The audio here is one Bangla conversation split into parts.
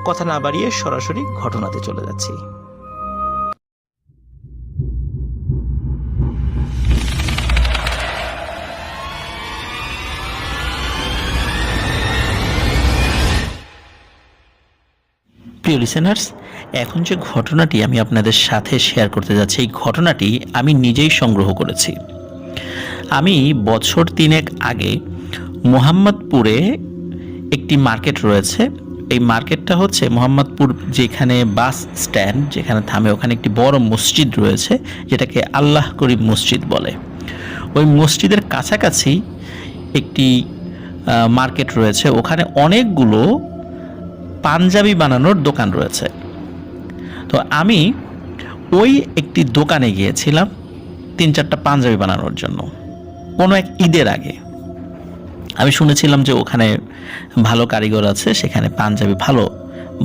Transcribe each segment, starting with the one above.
কথা না বাড়িয়ে সরাসরি ঘটনাতে চলে যাচ্ছি। প্রিয় লিসেনার্স, এখন যে ঘটনাটি আমি আপনাদের সাথে শেয়ার করতে যাচ্ছি, এই ঘটনাটি আমি নিজেই সংগ্রহ করেছি। আমি বছর 3 আগে মোহাম্মদপুরে একটি মার্কেট রয়েছে। এই মার্কেটটা হচ্ছে মোহাম্মদপুর, যেখানে বাস স্ট্যান্ড যেখানে থামে ওখানে একটি বড় মসজিদ রয়েছে, যেটাকে আল্লাহ করিম মসজিদ বলে। ওই মসজিদের কাছাকাছি একটি মার্কেট রয়েছে, ওখানে অনেকগুলো পাঞ্জাবি বানানোর দোকান রয়েছে। তো আমি ওই একটি দোকানে গিয়েছিলাম 3-4টা পাঞ্জাবি বানানোর জন্য কোনো এক ঈদের আগে। আমি শুনেছিলাম যে ওখানে ভালো কারিগর আছে, সেখানে পাঞ্জাবি ভালো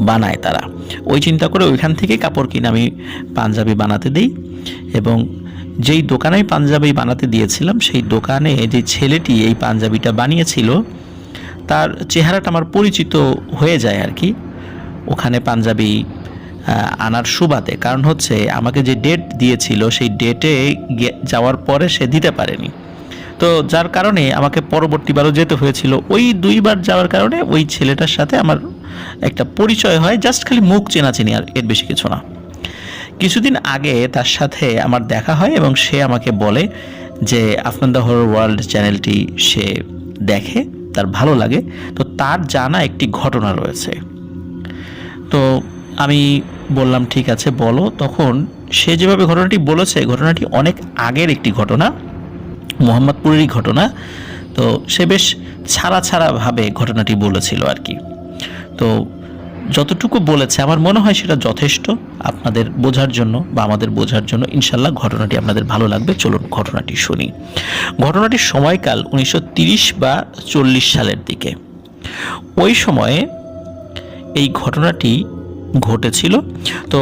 বানায় তারা। ওই চিন্তা করে ওইখান থেকে কাপড় কিনে আমি পাঞ্জাবি বানাতে দিই, এবং যেই দোকানে পাঞ্জাবি বানাতে দিয়েছিলাম সেই দোকানে যে ছেলেটি এই পাঞ্জাবিটা বানিয়েছিল তার চেহারাটা আমার পরিচিত হয়ে যায় আর কি, ওখানে পাঞ্জাবি আনার সুবাদে। কারণ হচ্ছে আমাকে যে ডেট দিয়েছিল সেই ডেটে যাওয়ার পরে সে দিতে পারেনি, তো যার কারণে আমাকে পরবর্তীবারও যেতে হয়েছিল। ওই 2বার যাওয়ার কারণে ওই ছেলেটার সাথে আমার একটা পরিচয় হয়, জাস্ট খালি মুখ চেনাচিনি, আর এর বেশি কিছু না। কিছুদিন আগে তার সাথে আমার দেখা হয় এবং সে আমাকে বলে যে আফনান দ্য হরর ওয়ার্ল্ড চ্যানেলটি সে দেখে, তার ভালো লাগে, তো তার জানা একটি ঘটনা রয়েছে। তো আমি বললাম ঠিক আছে বলো। তখন সে যেভাবে ঘটনাটি বলেছে, ঘটনাটি অনেক আগের একটি ঘটনা, মোহাম্মদপুরেরই ঘটনা। তো সে বেশ ছাড়াভাবে ঘটনাটি বলেছিল আর কি। তো যতটুকু বলেছে আমার মনে হয় সেটা যথেষ্ট আপনাদের বোঝার জন্য বা আমাদের বোঝার জন্য। ইনশাল্লাহ ঘটনাটি আপনাদের ভালো লাগবে। চলুন ঘটনাটি শুনি। ঘটনাটির সময়কাল 1930 বা 40 সালের দিকে। ওই সময়ে এই ঘটনাটি ঘটেছিল। তো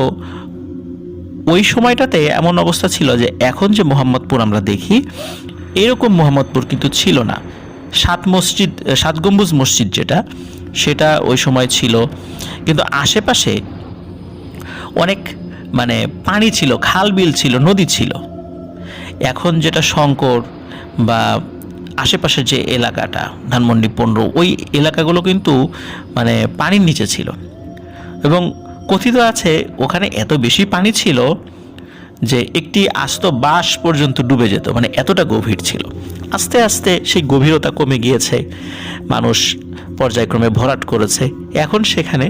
ওই সময়টাতে এমন অবস্থা ছিল যে এখন যে মোহাম্মদপুর আমরা দেখি এরকম মোহাম্মদপুর কিন্তু ছিল না। 7 গম্বুজ মসজিদ যেটা, সেটা ওই সময় ছিল, কিন্তু আশেপাশে অনেক পানি ছিল, খাল বিল ছিল, নদী ছিল। এখন যেটা শঙ্কর বা আশেপাশের যে এলাকাটা ধানমন্ডি 15, ওই এলাকাগুলো কিন্তু পানির নিচে ছিল, এবং কথিত আছে ওখানে এত বেশি পানি ছিল যে একটি আস্ত বাঁশ পর্যন্ত ডুবে যেত, এতটা গভীর ছিল। আস্তে আস্তে সেই গভীরতা কমে গিয়েছে, মানুষ পর্যায়ক্রমে ভরাট করেছে, এখন সেখানে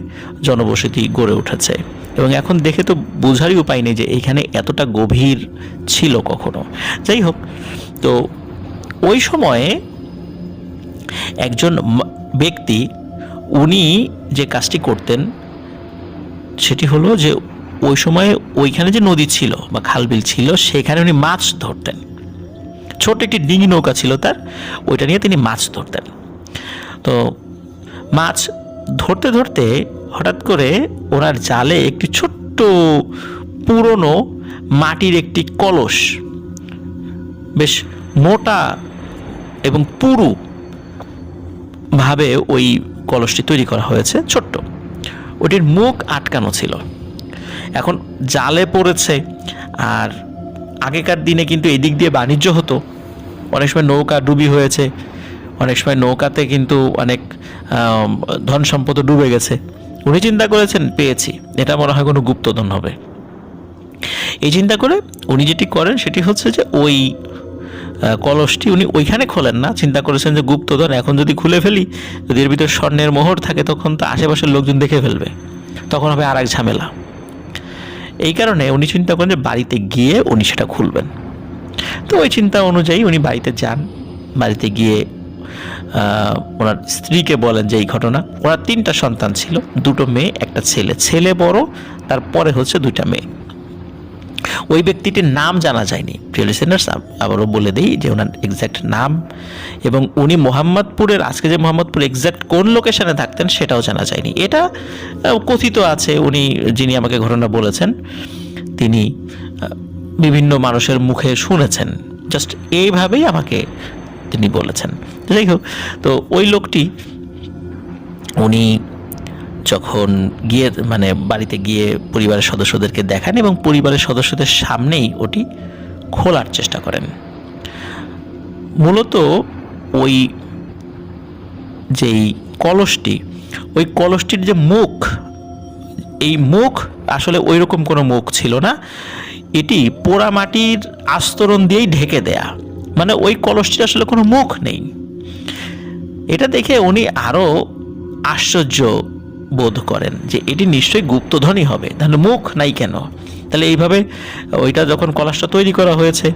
জনবসতি গড়ে উঠেছে, এবং এখন দেখে তো বোঝারই উপায় নেই যে এইখানে এতটা গভীর ছিল কখনো। যাই হোক, তো ওই সময়ে একজন ব্যক্তি, উনি যে কাজটি করতেন সেটি হলো যে ওই সময়ে ওইখানে যে নদী ছিল বা খালবিল ছিল সেখানে উনি মাছ ধরতেন। ছোট একটি ডিঙি নৌকা ছিল তার, ওইটা নিয়ে তিনি মাছ ধরতেন। তো মাছ ধরতে ধরতে হঠাৎ করে ওনার জালে একটি ছোট্ট পুরনো মাটির একটি কলস, বেশ মোটা এবং পুরু ভাবে ওই কলসটি তৈরি করা হয়েছে, ছোট্ট, ওটির মুখ আটকানো ছিল। এখন জালে পড়েছে, আর আগেকার দিনে কিন্তু এদিক দিয়ে বাণিজ্য হতো। অনেক সময় নৌকা ডুবি হয়েছে, অনেক সময় নৌকাতে কিন্তু অনেক ধন সম্পদ ডুবে গেছে। উনি চিন্তা করেছেন পেয়েছি, এটা মনে হয় কোনো গুপ্তধন হবে। এই চিন্তা করে উনি যেটি করেন সেটি হচ্ছে যে ওই কলসটি উনি ওইখানে খোলেন না, চিন্তা করেছেন যে গুপ্তধন এখন যদি খুলে ফেলি, যদি এর ভিতরে স্বর্ণের মোহর থাকে তখন তো আশেপাশের লোকজন দেখে ফেলবে, তখন হবে আর এক ঝামেলা। এই কারণে উনি চিন্তা করেন যে বাড়িতে গিয়ে উনি সেটা খুলবেন। তো ওই চিন্তা অনুযায়ী উনি বাড়িতে যান। বাড়িতে গিয়ে ওনার স্ত্রীকে বলেন যে এই ঘটনা। ওনার 3টা সন্তান ছিল, 2টো মেয়ে, একটা ছেলে। ছেলে বড়, তারপরে হচ্ছে 2টা মেয়ে। ওই ব্যক্তিটির নাম জানা যায়নি। প্রিয় লিসেনার্স, আবারও বলে দিই যে ওনার এক্স্যাক্ট নাম, এবং উনি মোহাম্মদপুরের, আজকে যে মোহাম্মদপুর এক্স্যাক্ট কোন লোকেশনে থাকতেন সেটাও জানা যায়নি। এটা কথিত আছে, উনি যিনি আমাকে ঘটনা বলেছেন তিনি বিভিন্ন মানুষের মুখে শুনেছেন, জাস্ট এইভাবেই আমাকে তিনি বলেছেন। যাই হোক, তো ওই লোকটি উনি যখন গিয়ে মানে বাড়িতে গিয়ে পরিবারের সদস্যদেরকে দেখান এবং পরিবারের সদস্যদের সামনেই ওটি খোলার চেষ্টা করেন। মূলত ওই যেই কলসটি, ওই কলসটির যে মুখ, এই মুখ আসলে ওই রকম কোনো মুখ ছিল না, এটি পোড়ামাটির আস্তরণ দিয়েই ঢেকে দেয়া, মানে ওই কলসটির আসলে কোনো মুখ নেই। এটা দেখে উনি আরও আশ্চর্য বোধ করেন যে এটি নিশ্চয়ই গুপ্তধনই হবে, তাহলে মুখ নাই কেন? তাহলে এইভাবে ওইটা যখন কলসটা তৈরি করা হয়েছে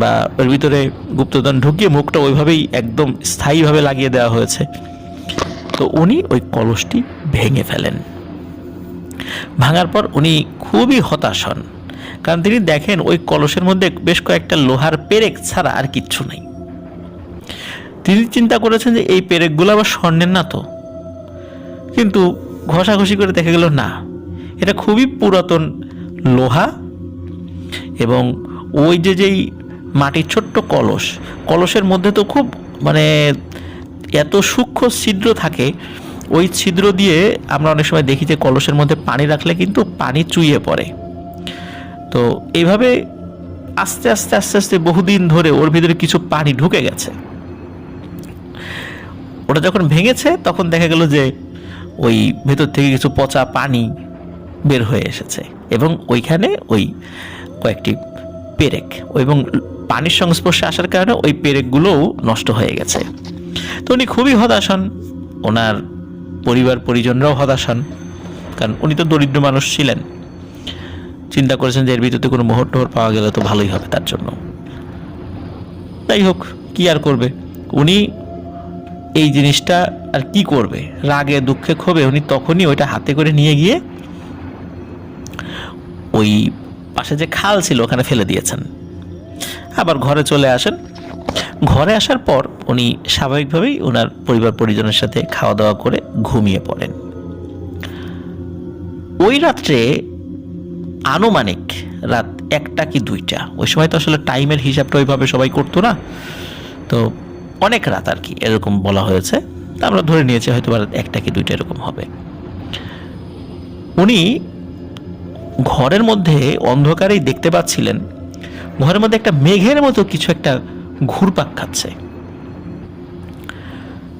বা ওর ভিতরে গুপ্তধন ঢুকিয়ে মুখটা ওইভাবেই একদম স্থায়ীভাবে লাগিয়ে দেওয়া হয়েছে। তো উনি ওই কলসটি ভেঙে ফেলেন। ভাঙার পর উনি খুবই হতাশ হন, কারণ তিনি দেখেন ওই কলসের মধ্যে বেশ কয়েকটা লোহার পেরেক ছাড়া আর কিচ্ছু নেই। তিনি চিন্তা করেছেন যে এই পেরেকগুলো আবার স্বর্ণের না তো, কিন্তু ঘষাঘষি করে দেখা গেল না, এটা খুবই পুরাতন লোহা। এবং ওই যেই মাটির ছোট্ট কলস, কলসের মধ্যে তো খুব মানে এত সূক্ষ্ম ছিদ্র থাকে, ওই ছিদ্র দিয়ে আমরা অনেক সময় দেখি যে কলসের মধ্যে পানি রাখলে কিন্তু পানি চুইয়ে পড়ে। তো এইভাবে আস্তে আস্তে আস্তে আস্তে বহুদিন ধরে ওর ভিতরে কিছু পানি ঢুকে গেছে। ওটা যখন ভেঙেছে তখন দেখা গেল যে ওই ভেতর থেকে কিছু পচা পানি বের হয়ে এসেছে এবং ওইখানে ওই কয়েকটি পেরেক এবং পানির সংস্পর্শে আসার কারণে ওই পেরেকগুলোও নষ্ট হয়ে গেছে। তো উনি খুবই হতাশ হন, ওনার পরিবার পরিজনরাও হতাশ হন, কারণ উনি তো দরিদ্র মানুষ ছিলেন। চিন্তা করেছেন যে এর ভিতরে কোনো মোহর টোহর পাওয়া গেলে তো ভালোই হবে তার জন্য। যাই হোক, কি আর করবে, উনি এই জিনিসটা আর কি করবে, রাগে দুঃখে ক্ষোভে উনি তখনই ওইটা হাতে করে নিয়ে গিয়ে ওই পাশে যে খাল ছিল ওখানে ফেলে দিয়েছেন। আবার ঘরে চলে আসেন। ঘরে আসার পর উনি স্বাভাবিকভাবেই ওনার পরিবার পরিজনের সাথে খাওয়া দাওয়া করে ঘুমিয়ে পড়েন। ওই রাত্রে আনুমানিক রাত 1টা কি 2টা, ওই সময় তো আসলে টাইমের হিসাবটা ওইভাবে সবাই করতো না, তো অনেক রাত আর কি এরকম বলা হয়েছে, তা আমরা ধরে নিয়েছি হয়তো 1টা কি 2টা এরকম হবে। উনি ঘরের মধ্যে অন্ধকারেই দেখতে পাচ্ছিলেন ঘরের মধ্যে একটা মেঘের মতো কিছু একটা ঘুরপাক খাচ্ছে।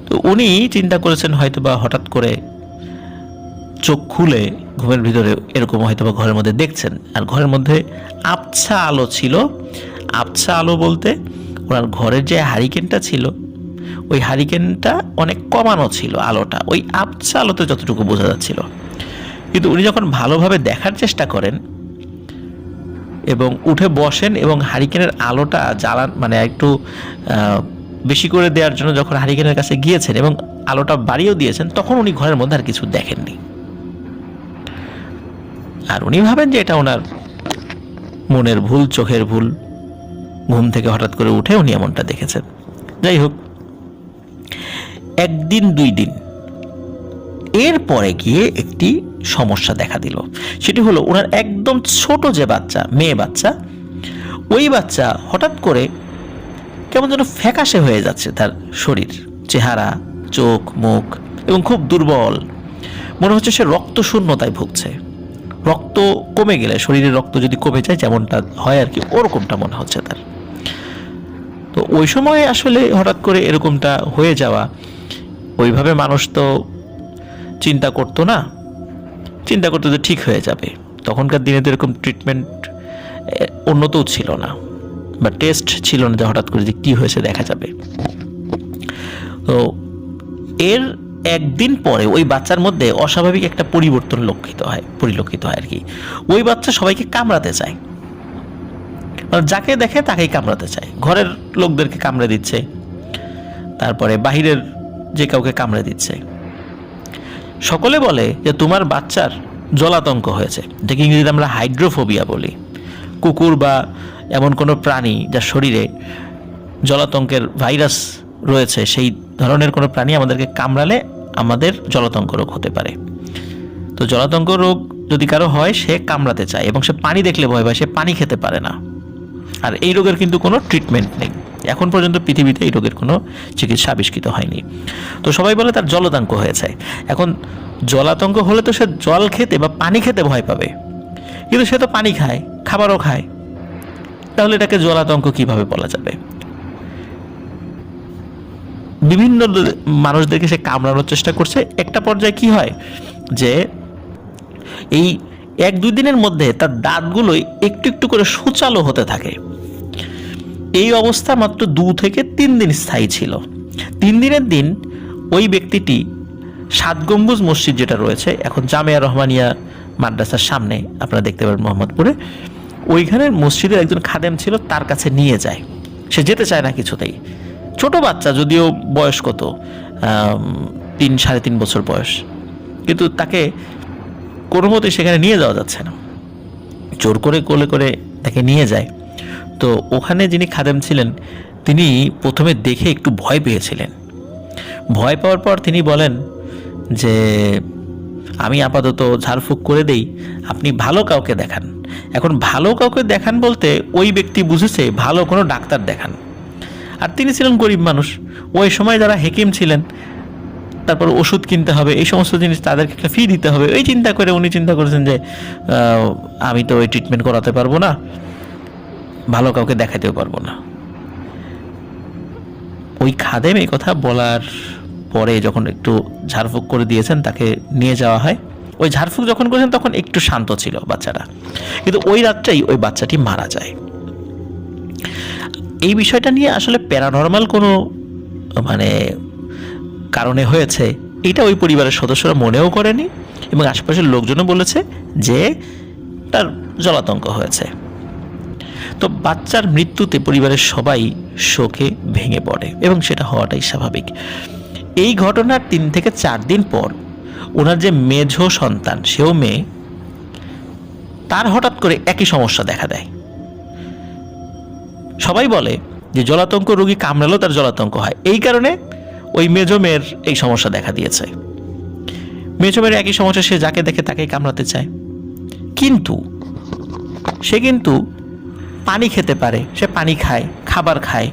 তো উনি চিন্তা করেছেন হয়তোবা হঠাৎ করে চোখ খুলে ঘুমের ভিতরে এরকম হয়তোবা ঘরের মধ্যে দেখছেন। আর ঘরের মধ্যে আবছা আলো ছিল। আবছা আলো বলতে ওনার ঘরের যে হারিকেনটা ছিল ওই হারিকেনটা অনেক কমানো ছিল আলোটা, ওই আবছা আলোতে যতটুকু বোঝা যাচ্ছিল। কিন্তু উনি যখন ভালোভাবে দেখার চেষ্টা করেন এবং উঠে বসেন এবং হারিকেনের আলোটা জ্বালান মানে একটু বেশি করে দেওয়ার জন্য যখন হারিকেনের কাছে গিয়েছেন এবং আলোটা বাড়িয়েও দিয়েছেন, তখন উনি ঘরের মধ্যে আর কিছু দেখেননি। আর উনি ভাবেন যে এটা ওনার মনের ভুল, চোখের ভুল, ঘুম থেকে হঠাৎ করে উঠে উনি এমনটা দেখেছেন। যাই হোক, 1 দিন 2 দিন এরপরে গিয়ে একটি সমস্যা দেখা দিল। সেটি হলো ওনার একদম ছোট যে বাচ্চা, মেয়ে বাচ্চা, ওই বাচ্চা হঠাৎ করে কেমন যেন ফ্যাকাশে হয়ে যাচ্ছে, তার শরীর, চেহারা, চোখ, মুখ এবং খুব দুর্বল, মনে হচ্ছে সে রক্ত শূন্যতায় ভুগছে। রক্ত কমে গেলে, শরীরের রক্ত যদি কমে যায় যেমনটা হয় আর কি, ওরকমটা মনে হচ্ছে তার। তো ওই সময় আসলে হঠাৎ করে এরকমটা হয়ে যাওয়া, ওইভাবে মানুষ তো চিন্তা করতো না, চিন্তা করতো যে ঠিক হয়ে যাবে। তখনকার দিনে তো এরকম ট্রিটমেন্ট উন্নতও ছিল না বা টেস্ট ছিল না যে হঠাৎ করে যে কী হয়েছে দেখা যাবে। তো এর 1 দিন পরে ওই বাচ্চার মধ্যে অস্বাভাবিক একটা পরিবর্তন পরিলক্ষিত হয় আর কি। ওই বাচ্চা সবাইকে কামড়াতে চায়, মানে যাকে দেখে তাকেই কামড়াতে চায়। ঘরের লোকদেরকে কামড়ে দিচ্ছে, তারপরে বাহিরের যে কাউকে কামড়ে দিচ্ছে। সকলে বলে যে তোমার বাচ্চার জলাতঙ্ক হয়েছে, যেটাকে ইংরেজিতে আমরা হাইড্রোফোবিয়া বলি। কুকুর বা এমন কোনো প্রাণী যার শরীরে জলাতঙ্কের ভাইরাস রয়েছে, সেই ধরনের কোনো প্রাণী আমাদেরকে কামড়ালে আমাদের জলাতঙ্ক রোগ হতে পারে। তো জলাতঙ্ক রোগ যদি কারো হয়, সে কামড়াতে চায় এবং সে পানি দেখলে ভয় পায়, সে পানি খেতে পারে না। আর এই রোগের কিন্তু কোনো ট্রিটমেন্ট নেই, এখন পর্যন্ত পৃথিবীতে এই রোগের কোনো চিকিৎসা আবিষ্কৃত হয়নি। তো সবাই বলে তার জলাতঙ্ক হয়েছে। এখন জলাতঙ্ক হলে তো সে জল খেতে বা পানি খেতে ভয় পাবে, কিন্তু সে তো পানি খায়, খাবারও খায়, তাহলে এটাকে জলাতঙ্ক কিভাবে বলা যাবে? বিভিন্ন মানুষদেরকে সে কামড়ানোর চেষ্টা করছে। একটা পর্যায়ে কি হয় যে এই 1-2 দিনের মধ্যে তার দাঁতগুলোই একটু একটু করে সূচালো হতে থাকে। এই অবস্থা মাত্র 2 থেকে 3 দিন স্থায়ী ছিল। 3 দিনের দিন ওই ব্যক্তিটি 7 গম্বুজ মসজিদ যেটা রয়েছে এখন জামিয়া রহমানিয়া মাদ্রাসার সামনে, আপনারা দেখতে পারেন মোহাম্মদপুরে, ওইখানের মসজিদের একজন খাদেম ছিল, তার কাছে নিয়ে যায়। সে যেতে চায় না কিছুতেই। ছোট বাচ্চা, যদিও বয়স কত, 3-3.5 বছর বয়স, কিন্তু তাকে কোনো মতেই সেখানে নিয়ে যাওয়া যাচ্ছে না। জোর করে কোলে করে তাকে নিয়ে যায়। তো ওখানে যিনি খাদেম ছিলেন তিনি প্রথমে দেখে একটু ভয় পেয়েছিলেন। ভয় পাওয়ার পর তিনি বলেন যে আমি আপাতত ঝাড়ফুঁক করে দেই, আপনি ভালো কাউকে দেখান। এখন ভালো কাউকে দেখান বলতে ওই ব্যক্তি বুঝেছে ভালো কোনো ডাক্তার দেখান। আর তিনি ছিলেন গরিব মানুষ, ওই সময় যারা হেকিম ছিলেন, তারপর ওষুধ কিনতে হবে, এই সমস্ত জিনিস তাদেরকে একটা ফি দিতে হবে, ওই চিন্তা করে উনি চিন্তা করেছেন যে আমি তো ওই ট্রিটমেন্ট করাতে পারবো না, ভালো কাউকে দেখাতেও পারবো না। ওই খাদেম এই কথা বলার পরে যখন একটু ঝাড়ফুঁক করে দিয়েছেন, তাকে নিয়ে যাওয়া হয়। ওই ঝাড়ফুঁক যখন করেছেন তখন একটু শান্ত ছিল বাচ্চাটা, কিন্তু ওই রাতটাই ওই বাচ্চাটি মারা যায়। এই বিষয়টা নিয়ে আসলে প্যারানর্মাল কোনো কারণে হয়েছে এটা ওই পরিবারের সদস্যরা মনেও করেনি, এবং আশেপাশের লোকজনও বলেছে যে তার জলাতঙ্ক হয়েছে। তো বাচ্চার মৃত্যুতে পরিবারের সবাই শোকে ভেঙে পড়ে, এবং সেটা হওয়াটাই স্বাভাবিক। এই ঘটনার 3 থেকে 4 দিন পর ওনার যে মেঝ সন্তান, সেও মেয়ে, তার হঠাৎ করে একই সমস্যা দেখা দেয়। সবাই বলে যে জলাতঙ্ক রোগী কামড়ালেও তার জলাতঙ্ক হয়, এই কারণে ওই মেজ মেয়ের এই সমস্যা দেখা দিয়েছে। মেজ মেয়ের একই সমস্যা, সে যাকে দেখে তাকেই কামড়াতে চায়, কিন্তু সে কিন্তু পানি খেতে পারে, সে পানি খায়, খাবার খায়,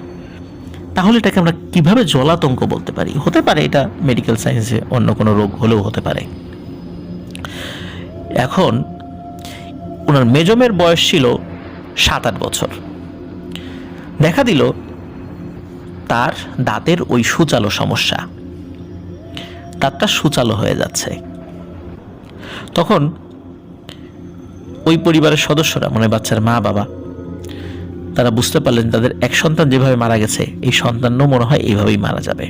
তাহলে এটাকে আমরা কিভাবে জলাতঙ্ক বলতে পারি? হতে পারে এটা মেডিকেল সায়েন্সে অন্য কোনো রোগ হলেও হতে পারে। এখন ওনার মেজমের বয়স ছিল 7-8 বছর। দেখা দিল তার দাঁতের ওই সূচালো সমস্যা, দাঁতটা সূচালো হয়ে যাচ্ছে। তখন ওই পরিবারের সদস্যরা, মানে বাচ্চার মা বাবা, তারা বুঝতে পারলেন তাদের এক সন্তান যেভাবে মারা গেছে, এই সন্তানও মনে হয় এইভাবেই মারা যাবে।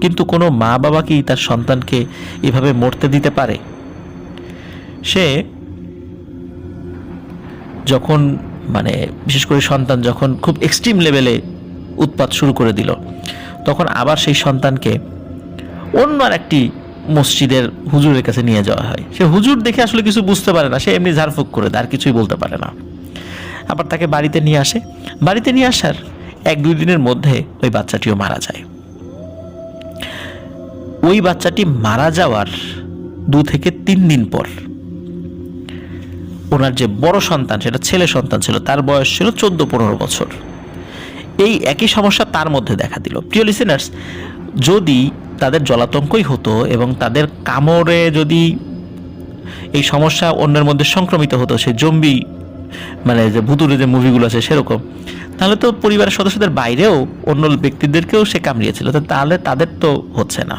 কিন্তু কোনো মা বাবা কি তার সন্তানকে এভাবে মরতে দিতে পারে? সে যখন বিশেষ করে সন্তান যখন খুব এক্সট্রিম লেভেলে উৎপাত শুরু করে দিল, তখন আবার সেই সন্তানকে অন্য আর একটি মসজিদের হুজুরের কাছে নিয়ে যাওয়া হয়। সে হুজুর দেখে আসলে কিছু বুঝতে পারে না, সে এমনি ঝাড়ফুঁক করে দেয়, আর কিছুই বলতে পারে না। আবার তাকে বাড়িতে নিয়ে আসে। বাড়িতে নিয়ে আসার 1-2 দিনের মধ্যে ওই বাচ্চাটিও মারা যায়। ওই বাচ্চাটি মারা যাওয়ার 2 থেকে 3 দিন পর ওনার যে বড় সন্তান, সেটা ছেলে সন্তান ছিল, তার বয়স ছিল 14-15 বছর। এই একই সমস্যা তার মধ্যে দেখা দিল। প্রিয় লিসেনার্স, যদি তাদের জলাতঙ্কই হতো এবং তাদের কামড়ে যদি এই সমস্যা অন্যের মধ্যে সংক্রমিত হতো, সে জম্বি যে ভুতুরে যে মুভিগুলো আছে সেরকম, তাহলে তো পরিবারের সদস্যদের বাইরেও অন্য ব্যক্তিদেরকেও সে কামড়িয়েছিল। তাহলে তাদের তো হচ্ছে না,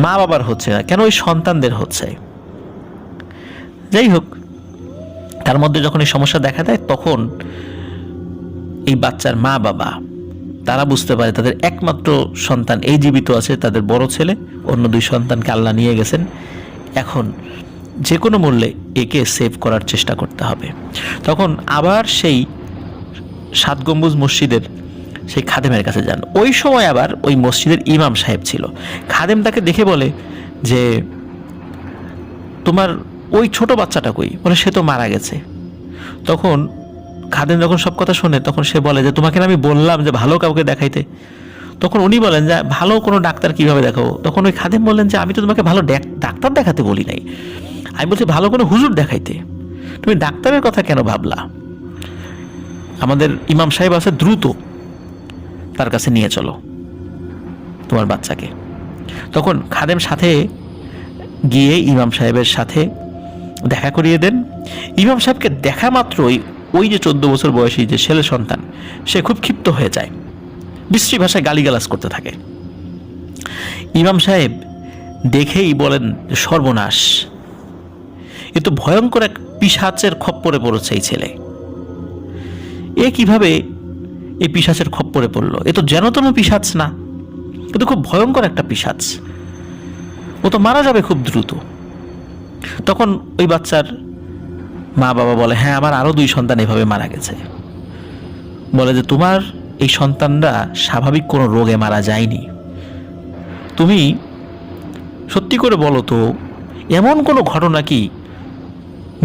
মা বাবার হচ্ছে না, কেন ওই সন্তানদের হচ্ছে? যাই হোক, তার মধ্যে যখন এই সমস্যা দেখা দেয়, তখন এই বাচ্চার মা বাবা তারা বুঝতে পারে তাদের একমাত্র সন্তান এই জীবিত আছে, তাদের বড় ছেলে, অন্য 2 সন্তানকে আল্লাহ নিয়ে গেছেন। এখন যে কোনো মূল্যে একে সেভ করার চেষ্টা করতে হবে। তখন আবার সেই 7 গম্বুজ মসজিদের সেই খাদেমের কাছে যান। ওই সময় আবার ওই মসজিদের ইমাম সাহেব ছিল। খাদেম তাকে দেখে বলে যে তোমার ওই ছোট বাচ্চাটা কই? বলে সে তো মারা গেছে। তখন খাদেম যখন সব কথা শোনে, তখন সে বলে যে তোমাকে আমি বললাম যে ভালো কাউকে দেখাইতে। তখন উনি বলেন যে ভালো কোনো ডাক্তার কিভাবে দেখাবো? তখন ওই খাদেম বললেন যে আমি তো তোমাকে ভালো ডাক্তার দেখাতে বলি নাই, আমি বলছি ভালো কোনো হুজুর দেখাইতে। তুমি ডাক্তারের কথা কেন ভাবলা? আমাদের ইমাম সাহেব আছে দ্রুত, তার কাছে নিয়ে চলো তোমার বাচ্চাকে। তখন খাদেম সাথে গিয়ে ইমাম সাহেবের সাথে দেখা করিয়ে দেন। ইমাম সাহেবকে দেখা মাত্রই ওই যে 14 বছর বয়সী যে ছেলে সন্তান, সে খুব ক্ষিপ্ত হয়ে যায়, বিশ্রী ভাষায় গালিগালাজ করতে থাকে। ইমাম সাহেব দেখেই বলেন, সর্বনাশ, এ তো ভয়ঙ্কর এক পিশাচের খপ্পরে পড়েছে এই ছেলে। এ কিভাবে এই পিশাচের খপ্পরে পড়লো? এ তো যেনতন পিশাচ না, এ তো খুব ভয়ঙ্কর একটা পিশাচ, ও তো মারা যাবে খুব দ্রুত। তখন ওই বাচ্চার মা বাবা বলে, হ্যাঁ, আমার আরো 2 সন্তান এভাবে মারা গেছে। বলে যে তোমার এই সন্তানরা স্বাভাবিক কোনো রোগে মারা যায়নি, তুমি সত্যি করে বলো তো এমন কোনো ঘটনা কি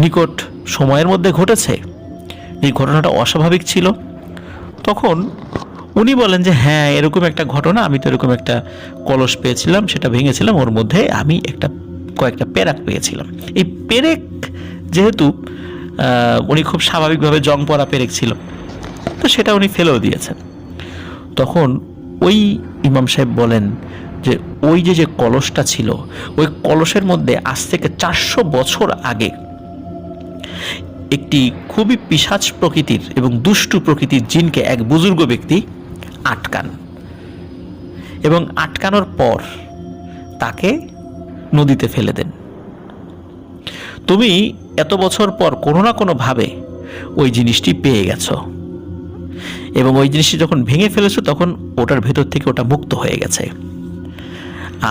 নিকট সময়ের মধ্যে ঘটেছে এই ঘটনাটা অস্বাভাবিক ছিল? তখন উনি বলেন যে হ্যাঁ, এরকম একটা ঘটনা, আমি তো এরকম একটা কলস পেয়েছিলাম, সেটা ভেঙেছিলাম, ওর মধ্যে আমি কয়েকটা পেরেক পেয়েছিলাম। এই পেরেক যেহেতু উনি খুব স্বাভাবিকভাবে জং পড়া পেরেক ছিল, তো সেটা উনি ফেলেও দিয়েছেন। তখন ওই ইমাম সাহেব বলেন যে ওই যে কলসটা ছিল, ওই কলসের মধ্যে আজ থেকে 400 বছর আগে একটি খুবই পিশাচ প্রকৃতির এবং দুষ্টু প্রকৃতির জিনকে এক বুজুর্গ ব্যক্তি আটকান, এবং আটকানোর পর তাকে নদীতে ফেলে দেন। তুমি এত বছর পর কোনো না কোনো ভাবে ওই জিনিসটি পেয়ে গেছো, এবং ওই জিনিসটি যখন ভেঙে ফেলেছো তখন ওটার ভেতর থেকে ওটা মুক্ত হয়ে গেছে।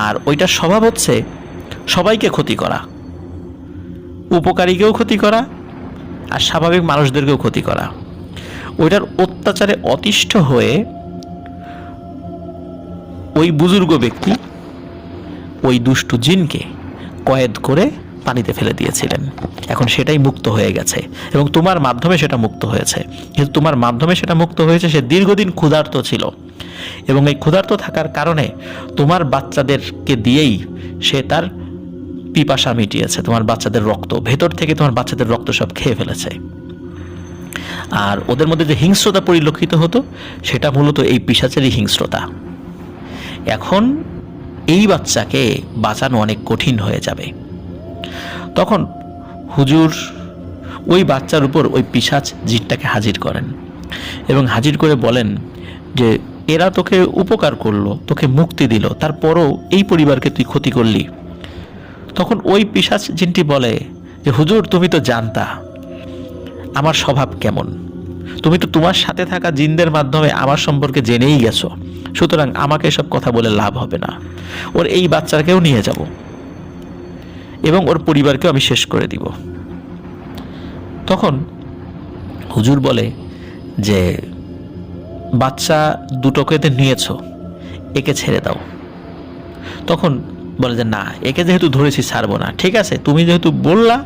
আর ওইটার স্বভাব হচ্ছে সবাইকে ক্ষতি করা, উপকারীকেও ক্ষতি করা আর স্বাভাবিক মানুষদেরকেও ক্ষতি করা। ওইটার অত্যাচারে অতিষ্ঠ হয়ে ওই বুজুর্গ ব্যক্তি ওই দুষ্টু জিনকে কয়েদ করে পানিতে ফেলে দিয়েছিলেন। এখন সেটাই মুক্ত হয়ে গেছে এবং তোমার মাধ্যমে সেটা মুক্ত হয়েছে। কিন্তু তোমার মাধ্যমে সেটা মুক্ত হয়েছে, সে দীর্ঘদিন ক্ষুধার্ত ছিল এবং এই ক্ষুধার্ত থাকার কারণে তোমার বাচ্চাদেরকে দিয়েই সে তার পিপাসা মিটিয়েছে। তোমার বাচ্চাদের রক্ত, ভেতর থেকে তোমার বাচ্চাদের রক্ত সব খেয়ে ফেলেছে। আর ওদের মধ্যে যে হিংস্রতা পরিলক্ষিত হতো সেটা মূলত এই পিশাচেরই হিংস্রতা। এখন এই বাচ্চাকে বাঁচানো অনেক কঠিন হয়ে যাবে। তখন হুজুর ওই বাচ্চার উপর ওই পিশাচ জিনটাকে হাজির করেন এবং হাজির করে বলেন যে এরা তোকে উপকার করলো, তোকে মুক্তি দিল, তারপরও এই পরিবারকে তুই ক্ষতি করলি। তখন ওই পিশাচ জিনটি বলে যে হুজুর, তুমি তো জানতা আমার স্বভাব কেমন, তুমি তো তোমার সাথে থাকা জিনদের মাধ্যমে আমার সম্পর্কে জেনেই গেছো, সুতরাং আমাকে এসব কথা বলে লাভ হবে না। ওর এই বাচ্চাকেও নিয়ে যাব এবং ওর পরিবারকেও আমি শেষ করে দিব। তখন হুজুর বলে যে বাচ্চা দুটোকে তো নিয়েছ, একে ছেড়ে দাও। তখন বলে যে না, একে যেহেতু ধরেছি ছাড়বো না। ঠিক আছে, তুমি যেহেতু বললা,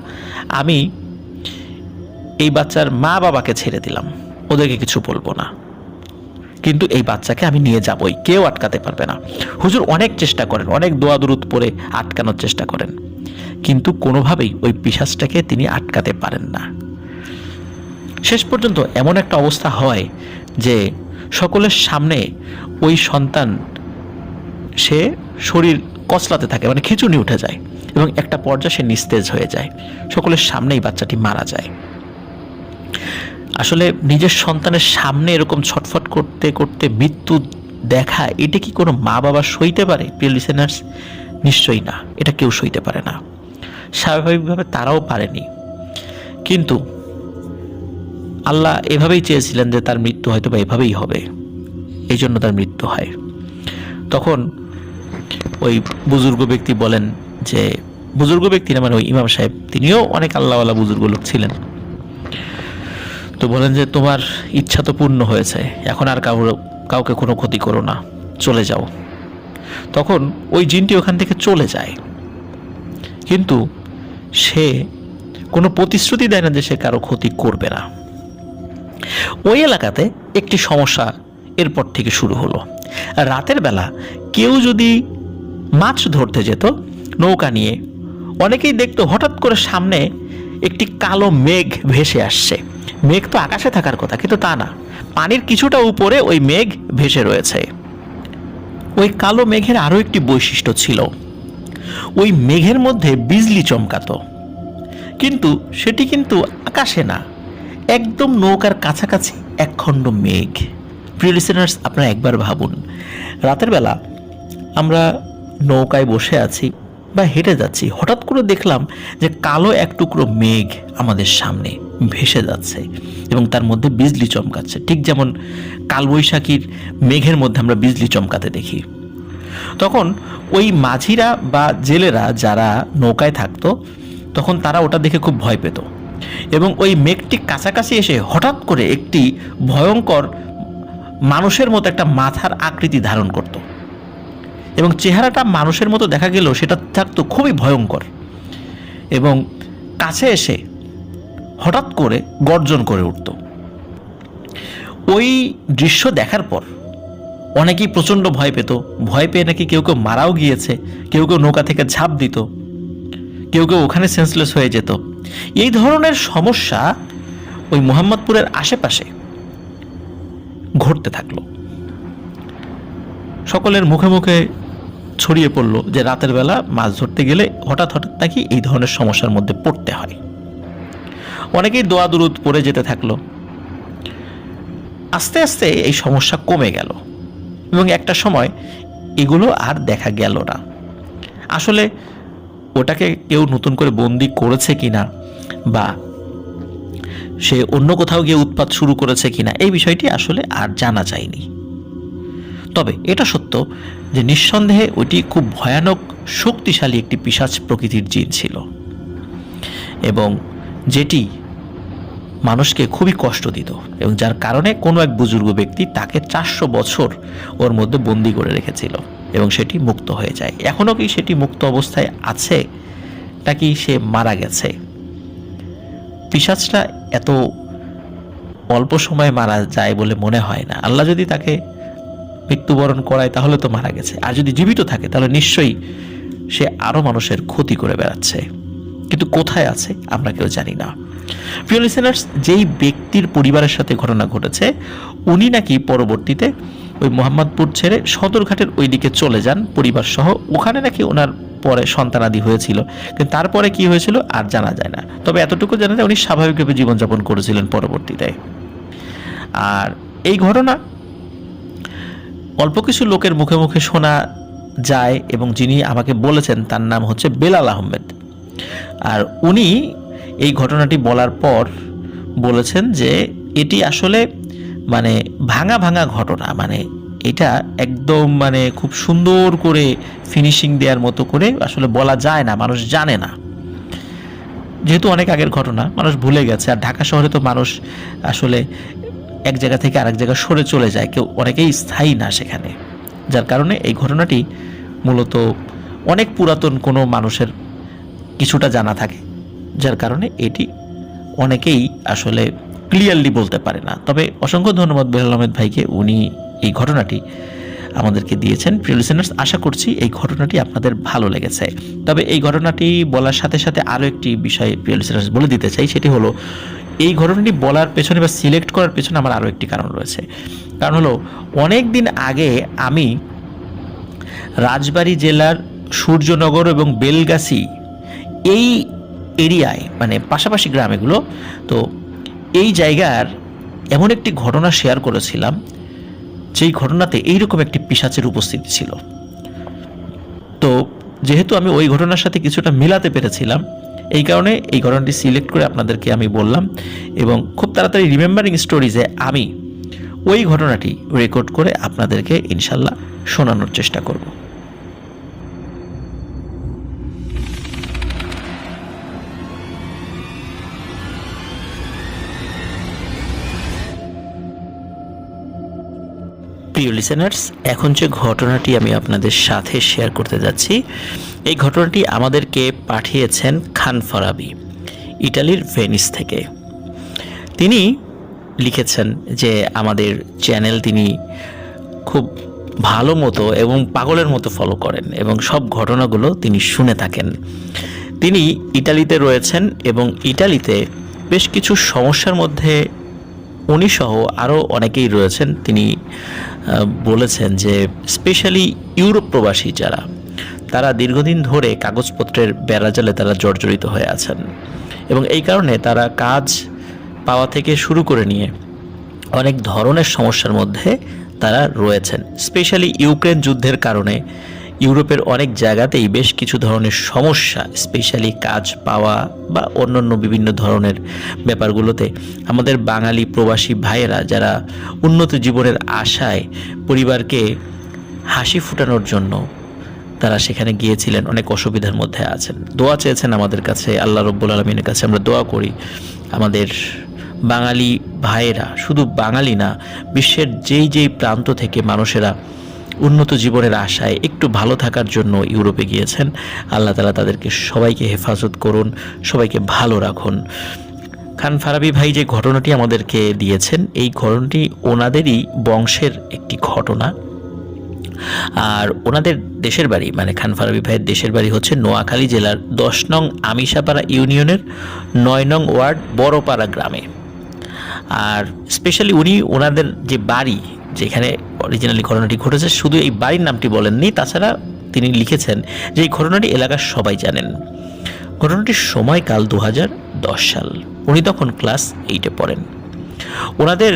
আমি এই বাচ্চার মা বাবাকে ছেড়ে দিলাম, ওদেরকে কিছু বলবো না, কিন্তু এই বাচ্চাকে আমি নিয়ে যাবই, কেউ আটকাতে পারবে না। হুজুর অনেক চেষ্টা করেন, অনেক দোয়া দুরুদ পড়ে আটকানোর চেষ্টা করেন, কিন্তু কোনোভাবেই ওই পিশাচটাকে তিনি আটকাতে পারেন না। শেষ পর্যন্ত এমন একটা অবস্থা হয় যে সকলের সামনে ওই সন্তান সে শরীর কচলাতে থাকে, মানে খিঁচুনি উঠে যায় এবং একটা পর্যায়ে সে নিস্তেজ হয়ে যায়। সকলের সামনেই বাচ্চাটি মারা যায়। আসলে নিজের সন্তানের সামনে এরকম ছটফট করতে করতে মৃত্যু দেখা, এটা কি কোনো মা বাবা সইতে পারে? প্রিয় লিসেনার্স, নিশ্চয়ই না, এটা কেউ সইতে পারে না। স্বাভাবিকভাবে তারাও পারেনি, কিন্তু আল্লাহ এভাবেই চেয়েছিলেন যে তার মৃত্যু হয়তো বা এভাবেই হবে, এই জন্য তার মৃত্যু হয়। তখন ওই বুজুর্গ ব্যক্তি বলেন যে, বুজুর্গ ব্যক্তি না মানে ওই ইমাম সাহেব, তিনিও অনেক আল্লাহওয়ালা বুজুর্গ লোক ছিলেন, তো বলেন যে তোমার ইচ্ছা তো পূর্ণ হয়েছে, এখন আর কাউকে কোনো ক্ষতি করো না, চলে যাও। তখন ওই জিনটি ওখান থেকে চলে যায়, কিন্তু সে কোনো প্রতিশ্রুতি দেয় না যে সে কারো ক্ষতি করবে না। ওই এলাকাতে একটি সমস্যা এরপর থেকে শুরু হলো। রাতের বেলা কেউ যদি মাছ ধরতে যেত নৌকা নিয়ে, অনেকেই দেখতো হঠাৎ করে সামনে একটি কালো মেঘ ভেসে আসছে। মেঘ তো আকাশে থাকার কথা, কিন্তু তা না, পানির কিছুটা উপরে ওই মেঘ ভেসে রয়েছে। ওই কালো মেঘের আরও একটি বৈশিষ্ট্য ছিল, ওই মেঘের মধ্যে বিজলি চমকাতো, কিন্তু সেটি কিন্তু আকাশে না, একদম নৌকার কাছাকাছি একখণ্ড মেঘ। প্রিয় লিসেনার্স, আপনারা একবার ভাবুন, রাতের বেলা আমরা নৌকায় বসে আছি বা হেঁটে যাচ্ছি, হঠাৎ করে দেখলাম যে কালো এক টুকরো মেঘ আমাদের সামনে ভেসে যাচ্ছে এবং তার মধ্যে বিজলি চমকাচ্ছে, ঠিক যেমন কালবৈশাখীর মেঘের মধ্যে আমরা বিজলি চমকাতে দেখি। তখন ওই মাঝিরা বা জেলেরা যারা নৌকায় থাকতো, তখন তারা ওটা দেখে খুব ভয় পেত এবং ওই মেঘটি কাছাকাছি এসে হঠাৎ করে একটি ভয়ঙ্কর মানুষের মতো একটা মাথার আকৃতি ধারণ করত এবং চেহারাটা মানুষের মতো দেখা গেলেও সেটা থাকতো খুবই ভয়ঙ্কর এবং কাছে এসে হঠাৎ করে গর্জন করে উঠত। ওই দৃশ্য দেখার পর অনেকেই প্রচণ্ড ভয় পেত, ভয় পেয়ে নাকি কেউ কেউ মারাও গিয়েছে, কেউ কেউ নৌকা থেকে ঝাঁপ দিত, কেউ কেউ ওখানে সেন্সলেস হয়ে যেত। এই ধরনের সমস্যা ওই মোহাম্মদপুরের আশেপাশে ঘটতে থাকলো। সকলের মুখে মুখে ছড়িয়ে পড়ল যে রাতের বেলা মাছ ধরতে গেলে হঠাৎ হঠাৎ নাকি এই ধরনের সমস্যার মধ্যে পড়তে হয়। অনেকেই দোয়া দুরুদ পড়ে যেতে থাকলো। আস্তে আস্তে এই সমস্যা কমে গেল এবং একটা সময় এগুলো আর দেখা গেল না। আসলে ওটাকে কেউ নতুন করে বন্দি করেছে কিনা বা সে অন্য কোথাও গিয়ে উৎপাত শুরু করেছে কিনা, এই বিষয়টি আসলে আর জানা যায়নি। তবে এটা সত্য যে নিঃসন্দেহে ওইটি খুব ভয়ানক শক্তিশালী একটি পিশাচ প্রকৃতির জিন ছিল এবং যেটি মানুষকে খুবই কষ্ট দিত এবং যার কারণে কোনো এক বুজুর্গ ব্যক্তি তাকে 400 বছর ওর মধ্যে বন্দি করে রেখেছিল এবং সেটি মুক্ত হয়ে যায়। এখনও কি সেটি মুক্ত অবস্থায় আছে নাকি সে মারা গেছে? পিশাচটা এত অল্প সময়ে মারা যায় বলে মনে হয় না। আল্লাহ যদি তাকে মৃত্যুবরণ করায় তাহলে তো মারা গেছে, আর যদি জীবিত থাকে তাহলে নিশ্চয়ই সে আরও মানুষের ক্ষতি করে বেড়াচ্ছে, কিন্তু কোথায় আছে আমরা কেউ জানি না। প্রিয় লিসেনার্স, যেই ব্যক্তির পরিবারের সাথে ঘটনা ঘটেছে উনি নাকি পরবর্তীতে ওই মোহাম্মদপুর ছেড়ে সদরঘাটের ওই দিকে চলে যান পরিবার সহ। ওখানে নাকি ওনার পরে সন্তানাদি হয়েছিল, কিন্তু তারপরে কি হয়েছিল আর জানা যায় না। তবে এতটুকু জানা যায় উনি স্বাভাবিকভাবে জীবনযাপন করেছিলেন পরবর্তীতে। আর এই ঘটনা অল্প কিছু লোকের মুখে মুখে শোনা যায় এবং যিনি আমাকে বলেছেন তার নাম হচ্ছে বেলাল আহমেদ। আর উনি এই ঘটনাটি বলার পর বলেছেন যে এটি আসলে মানে ভাঙা ভাঙা ঘটনা, মানে এটা একদম মানে খুব সুন্দর করে ফিনিশিং দেওয়ার মতো করে আসলে বলা যায় না, মানুষ জানে না, যেহেতু অনেক আগের ঘটনা মানুষ ভুলে গেছে। আর ঢাকা শহরে তো মানুষ আসলে এক জায়গা থেকে আরেক জায়গা সরে চলে যায়, কেউ অনেকেই স্থায়ী না সেখানে, যার কারণে এই ঘটনাটি মূলত অনেক পুরাতন কোনো মানুষের কিছুটা জানা থাকে, যার কারণে এটি অনেকেই আসলে ক্লিয়ারলি বলতে পারে না। তবে অসংখ্য ধন্যবাদ বেলাল আহমেদ ভাইকে, উনি এই ঘটনাটি আমাদেরকে দিয়েছেন। প্রিয় লিসেনার্স, আশা করছি এই ঘটনাটি আপনাদের ভালো লেগেছে। তবে এই ঘটনাটি বলার সাথে সাথে আরও একটি বিষয় প্রিয় লিসেনার্স বলে দিতে চাই, সেটি হলো এই ঘটনাটি বলার পেছনে বা সিলেক্ট করার পেছনে আমার আরও একটি কারণ রয়েছে। কারণ হলো অনেক দিন আগে আমি রাজবাড়ী জেলার সূর্যনগর এবং বেলগাছি এই এরিয়ায়, মানে পাশাপাশি গ্রামেগুলো, তো এই জায়গার এমন একটি ঘটনা শেয়ার করেছিলাম যেই ঘটনাতে এইরকম একটি পিশাচের উপস্থিতি ছিল। তো যেহেতু আমি ওই ঘটনার সাথে কিছুটা মিলাতে পেরেছিলাম, এই কারণে এই ঘটনাটি সিলেক্ট করে আপনাদেরকে আমি বললাম এবং খুব তাড়াতাড়ি রিমেম্বারিং স্টোরিজে আমি ওই ঘটনাটি রেকর্ড করে আপনাদেরকে ইনশাল্লাহ শোনানোর চেষ্টা করব। প্রিয় লিসেনার্স, এখন যে ঘটনাটি আমি আপনাদের সাথে শেয়ার করতে যাচ্ছি, এই ঘটনাটি আমাদেরকে পাঠিয়েছেন খান ফরাবি, ইটালির ভেনিস থেকে। তিনি লিখেছেন যে আমাদের চ্যানেল তিনি খুব ভালো মতো এবং পাগলের মতো ফলো করেন এবং সব ঘটনাগুলো তিনি শুনে থাকেন। তিনি ইটালিতে রয়েছেন এবং ইটালিতে বেশ কিছু সমস্যার মধ্যে উনি সহ আরও অনেকেই রয়েছেন, তিনি বলেছেন যে স্পেশালি ইউরোপ প্রবাসী যারা, তারা দীর্ঘদিন ধরে কাগজপত্রের বেড়াজালে তারা জর্জরিত হয়ে আছেন এবং এই কারণে তারা কাজ পাওয়া থেকে শুরু করে নিয়ে অনেক ধরনের সমস্যার মধ্যে তারা রয়েছেন। স্পেশালি ইউক্রেন যুদ্ধের কারণে ইউরোপের অনেক জায়গাতেই বেশ কিছু ধরনের সমস্যা, স্পেশালি কাজ পাওয়া বা অন্যান্য বিভিন্ন ধরনের ব্যাপারগুলোতে আমাদের বাঙালি প্রবাসী ভাইয়েরা যারা উন্নত জীবনের আশায় পরিবারকে হাসি ফোটানোর জন্য তারা সেখানে গিয়েছিলেন, অনেক অসুবিধার মধ্যে আছেন, দোয়া চেয়েছেন আমাদের কাছে। আল্লাহ রব্বুল আলমিনের কাছে আমরা দোয়া করি আমাদের বাঙালি ভাইয়েরা, শুধু বাঙালি না, বিশ্বের যেই প্রান্ত থেকে মানুষেরা উন্নত জীবনের আশায় একটু ভালো থাকার জন্য ইউরোপে গিয়েছেন, আল্লাহ তাআলা তাদেরকে সবাইকে হেফাজত করুন, সবাইকে ভালো রাখুন। খান ফারাবী ভাই যে ঘটনাটি আমাদেরকে দিয়েছেন, এই ঘটনাটি ওনাদেরই বংশের একটি ঘটনা। আর ওনাদের দেশের বাড়ি, মানে খান ফারাবী ভাইয়ের দেশের বাড়ি হচ্ছে নোয়াখালী জেলার 10 নং আমিশাপাড়া ইউনিয়নের 9 নং ওয়ার্ড বড়পাড়া গ্রামে। আর স্পেশালি উনি ওনাদের যে বাড়ি, যেখানে অরিজিনালি ঘটনাটি ঘটেছে, শুধু এই বাড়ির নামটি বলেননি, তাছাড়া তিনি লিখেছেন যে এই ঘটনাটি এলাকার সবাই জানেন। ঘটনাটির সময়কাল 2010 সাল, উনি তখন ক্লাস 8-এ পড়েন। ওনাদের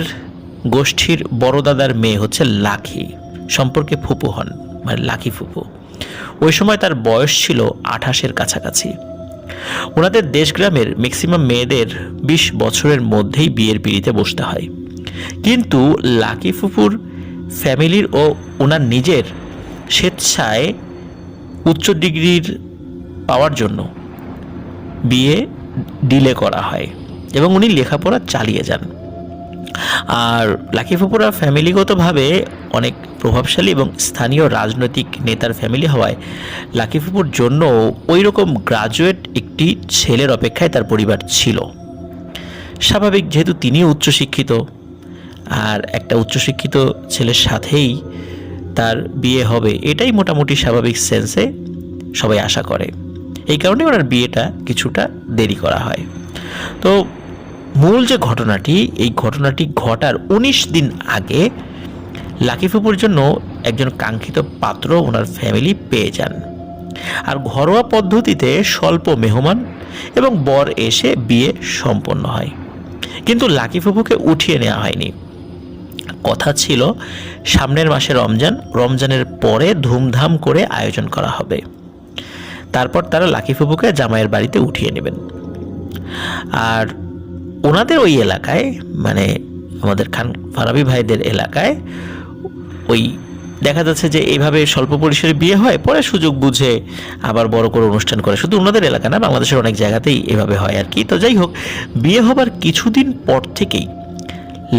গোষ্ঠীর বড় দাদার মেয়ে হচ্ছে লাকি, সম্পর্কে ফুপু হন, মানে লাকি ফুপু। ওই সময় তার বয়স ছিল 28-এর কাছাকাছি। ওনাদের দেশগ্রামের ম্যাক্সিমাম মেয়েদের 20 বছরের মধ্যেই বিয়ের পিঁড়িতে বসতে হয়, কিন্তু লাকি ফুপুর ফ্যামিলির ও ওনার নিজের স্বেচ্ছায় উচ্চ ডিগ্রির পাওয়ার জন্য বিয়ে ডিলে করা হয় এবং উনি লেখাপড়া চালিয়ে যান। আর লাকি ফুপুরা ফ্যামিলিগতভাবে অনেক প্রভাবশালী এবং স্থানীয় রাজনৈতিক নেতার ফ্যামিলি হওয়ায় লাকি ফুপুর জন্য ওই রকম গ্রাজুয়েট একটি ছেলের অপেক্ষায় তার পরিবার ছিল। স্বাভাবিক, যেহেতু তিনিও উচ্চশিক্ষিত, আর একটা উচ্চশিক্ষিত ছেলের সাথেই তার বিয়ে হবে, এটাই মোটামুটি স্বাভাবিক সেন্সে সবাই আশা করে। এই কারণে ওনার বিয়েটা কিছুটা দেরি করা হয়। তো মূল যে ঘটনাটি, এই ঘটনাটি ঘটার 19 দিন আগে লাকি ফুপুর জন্য একজন কাঙ্ক্ষিত পাত্র ওনার ফ্যামিলি পেয়ে যান। আর ঘরোয়া পদ্ধতিতে স্বল্প মেহমান এবং বর এসে বিয়ে সম্পন্ন হয়। কিন্তু লাকি ফুপুকে উঠিয়ে নেওয়া হয়নি। কথা ছিল সামনের মাসে রমজানের পরে ধুমধাম করে আয়োজন করা হবে, তারপর তারা লাকি ফুপুকে জামাইয়ের বাড়িতে উঠিয়ে নেবেন। আর ওনাদের ওই এলাকায়, মানে আমাদের খান ফারাবী ভাইদের এলাকায়, ওই দেখা যাচ্ছে যে এইভাবে স্বল্প পরিসরে বিয়ে হয়, পরে সুযোগ বুঝে আবার বড় করে অনুষ্ঠান করে। শুধু ওনাদের এলাকা না, বাংলাদেশের অনেক জায়গাতেই এভাবে হয় আর কি। তো যাই হোক, বিয়ে হবার কিছুদিন পর থেকেই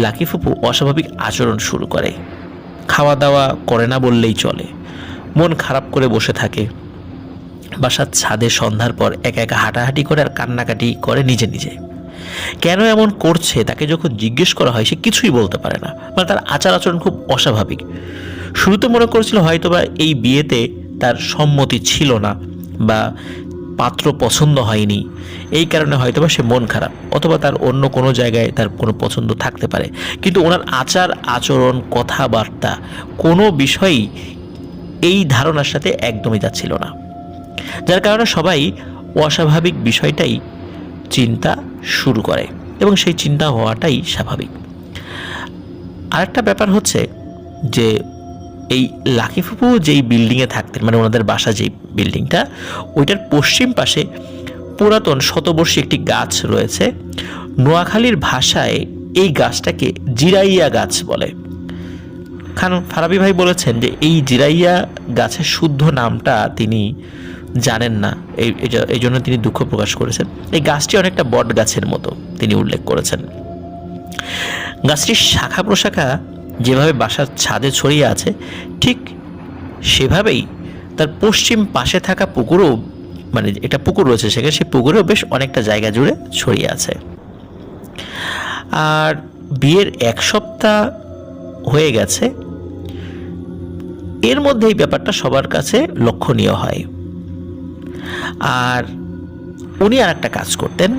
লাকি ফুপু অস্বাভাবিক আচরণ শুরু করে। খাওয়া দাওয়া করে না বললেই চলে, মন খারাপ করে বসে থাকে, বাসার ছাদে সন্ধ্যার পর একা একা হাঁটাহাঁটি করে আর কান্নাকাটি করে নিজে নিজে। কেন এমন করছে তাকে যখন জিজ্ঞেস করা হয়, সে কিছুই বলতে পারে না, মানে তার আচার আচরণ খুব অস্বাভাবিক। শুরুতে মনে করেছিল হয়তোবা এই বিয়েতে তার সম্মতি ছিল না বা পাত্র পছন্দ হয়নি, এই কারণে হয়তোবা সে মন খারাপ, অথবা তার অন্য কোনো জায়গায় তার কোনো পছন্দ থাকতে পারে। কিন্তু ওনার আচার আচরণ, কথাবার্তা, কোনো বিষয়ই এই ধারণার সাথে একদমই যাচ্ছিল না, যার কারণে সবাই অস্বাভাবিক বিষয়টাই চিন্তা শুরু করে এবং সেই চিন্তা হওয়াটাই স্বাভাবিক। আরেকটা ব্যাপার হচ্ছে যে এই লাকি ফুপু যেই বিল্ডিংয়ে থাকতেন, মানে ওনাদের বাসা যেই বিল্ডিংটা, ওইটার পশ্চিম পাশে পুরাতন শতবর্ষী একটি গাছ রয়েছে। নোয়াখালীর ভাষায় এই গাছটাকে জিরাইয়া গাছ বলে। খান ফারাবী ভাই বলেছেন যে এই জিরাইয়া গাছের শুদ্ধ নামটা তিনি জানেন না, এই জন্য তিনি দুঃখ প্রকাশ করেছেন। এই গাছটি অনেকটা বট গাছের মতো তিনি উল্লেখ করেছেন। গাছটির শাখা প্রশাখা যেভাবে বাসার ছাদে ছড়িয়ে আছে, ঠিক সেভাবেই তার পশ্চিম পাশে থাকা পুকুরও, মানে একটা পুকুর রয়েছে সেখানে, সেই পুকুরেও বেশ অনেকটা জায়গা জুড়ে ছড়িয়ে আছে। আর বিয়ের 1 সপ্তাহ হয়ে গেছে, এর মধ্যে এই ব্যাপারটা সবার কাছে লক্ষণীয় হয়। আর উনি আর একটা কাজ করতেন,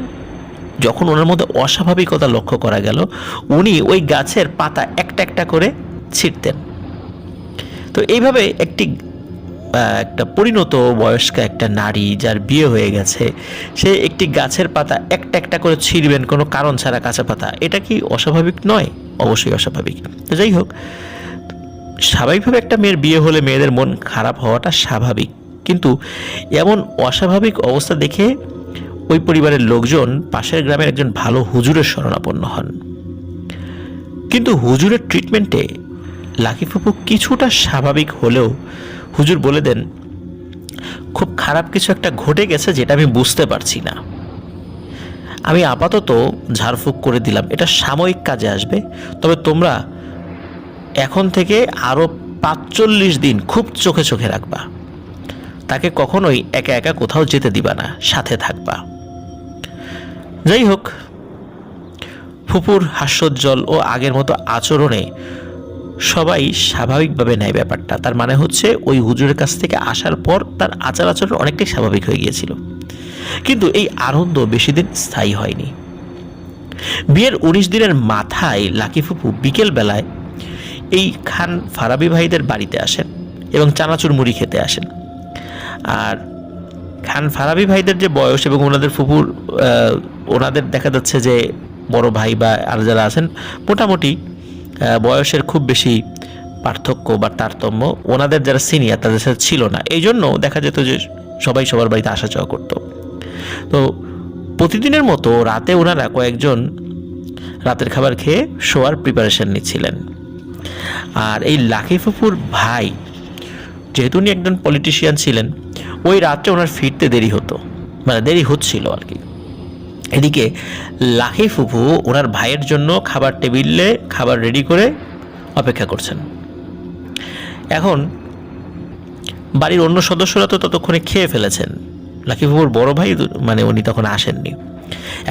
যখন ওনার মধ্যে অস্বাভাবিকতা লক্ষ্য করা গেল, উনি ওই গাছের পাতা একটা একটা করে ছিঁড়তেন। তো এইভাবে একটা পরিণত বয়স্ক একটা নারী যার বিয়ে হয়ে গেছে, সে একটি গাছের পাতা একটা একটা করে ছিঁড়বেন কোনো কারণ ছাড়া, কাঁচা পাতা, এটা কি অস্বাভাবিক নয়? অবশ্যই অস্বাভাবিক। তো যাই হোক, স্বাভাবিকভাবে একটা মেয়ের বিয়ে হলে মেয়েদের মন খারাপ হওয়াটা স্বাভাবিক, কিন্তু এমন অস্বাভাবিক অবস্থা দেখে ওই পরিবারের লোকজন পাশের গ্রামের একজন ভালো হুজুরের শরণাপন্ন হন। কিন্তু হুজুরের ট্রিটমেন্টে লাকি ফুপু কিছুটা স্বাভাবিক হলেও হুজুর বলে দেন, খুব খারাপ কিছু একটা ঘটে গেছে যেটা আমি বুঝতে পারছি না। আমি আপাতত ঝাড়ফুঁক করে দিলাম, এটা সাময়িক কাজে আসবে, তবে তোমরা এখন থেকে আরও ৪৫ দিন খুব চোখে চোখে রাখবা, তাকে কখনোই একা একা কোথাও যেতে দিবা না, সাথে থাকবা। যাই হোক, ফুপুর হাস্যোজ্জ্বল ও আগের মতো আচরণে সবাই স্বাভাবিকভাবে নেয় ব্যাপারটা। তার মানে হচ্ছে ওই হুজুরের কাছ থেকে আসার পর তার আচার আচরণ অনেকটাই স্বাভাবিক হয়ে গিয়েছিল। কিন্তু এই আনন্দ বেশি দিন স্থায়ী হয়নি। বিয়ের ১৯ দিনের মাথায় লাকি ফুপু বিকেল বেলায় এই খান ফারাবি ভাইদের বাড়িতে আসেন এবং চানাচুর মুড়ি খেতে আসেন। আর খান ফারাবি ভাইদের যে বয়স এবং ওনাদের ফুপুর ওনাদের দেখা যাচ্ছে যে বড় ভাই বা আর যারা আছেন, মোটামুটি বয়সের খুব বেশি পার্থক্য বা তারতম্য ওনাদের যারা সিনিয়র তাদের সাথে ছিল না। এই জন্য দেখা যেত যে সবাই সবার বাড়িতে আসা যাওয়া করতো। তো প্রতিদিনের মতো রাতে ওনারা কয়েকজন রাতের খাবার খেয়ে শোয়ার প্রিপারেশন নিচ্ছিলেন। আর এই লাকি ফুপুর ভাই, যেহেতু উনি একজন পলিটিশিয়ান ছিলেন, ওই রাত্রে ওনার ফিরতে দেরি হতো, মানে দেরি হচ্ছিল আর কি। এদিকে লাকি ফুপু ওনার ভাইয়ের জন্য খাবার টেবিলে খাবার রেডি করে অপেক্ষা করছেন। এখন বাড়ির অন্য সদস্যরা তো ততক্ষণে খেয়ে ফেলেছেন, লাকি ফুপুর বড় ভাই মানে উনি তখন আসেননি।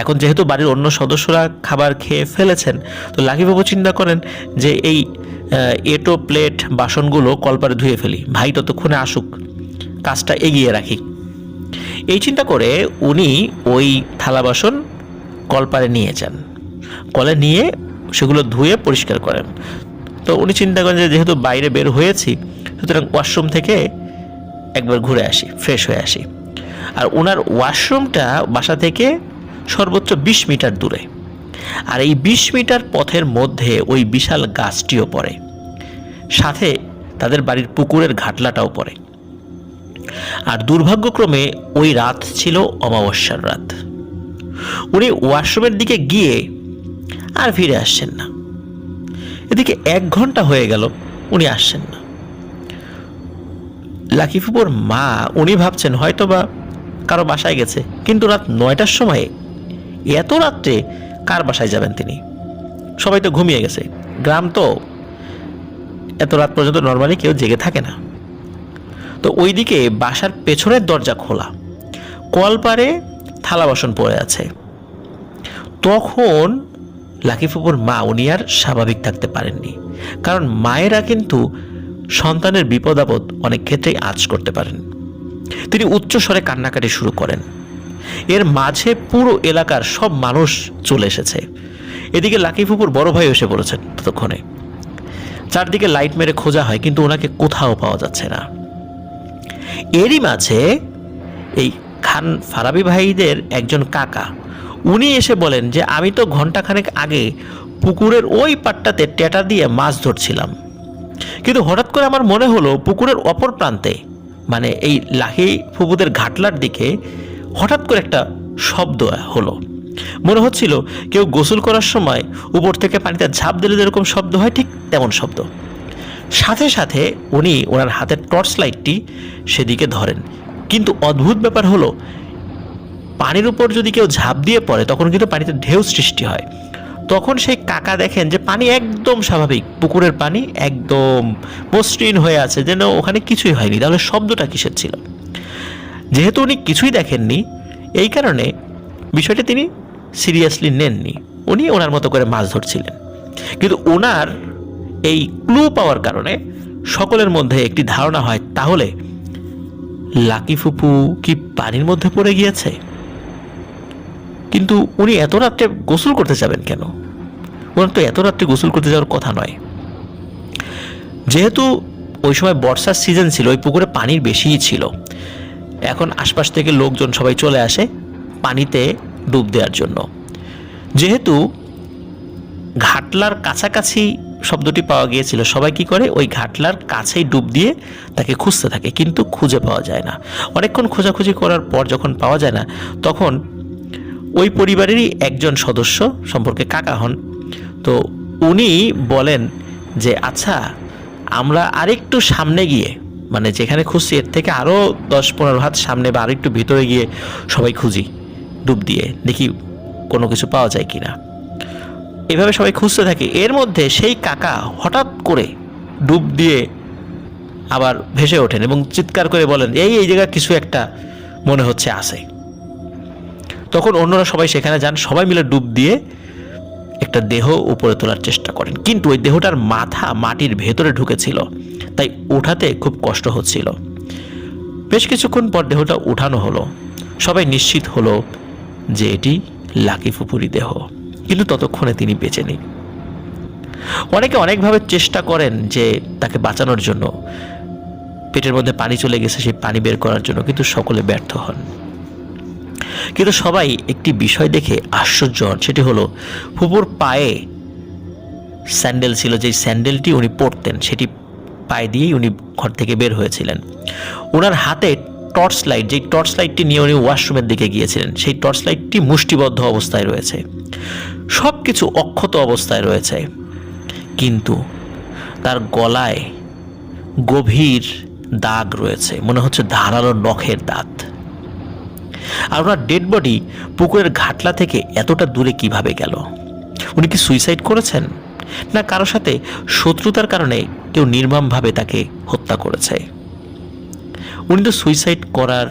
এখন যেহেতু বাড়ির অন্য সদস্যরা খাবার খেয়ে ফেলেছেন, তো লাকি ফুপু চিন্তা করেন যে এই এটো প্লেট বাসনগুলো কলপারে ধুয়ে ফেলি, ভাই ততক্ষণে আসুক, কাজটা এগিয়ে রাখি। এই চিন্তা করে উনি ওই থালা বাসন কলপারে নিয়ে যান, কলে নিয়ে সেগুলো ধুয়ে পরিষ্কার করেন। তো উনি চিন্তা করেন যে যেহেতু বাইরে বের হয়েছি, সুতরাং ওয়াশরুম থেকে একবার ঘুরে আসি, ফ্রেশ হয়ে আসি। আর ওনার ওয়াশরুমটা বাসা থেকে সর্বোচ্চ ২০ মিটার দূরে, আর এই ২০ মিটার পথের মধ্যে ওই বিশাল গাছটিও পড়ে, সাথে তাদের বাড়ির পুকুরের ঘাটলাটাও পড়ে। আর দুর্ভাগ্যক্রমে ওই রাত ছিল অমাবস্যার রাত। উনি ওয়াশরুমের দিকে গিয়ে আর ফিরে আসছেন না। এদিকে ১ ঘন্টা হয়ে গেল, উনি আসছেন না। লাকি ফুপুর মা, উনি ভাবছেন হয়তো বা কারো বাসায় গেছে, কিন্তু রাত ৯টার সময়ে, এত রাত্রে কার বাসায় যাবেন তিনি? সবাই তো ঘুমিয়ে গেছে, গ্রাম তো এত রাত পর্যন্ত নর্মালি কেউ জেগে থাকে না। তো ওইদিকে বাসার পেছনের দরজা খোলা, কলপারে থালা বাসন পড়ে আছে। তখন লাকি ফুপুর মা, উনি আর স্বাভাবিক থাকতে পারেননি, কারণ মায়েরা কিন্তু সন্তানের বিপদ আপদ অনেক ক্ষেত্রেই আঁচ করতে পারেন। তিনি উচ্চ স্বরে কান্নাকাটি শুরু করেন। এর মাঝে পুরো এলাকার সব মানুষ চলে এসেছে। এদিকে লাকি ফুপুর বড় ভাই এসে পড়েছেন ততক্ষণে। চারদিকে লাইট মেরে খোঁজা হয়, কিন্তু ওনাকে কোথাও পাওয়া যাচ্ছে না। এরই মাঝে এই খান ফারাবি ভাইদের একজন কাকা, উনি এসে বলেন যে আমি তো ঘন্টাখানেক আগে পুকুরের ওই পাটটাতে টেটা দিয়ে মাছ ধরছিলাম, কিন্তু হঠাৎ করে আমার মনে হলো পুকুরের অপর প্রান্তে, মানে এই লাকি ফুপুদের ঘাটলার দিকে হঠাৎ করে একটা শব্দ হলো। মনে হচ্ছিল কেউ গোসল করার সময় উপর থেকে পানিতে ঝাঁপ দিলে যেরকম শব্দ হয়, ঠিক তেমন শব্দ। সাথে সাথে উনি ওনার হাতের টর্চ লাইটটি সেদিকে ধরেন, কিন্তু অদ্ভুত ব্যাপার হলো, পানির উপর যদি কেউ ঝাঁপ দিয়ে পড়ে তখন কিন্তু পানিতে ঢেউ সৃষ্টি হয়। তখন সেই কাকা দেখেন যে পানি একদম স্বাভাবিক, পুকুরের পানি একদম মসৃণ হয়ে আছে, যেন ওখানে কিছুই হয়নি। তাহলে শব্দটা কিসের ছিল? যেহেতু উনি কিছুই দেখেননি, এই কারণে বিষয়টা তিনি সিরিয়াসলি নেননি। উনি ওনার মতো করে মাছ ধরছিলেন। কিন্তু ওনার এই ক্লু পাওয়ার কারণে সকলের মধ্যে একটি ধারণা হয়, তাহলে লাকি ফুপু কি পানির মধ্যে পড়ে গিয়েছে? কিন্তু উনি এত রাত্রে গোসল করতে যাবেন কেন? ওনার তো এত রাত্রে গোসল করতে যাওয়ার কথা নয়। যেহেতু ওই সময় বর্ষার সিজন ছিল, ওই পুকুরে পানির বেশিই ছিল। এখন আশপাশ থেকে লোকজন সবাই চলে আসে পানিতে ডুব দেওয়ার জন্য। যেহেতু ঘাটলার কাছাকাছি শব্দটি পাওয়া গিয়েছিল, সবাই কি করে ওই ঘাটলার কাছেই ডুব দিয়ে তাকে খুঁজতে থাকে, কিন্তু খুঁজে পাওয়া যায় না। অনেকক্ষণ খোঁজাখুঁজি করার পর যখন পাওয়া যায় না, তখন ওই পরিবারেরই একজন সদস্য, সম্পর্কে কাকা হন, তো উনি বলেন যে আচ্ছা আমরা আরেকটু সামনে গিয়ে, মানে যেখানে খুঁজছি এর থেকে আরও 10-15 হাত সামনে বা আরেকটু ভিতরে গিয়ে সবাই খুঁজি, ডুব দিয়ে দেখি কোনো কিছু পাওয়া যায় কিনা। এভাবে সবাই খুঁজতে থাকে। এর মধ্যে সেই কাকা হঠাৎ করে ডুব দিয়ে আবার ভেসে ওঠেন এবং চিৎকার করে বলেন, এই জায়গায় কিছু একটা মনে হচ্ছে আছে। তখন অন্যরা সবাই সেখানে যান, সবাই মিলে ডুব দিয়ে একটা দেহ উপরে তোলার চেষ্টা করেন, কিন্তু ওই দেহটার মাথা মাটির ভেতরে ঢুকেছিল, তাই ওঠাতে খুব কষ্ট হচ্ছিল। বেশ কিছুক্ষণ পর দেহটা উঠানো হলো। সবাই নিশ্চিত হলো যে এটি লাকি ফুপুরি দেহ, কিন্তু ততক্ষণে তিনি বেঁচে নেই। অনেকে অনেকভাবে চেষ্টা করেন যে তাকে বাঁচানোর জন্য, পেটের মধ্যে পানি চলে গেছে সেই পানি বের করার জন্য, কিন্তু সকলে ব্যর্থ হন। কিন্তু সবাই একটি বিষয় দেখে আশ্চর্য হন, সেটি হলো ফুপুর পায়ে স্যান্ডেল ছিল, যেই স্যান্ডেলটি উনি পরতেন সেটি পায়ে দিয়েই উনি ঘর থেকে বের হয়েছিলেন। ওনার হাতে টর্চ লাইট, যেই টর্চ লাইটটি নিয়ে উনি ওয়াশরুমের দিকে গিয়েছিলেন, সেই টর্চ লাইটটি মুষ্টিবদ্ধ অবস্থায় রয়েছে। সব কিছু অক্ষত অবস্থায় রয়েছে, কিন্তু তার গলায় গভীর দাগ রয়েছে, মনে হচ্ছে ধারালো নখের দাঁত। আর ওনার ডেড বডি পুকুরের ঘাটলা থেকে এতটা দূরে কিভাবে গেল? উনি কি সুইসাইড করেছেন, না কারোর সাথে শত্রুতার কারণে কেউ নির্মমভাবে তাকে হত্যা করেছে? উনি তো সুইসাইড করার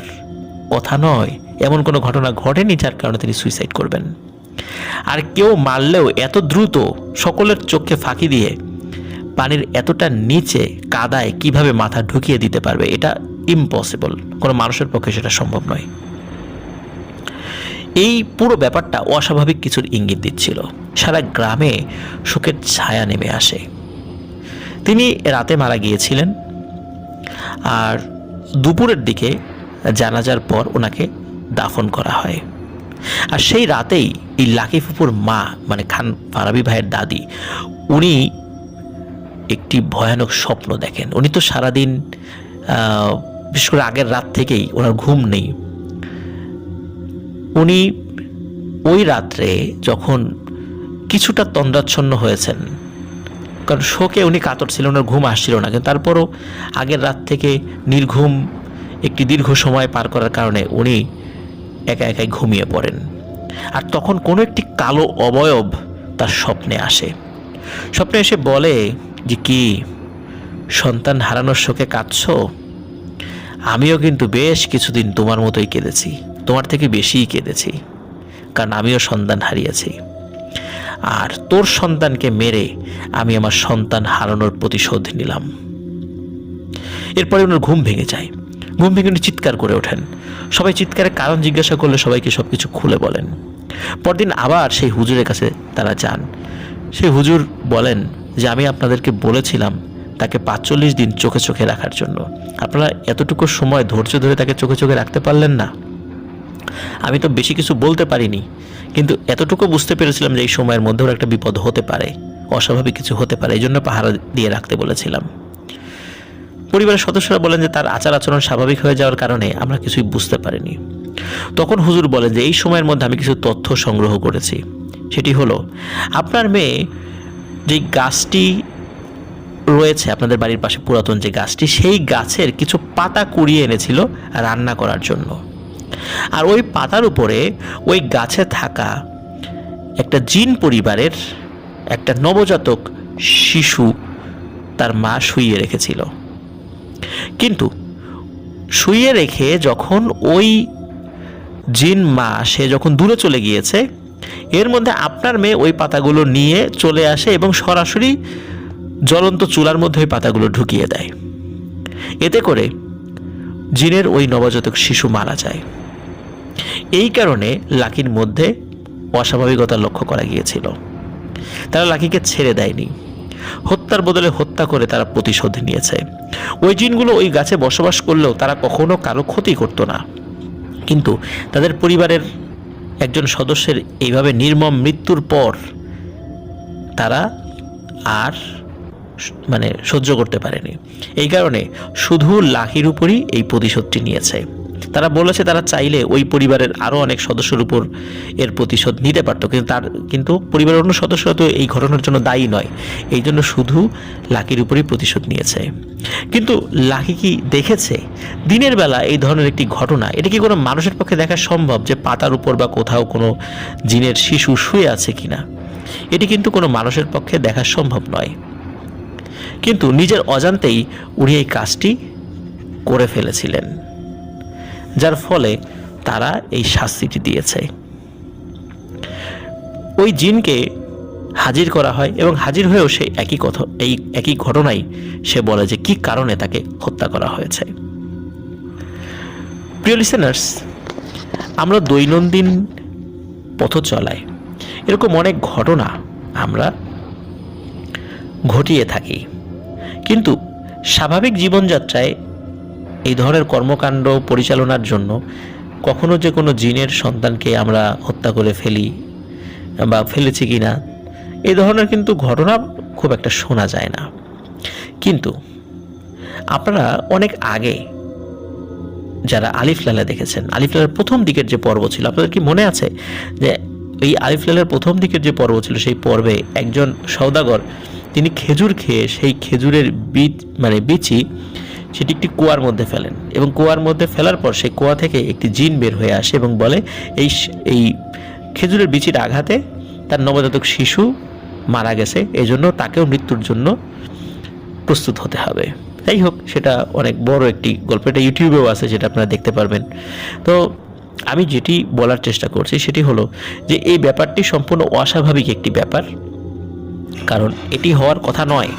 কথা নয়, এমন কোনো ঘটনা ঘটেনি যার কারণে তিনি সুইসাইড করবেন। আর কেউ মারলেও এত দ্রুত সকলের চোখে ফাঁকি দিয়ে পানির এতটা নিচে কাদায় কিভাবে মাথা ঢুকিয়ে দিতে পারবে? এটা ইম্পসিবল, কোনো মানুষের পক্ষে সেটা সম্ভব নয়। এই পুরো ব্যাপারটা অস্বাভাবিক কিছুর ইঙ্গিত দিচ্ছিল। সারা গ্রামে শোকের ছায়া নেমে আসে। তিনি রাতে মারা গিয়েছিলেন, আর দুপুরের দিকে জানাজার পর ওনাকে দাফন করা হয়। আর সেই রাতেই এই লাকি ফুপুর মা, মানে খান ফারাবি ভাইয়ের দাদি, উনি একটি ভয়ানক স্বপ্ন দেখেন। উনি তো সারাদিন, বিশেষ করে আগের রাত থেকেই ওনার ঘুম নেই। উনি ওই রাত্রে যখন কিছুটা তন্দ্রাচ্ছন্ন হয়েছেন, কারণ শোকে উনি কাতর ছিলেন, ওনার ঘুম আসছিল না, কিন্তু তারপরও আগের রাত থেকে নির্ঘুম একটি দীর্ঘ সময় পার করার কারণে উনি একা একাই ঘুমিয়ে পড়েন। আর তখন কোনো একটি কালো অবয়ব তার স্বপ্নে আসে। স্বপ্নে এসে বলে যে, কি সন্তান হারানোর শোকে কাঁদছো? আমিও কিন্তু বেশ কিছুদিন তোমার মতোই কেঁদেছি, তোমার থেকে বেশিই কেঁদেছি, কারণ আমিও সন্তান হারিয়েছি। আর তোর সন্তানকে মেরে আমি আমার সন্তান হারানোর প্রতিশোধ নিলাম। এরপরে ওনার ঘুম ভেঙে যায়। ঘুম ভেঙে উনি চিৎকার করে ওঠেন। সবাই চিৎকারের কারণ জিজ্ঞাসা করলে সবাইকে সবকিছু খুলে বলেন। পরদিন আবার সেই হুজুরের কাছে তারা যান। সেই হুজুর বলেন যে, আমি আপনাদেরকে বলেছিলাম তাকে 45 দিন চোখে চোখে রাখার জন্য, আপনারা এতটুকু সময় ধৈর্য ধরে তাকে চোখে চোখে রাখতে পারলেন না। আমি তো বেশি কিছু বলতে পারিনি, কিন্তু এতটুকু বুঝতে পেরেছিলাম যে এই সময়ের মধ্যেও একটা বিপদ হতে পারে, অস্বাভাবিক কিছু হতে পারে, এই জন্য পাহারা দিয়ে রাখতে বলেছিলাম। পরিবারের সদস্যরা বলেন যে তার আচার আচরণ স্বাভাবিক হয়ে যাওয়ার কারণে আমরা কিছুই বুঝতে পারিনি। তখন হুজুর বলেন যে এই সময়ের মধ্যে আমি কিছু তথ্য সংগ্রহ করেছি। সেটি হলো, আপনার মেয়ে যে গাছটি রয়েছে আপনাদের বাড়ির পাশে, পুরাতন যে গাছটি, সেই গাছের কিছু পাতা কুড়িয়ে এনেছিল রান্না করার জন্য। আর ওই পাতার উপরে ওই গাছে থাকা একটা জিন পরিবারের একটা নবজাতক শিশু তার মা শুইয়ে রেখেছিল। কিন্তু শুইয়ে রেখে যখন ওই জিন মা সে যখন দূরে চলে গিয়েছে, এর মধ্যে আপনার মেয়ে ওই পাতাগুলো নিয়ে চলে আসে এবং সরাসরি জ্বলন্ত চুলার মধ্যে ওই পাতাগুলো ঢুকিয়ে দেয়। এতে করে জিনের ওই নবজাতক শিশু মারা যায়। এই কারণে লাকির মধ্যে অস্বাভাবিকতা লক্ষ্য করা গিয়েছিল। তারা লাকিকে ছেড়ে দেয়নি, হত্যার বদলে হত্যা করে তারা প্রতিশোধ নিয়েছে। ওই জিনগুলো ওই গাছে বসবাস করলেও তারা কখনো কারো ক্ষতি করতো না, কিন্তু তাদের পরিবারের একজন সদস্যের এইভাবে নির্মম মৃত্যুর পর তারা আর সহ্য করতে পারেনি। এই কারণে শুধু লাকির উপরই এই প্রতিশোধটি নিয়েছে। তারা বলেছে তারা চাইলে ওই পরিবারের আরও অনেক সদস্যের উপর এর প্রতিশোধ নিতে পারতো, কিন্তু পরিবারের অন্য সদস্যরা তো এই ঘটনার জন্য দায়ী নয়, এই জন্য শুধু লাকির উপরই প্রতিশোধ নিয়েছে। কিন্তু লাকি কি দেখেছে দিনের বেলা এই ধরনের একটি ঘটনা? এটা কি কোনো মানুষের পক্ষে দেখা সম্ভব যে পাতার উপর বা কোথাও কোনো জিনের শিশু শুয়ে আছে কিনা? এটি কিন্তু কোনো মানুষের পক্ষে দেখা সম্ভব নয়। কিন্তু নিজের অজান্তেই উনি এই কাজটি করে ফেলেছিলেন, যার ফলে তারা এই শাস্তিটি দিয়েছে। ওই জিনকে হাজির করা হয় এবং হাজির হয়েও সে একই ঘটনাই সে বলে যে কি কারণে তাকে হত্যা করা হয়েছে। প্রিয় লিসেনার্স, আমরা দৈনন্দিন পথ চলায় এরকম অনেক ঘটনা আমরা ঘটিয়ে থাকি, কিন্তু স্বাভাবিক জীবনযাত্রায় এই ধরনের কর্মকাণ্ড পরিচালনার জন্য কখনো যে কোনো জিনের সন্তানকে আমরা হত্যা করে ফেলি বা ফেলেছি কিনা এই ধরনের কিন্তু ঘটনা খুব একটা শোনা যায় না। কিন্তু আপনারা অনেক আগে যারা আলিফ লায়লা দেখেছেন, আলিফ লায়লার প্রথম দিকের যে পর্ব ছিল, আপনাদের কি মনে আছে যে এই আলিফ লায়লার প্রথম দিকের যে পর্ব ছিল সেই পর্বে একজন সওদাগর তিনি খেজুর খেয়ে সেই খেজুরের বিচি সেটি একটি কুয়ার মধ্যে ফেলেন এবং কুয়ার মধ্যে ফেলার পর সেই কুয়া থেকে একটি জিন বের হয়ে আসে এবং বলে এই খেজুরের বিচির আঘাতে তার নবজাতক শিশু মারা গেছে, এই জন্য তাকেও মৃত্যুর জন্য প্রস্তুত হতে হবে। যাই হোক, সেটা অনেক বড় একটি গল্প, এটা ইউটিউবেও আছে, যেটা আপনারা দেখতে পারবেন। তো আমি যেটি বলার চেষ্টা করছি সেটি হলো যে এই ব্যাপারটি সম্পূর্ণ অস্বাভাবিক একটি ব্যাপার, কারণ এটি হওয়ার কথা নয়,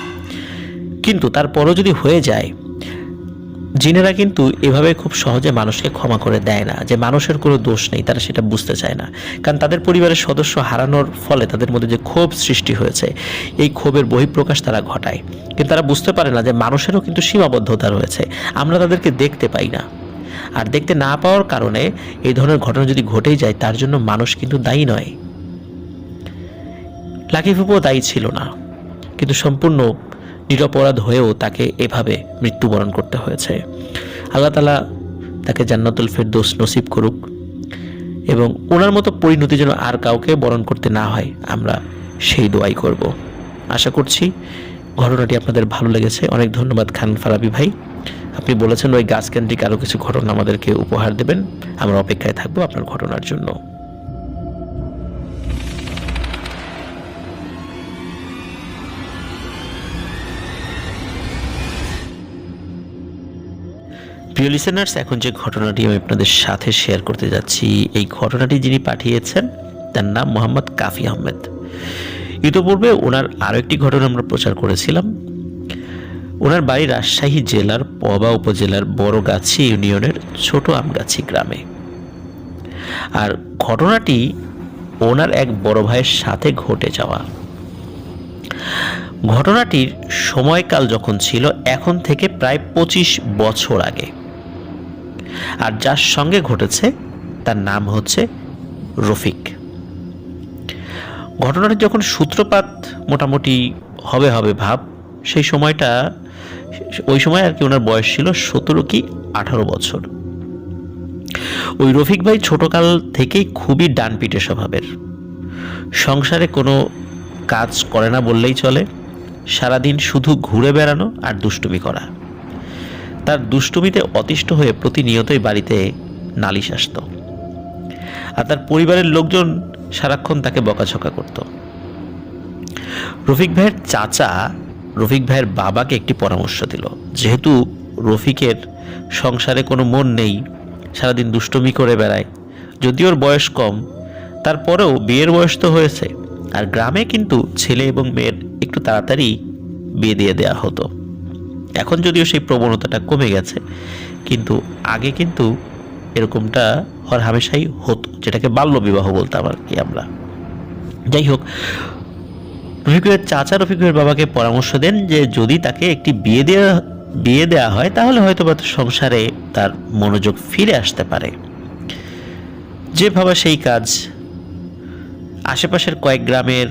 কিন্তু তারপরও যদি হয়ে যায়, জিনেরা কিন্তু এভাবে খুব সহজে মানুষকে ক্ষমা করে দেয় না, যে মানুষের কোনো দোষ নেই, তারা সেটা বুঝতে চায় না। কারণ তাদের পরিবারের সদস্য হারানোর ফলে তাদের মধ্যে যে ক্ষোভ সৃষ্টি হয়েছে, এই ক্ষোভের বহিঃপ্রকাশ তারা ঘটায়, কিন্তু তারা বুঝতে পারে না যে মানুষেরও কিন্তু সীমাবদ্ধতা রয়েছে, আমরা তাদেরকে দেখতে পাই না। আর দেখতে না পাওয়ার কারণে এই ধরনের ঘটনা যদি ঘটেই যায়, তার জন্য মানুষ কিন্তু দায়ী নয়। লাকি ফুপুও দায়ী ছিল না, কিন্তু সম্পূর্ণ নিরপরাধ হয়েও তাকে এভাবে মৃত্যুবরণ করতে হয়েছে। আল্লাহ তাআলা তাকে জান্নাতুল ফেরদৌস নসিব করুক এবং ওনার মতো পরিণতি যেন আর কাউকে বরণ করতে না হয়, আমরা সেই দোয়াই করব। আশা করছি ঘটনাটি আপনাদের ভালো লেগেছে। অনেক ধন্যবাদ খান ফারাবি ভাই, আপনি বলেছেন ওই গাছ কেন্দ্রিক আরও কিছু ঘটনা আমাদেরকে উপহার দেবেন, আমরা অপেক্ষায় থাকবো আপনার ঘটনার জন্য। প্রিয় লিসেনার্স, এখন যে ঘটনাটি আমি আপনাদের সাথে শেয়ার করতে যাচ্ছি, এই ঘটনাটি যিনি পাঠিয়েছেন তার নাম মোহাম্মদ কাফি আহমেদ। ইতোপূর্বে ওনার আরও একটি ঘটনা আমরা প্রচার করেছিলাম। ওনার বাড়ি রাজশাহী জেলার পবা উপজেলার বড়গাছি ইউনিয়নের ছোট আমগাছি গ্রামে। আর ঘটনাটি ওনার এক বড় ভাইয়ের সাথে ঘটে যাওয়া। ঘটনাটির সময়কাল যখন ছিল এখন থেকে প্রায় 25 বছর আগে, আর যার সঙ্গে ঘটেছে তার নাম হচ্ছে রফিক। ঘটনাটি যখন সূত্রপাত মোটামুটি হবে ভাব, ওই সময় আর কি ওনার বয়স ছিল 17 কি 18 বছর। ওই রফিক ভাই ছোটকাল থেকেই খুবই ডানপিটে স্বভাবের, সংসারে কোনো কাজ করে না বললেই চলে, সারাদিন শুধু ঘুরে বেড়ানো আর দুষ্টুমি করা। তার দুষ্টুমিতে অতিষ্ঠ হয়ে প্রতিনিয়তই বাড়িতে নালিশ আসতো, আর তার পরিবারের লোকজন সারাক্ষণ তাকে বকাঝকা করত। রফিক ভাইয়ের চাচা রফিক ভাইয়ের বাবাকে একটি পরামর্শ দিল, যেহেতু রফিকের সংসারে কোনো মন নেই, সারাদিন দুষ্টুমি করে বেড়ায়, যদিও ওর বয়স কম, তারপরেও বিয়ের বয়স তো হয়েছে, আর গ্রামে কিন্তু ছেলে এবং মেয়ের একটু তাড়াতাড়ি বিয়ে দিয়ে দেওয়া হতো। এখন যদিও সেই প্রবণতাটা কমে গেছে, কিন্তু আগে কিন্তু এরকমটা হামেশাই হতো, যেটাকে বাল্যবিবাহ বলতাম আর কি আমরা। যাই হোক, রফিক ভাইয়ের চাচা রফিক ভাইয়ের বাবাকে পরামর্শ দেন যে যদি তাকে একটি বিয়ে দেওয়া হয় তাহলে হয়তো বা সংসারে তার মনোযোগ ফিরে আসতে পারে। যে ভাবা সেই কাজ। আশেপাশের কয়েক গ্রামের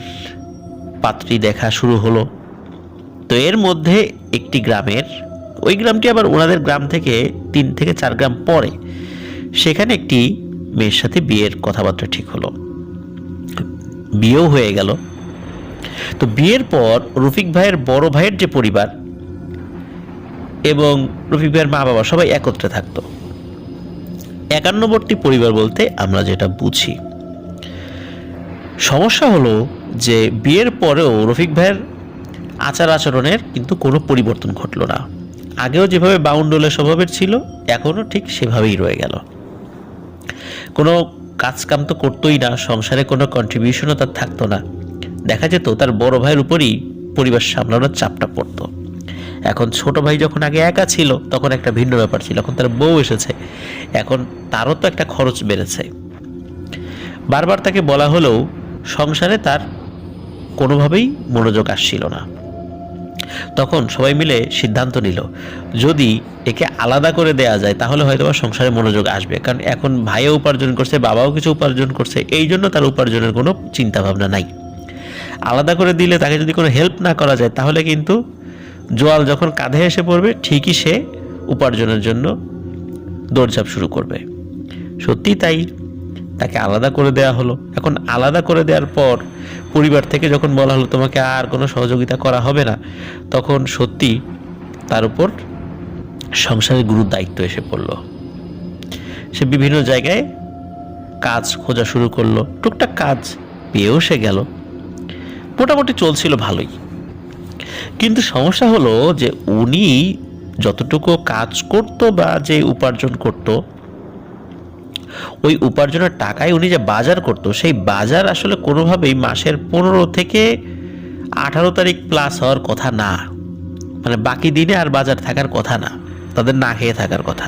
পাত্রী দেখা শুরু হলো। তো এর মধ্যে একটি গ্রামের, ওই গ্রামটি আবার ওনাদের গ্রাম থেকে 3 থেকে 4 গ্রাম পরে, সেখানে একটি মেয়ের সাথে বিয়ের কথাবার্তা ঠিক হলো। বিয়েও হয়ে গেল। তো বিয়ের পর রফিক ভাইয়ের বড় ভাইয়ের যে পরিবার এবং রফিক ভাইয়ের মা বাবা সবাই একত্রে থাকতো। একান্নবর্তী পরিবার বলতে আমরা যেটা বুঝি। সমস্যা হলো যে বিয়ের পরেও রফিক ভাইয়ের আচার আচরণের কিন্তু কোনো পরিবর্তন ঘটলো না। আগেও যেভাবে বাউন্ডুলে স্বভাবের ছিল, এখনও ঠিক সেভাবেই রয়ে গেল। কোনো কাজকাম তো করতোই না, সংসারে কোনো কন্ট্রিবিউশনও তার থাকতো না। দেখা যেত তার বড় ভাইয়ের উপরই পরিবার সামলানোর চাপটা পড়তো। এখন ছোট ভাই যখন আগে একা ছিল তখন একটা ভিন্ন ব্যাপার ছিল, এখন তার বউ এসেছে, এখন তারও তো একটা খরচ বেড়েছে। বারবার তাকে বলা হলেও সংসারে তার কোনোভাবেই মনোযোগ আসছিল না। তখন সবাই মিলে সিদ্ধান্ত নিল যদি একে আলাদা করে দেয়া যায় তাহলে হয়তো সংসারে মনোযোগ আসবে, কারণ এখন ভাইও উপার্জন করছে, বাবাও কিছু উপার্জন করছে, এই জন্য তার উপার্জনের কোনো চিন্তা ভাবনা নাই। আলাদা করে দিলে তাকে যদি কোনো হেল্প না করা যায় তাহলে কিন্তু জোয়াল যখন কাঁধে এসে পড়বে ঠিকই সে উপার্জনের জন্য দৌড়ঝাঁপ শুরু করবে। সত্যি তাই, তাকে আলাদা করে দেওয়া হলো। এখন আলাদা করে দেওয়ার পর পরিবার থেকে যখন বলা হলো তোমাকে আর কোনো সহযোগিতা করা হবে না, তখন সত্যি তার উপর সংসারের গুরুর দায়িত্ব এসে পড়ল। সে বিভিন্ন জায়গায় কাজ খোঁজা শুরু করলো, টুকটাক কাজ পেয়েও সে গেল, মোটামুটি চলছিল ভালোই। কিন্তু সমস্যা হলো যে উনি যতটুকু কাজ করত বা যে উপার্জন করত, ওই উপার্জনের টাকায় উনি যে বাজার করত, সেই বাজার আসলে কোনোভাবেই মাসের 15 থেকে 18 তারিখ প্লাস হওয়ার কথা না। মানে বাকি দিনে আর বাজার থাকার কথা না, তাদের না খেয়ে থাকার কথা।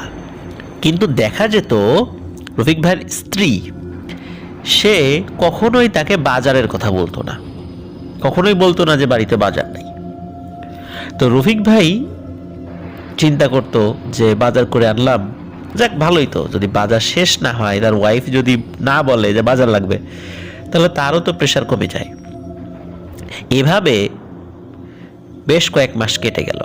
কিন্তু দেখা যেত রফিক ভাইয়ের স্ত্রী, সে কখনোই তাকে বাজারের কথা বলতো না, কখনোই বলতো না যে বাড়িতে বাজার নেই। তো রফিক ভাই চিন্তা করতো যে বাজার করে আনলাম, যাক ভালোই তো, যদি বাজার শেষ না হয়, তার ওয়াইফ যদি না বলে যে বাজার লাগবে, তাহলে তারও তো প্রেশার কমে যায়। এভাবে বেশ কয়েক মাস কেটে গেল।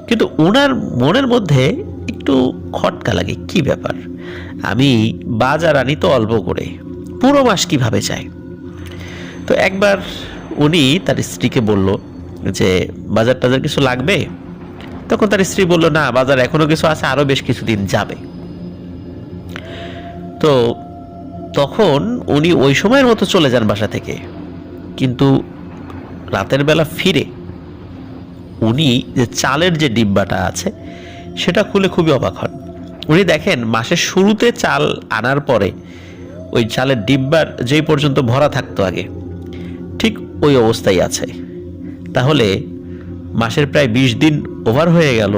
কিন্তু ওনার মনের মধ্যে একটু খটকা লাগে, কি ব্যাপার, আমি বাজার আনি তো অল্প করে, পুরো মাস কিভাবে যায়। তো একবার উনি তার স্ত্রীকে বলল যে বাজার টাজার কিছু লাগবে। তখন তার স্ত্রী বলল না, বাজার এখনো কিছু আছে, আরো বেশ কিছুদিন যাবে। তো তখন উনি ওই সময়ের মতো চলে যান বাসা থেকে। কিন্তু রাতের বেলা ফিরে উনি যে চালের যে ডিব্বাটা আছে সেটা খুলে খুবই অবাক হন। উনি দেখেন মাসের শুরুতে চাল আনার পরে ওই চালের ডিব্বার যেই পর্যন্ত ভরা থাকতো আগে, ঠিক ওই অবস্থায় আছে। তাহলে মাসের প্রায় 20 দিন ওভার হয়ে গেল।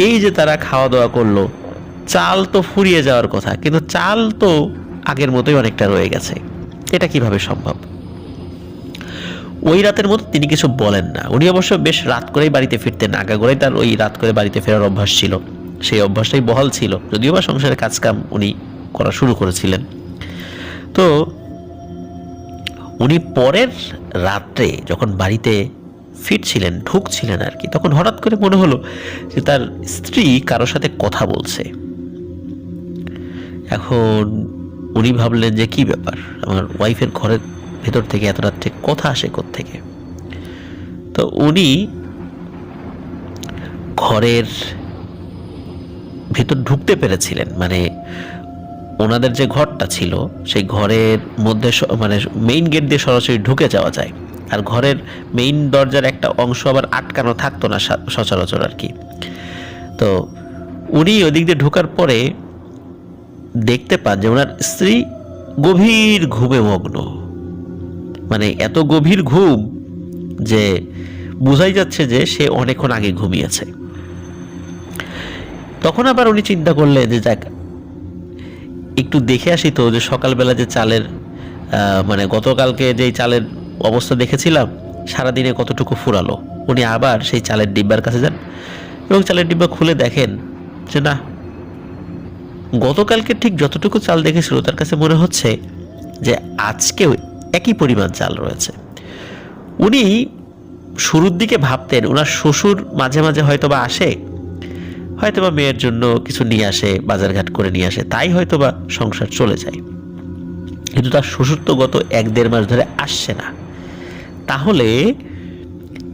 এই যে তারা খাওয়া দাওয়া করলো, চাল তো ফুরিয়ে যাওয়ার কথা, কিন্তু চাল তো আগের মতোই অনেকটা রয়ে গেছে। এটা কিভাবে সম্ভব? ওই রাতের মতো তিনি কিছু বলেন না। উনি অবশ্য বেশ রাত করেই বাড়িতে ফিরতেন, আগাগোড়াই তার ওই রাত করে বাড়িতে ফেরার অভ্যাস ছিল, সেই অভ্যাসটাই বহাল ছিল, যদিও বা সংসারের কাজকাম উনি করা শুরু করেছিলেন। তো উনি পরের রাত্রে যখন বাড়িতে ফিরছিলেন, ঢুকছিলেন আর কি, তখন হঠাৎ করে মনে হলো যে তার স্ত্রী কারোর সাথে কথা বলছে। এখন উনি ভাবলেন যে কি ব্যাপার, আমার ওয়াইফের ঘরের ভেতর থেকে এত রাত্রে কথা আসে কোত্থেকে। তো উনি ঘরের ভেতর ঢুকতে পেরেছিলেন, মানে ওনাদের যে ঘরটা ছিল সেই ঘরের মধ্যে মানে মেইন গেট দিয়ে সরাসরি ঢুকে যাওয়া যায়, আর ঘরের মেইন দরজার একটা অংশ আবার আটকানো থাকতো না সচরাচর আর কি। তো উনি ওদিক দিয়ে ঢোকার পরে দেখতে পান যে ওনার স্ত্রী গভীর ঘুমে মগ্ন, মানে এত গভীর ঘুম যে বোঝাই যাচ্ছে যে সে অনেকক্ষণ আগে ঘুমিয়েছে। তখন আবার উনি চিন্তা করলেন যে যাক, একটু দেখে আসি তো যে সকালবেলা যে চালের মানে গতকালকে যেই চালের অবস্থা দেখেছিলাম সারাদিনে কতটুকু ফুরালো। উনি আবার সেই চালের ডিব্বার কাছে যান এবং চালের ডিব্বা খুলে দেখেন যে না, গতকালকে ঠিক যতটুকু চাল দেখেছিল তার কাছে মনে হচ্ছে যে আজকেও একই পরিমাণ চাল রয়েছে। উনি শুরুর দিকে ভাবতেন ওনার শ্বশুর মাঝে মাঝে হয়তোবা আসে, হয়তোবা মেয়ের জন্য কিছু নিয়ে আসে, বাজারঘাট করে নিয়ে আসে, তাই হয়তোবা সংসার চলে যায়। কিন্তু তার শ্বশুর তো গত 1-1.5 মাস ধরে আসছে না, তাহলে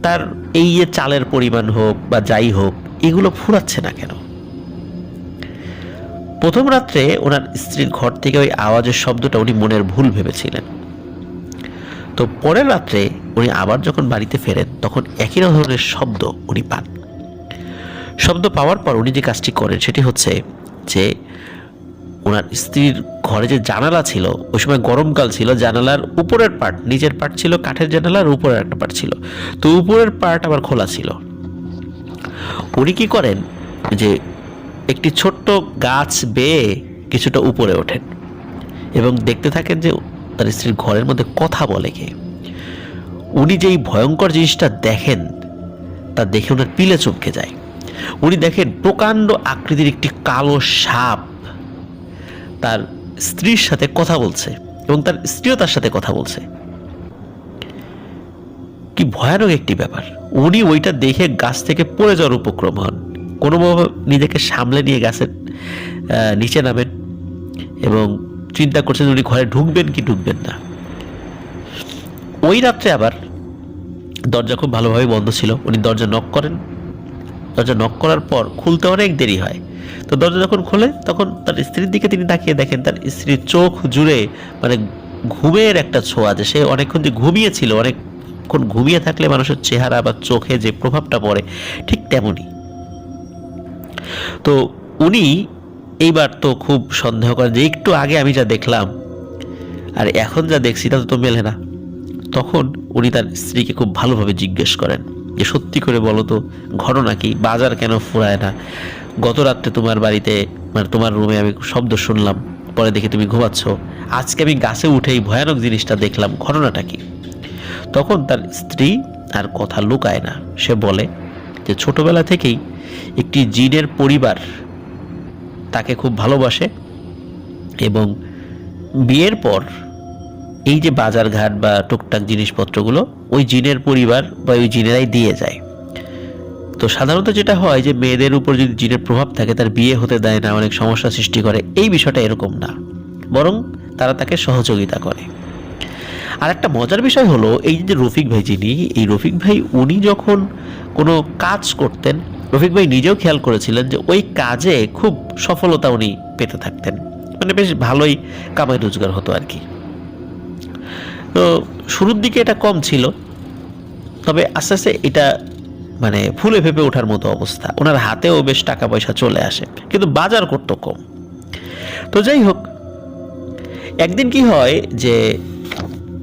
তার এই যে চালের পরিমাণ হোক বা যাই হোক এগুলো ফুরাচ্ছে না কেন? প্রথম রাত্রে ওনার স্ত্রীর ঘর থেকে ওই আওয়াজের শব্দটা উনি মনের ভুল ভেবেছিলেন। তো পরের রাত্রে উনি আবার যখন বাড়িতে ফেরেন তখন একই ধরনের শব্দ উনি পান। শব্দ পাওয়ার পর উনি যে কাজটি করেন সেটি হচ্ছে যে ওনার স্ত্রীর ঘরে যে জানালা ছিল, ওই সময় গরমকাল ছিল, জানালার উপরের পার্ট, নিচের পার্ট ছিল কাঠের জানালার উপরের একটা পার্ট ছিল, তো উপরের পার্ট আবার খোলা ছিল। উনি কি করেন যে একটি ছোট্ট গাছ বেয়ে কিছুটা উপরে ওঠেন এবং দেখতে থাকেন যে তার স্ত্রীর ঘরের মধ্যে কথা বলে কে। উনি যেই ভয়ঙ্কর জিনিসটা দেখেন তা দেখে ওনার পিলে চমকে যায়। উনি দেখেন প্রকাণ্ড আকৃতির একটি কালো সাপ তার স্ত্রীর সাথে কথা বলছে এবং তার স্ত্রীও তার সাথে কথা বলছে। কি ভয়ানক একটি ব্যাপার! উনি ওইটা দেখে গাছ থেকে পড়ে যাওয়ার উপক্রম হন, কোনোভাবে নিজেকে সামলে নিয়ে গাছের নিচে নামেন এবং চিন্তা করছেন উনি ঘরে ঢুকবেন কি ঢুকবেন না। ওই রাত্রে আবার দরজা খুব ভালোভাবে বন্ধ ছিল, উনি দরজা নক করেন। দরজা নক করার পর খুলতে অনেক দেরি হয়। তো দরজা যখন খোলে তখন তার স্ত্রীর দিকে তিনি তাকিয়ে দেখেন তার স্ত্রীর চোখ জুড়ে মানে ঘুমের একটা ছোঁয়া, যে সে অনেকক্ষণ যে ঘুমিয়েছিল, অনেকক্ষণ ঘুমিয়ে থাকলে মানুষের চেহারা বা চোখে যে প্রভাবটা পড়ে ঠিক তেমনই। তো উনি এইবার তো খুব সন্দেহ করেন যে একটু আগে আমি যা দেখলাম আর এখন যা দেখছি তা তো মেলে না। তখন উনি তার স্ত্রীকে খুব ভালোভাবে জিজ্ঞেস করেন যে সত্যি করে বলো তো ঘটনা কি, বাজার কেন ফুরায় না? গত রাত্রে তোমার বাড়িতে মানে তোমার রুমে আমি শব্দ শুনলাম, পরে দেখে তুমি ঘুমাচ্ছ, আজকে আমি গাছে উঠেই ভয়ানক জিনিসটা দেখলাম, ঘটনাটা কি? তখন তার স্ত্রী আর কথা লুকায় না, সে বলে যে ছোটবেলা থেকেই একটি জিনের পরিবার তাকে খুব ভালোবাসে এবং বিয়ের পর এই যে বাজারঘাট বা টুকটাক জিনিসপত্রগুলো ওই জিনের পরিবার বা ওই জিনেরাই দিয়ে যায়। তো সাধারণত যেটা হয় যে মেয়েদের উপর যদি জিনের প্রভাব থাকে তার বিয়ে হতে দেয় না, অনেক সমস্যা সৃষ্টি করে। এই বিষয়টা এরকম না, বরং তারা তাকে সহযোগিতা করে। আর একটা মজার বিষয় হলো এই যে রফিক ভাই, যিনি এই রফিক ভাই, উনি যখন কোনো কাজ করতেন রফিক ভাই নিজেও খেয়াল করেছিলেন যে ওই কাজে খুব সফলতা উনি পেতে থাকতেন, মানে বেশ ভালোই কামাই রোজগার হতো আর কি। তো শুরুর দিকে এটা কম ছিল, তবে আস্তে আস্তে এটা মানে ফুলে ফেপে ওঠার মতো অবস্থা, ওনার হাতেও বেশ টাকা পয়সা চলে আসে, কিন্তু বাজার করতো কম। তো যাই হোক, একদিন কি হয় যে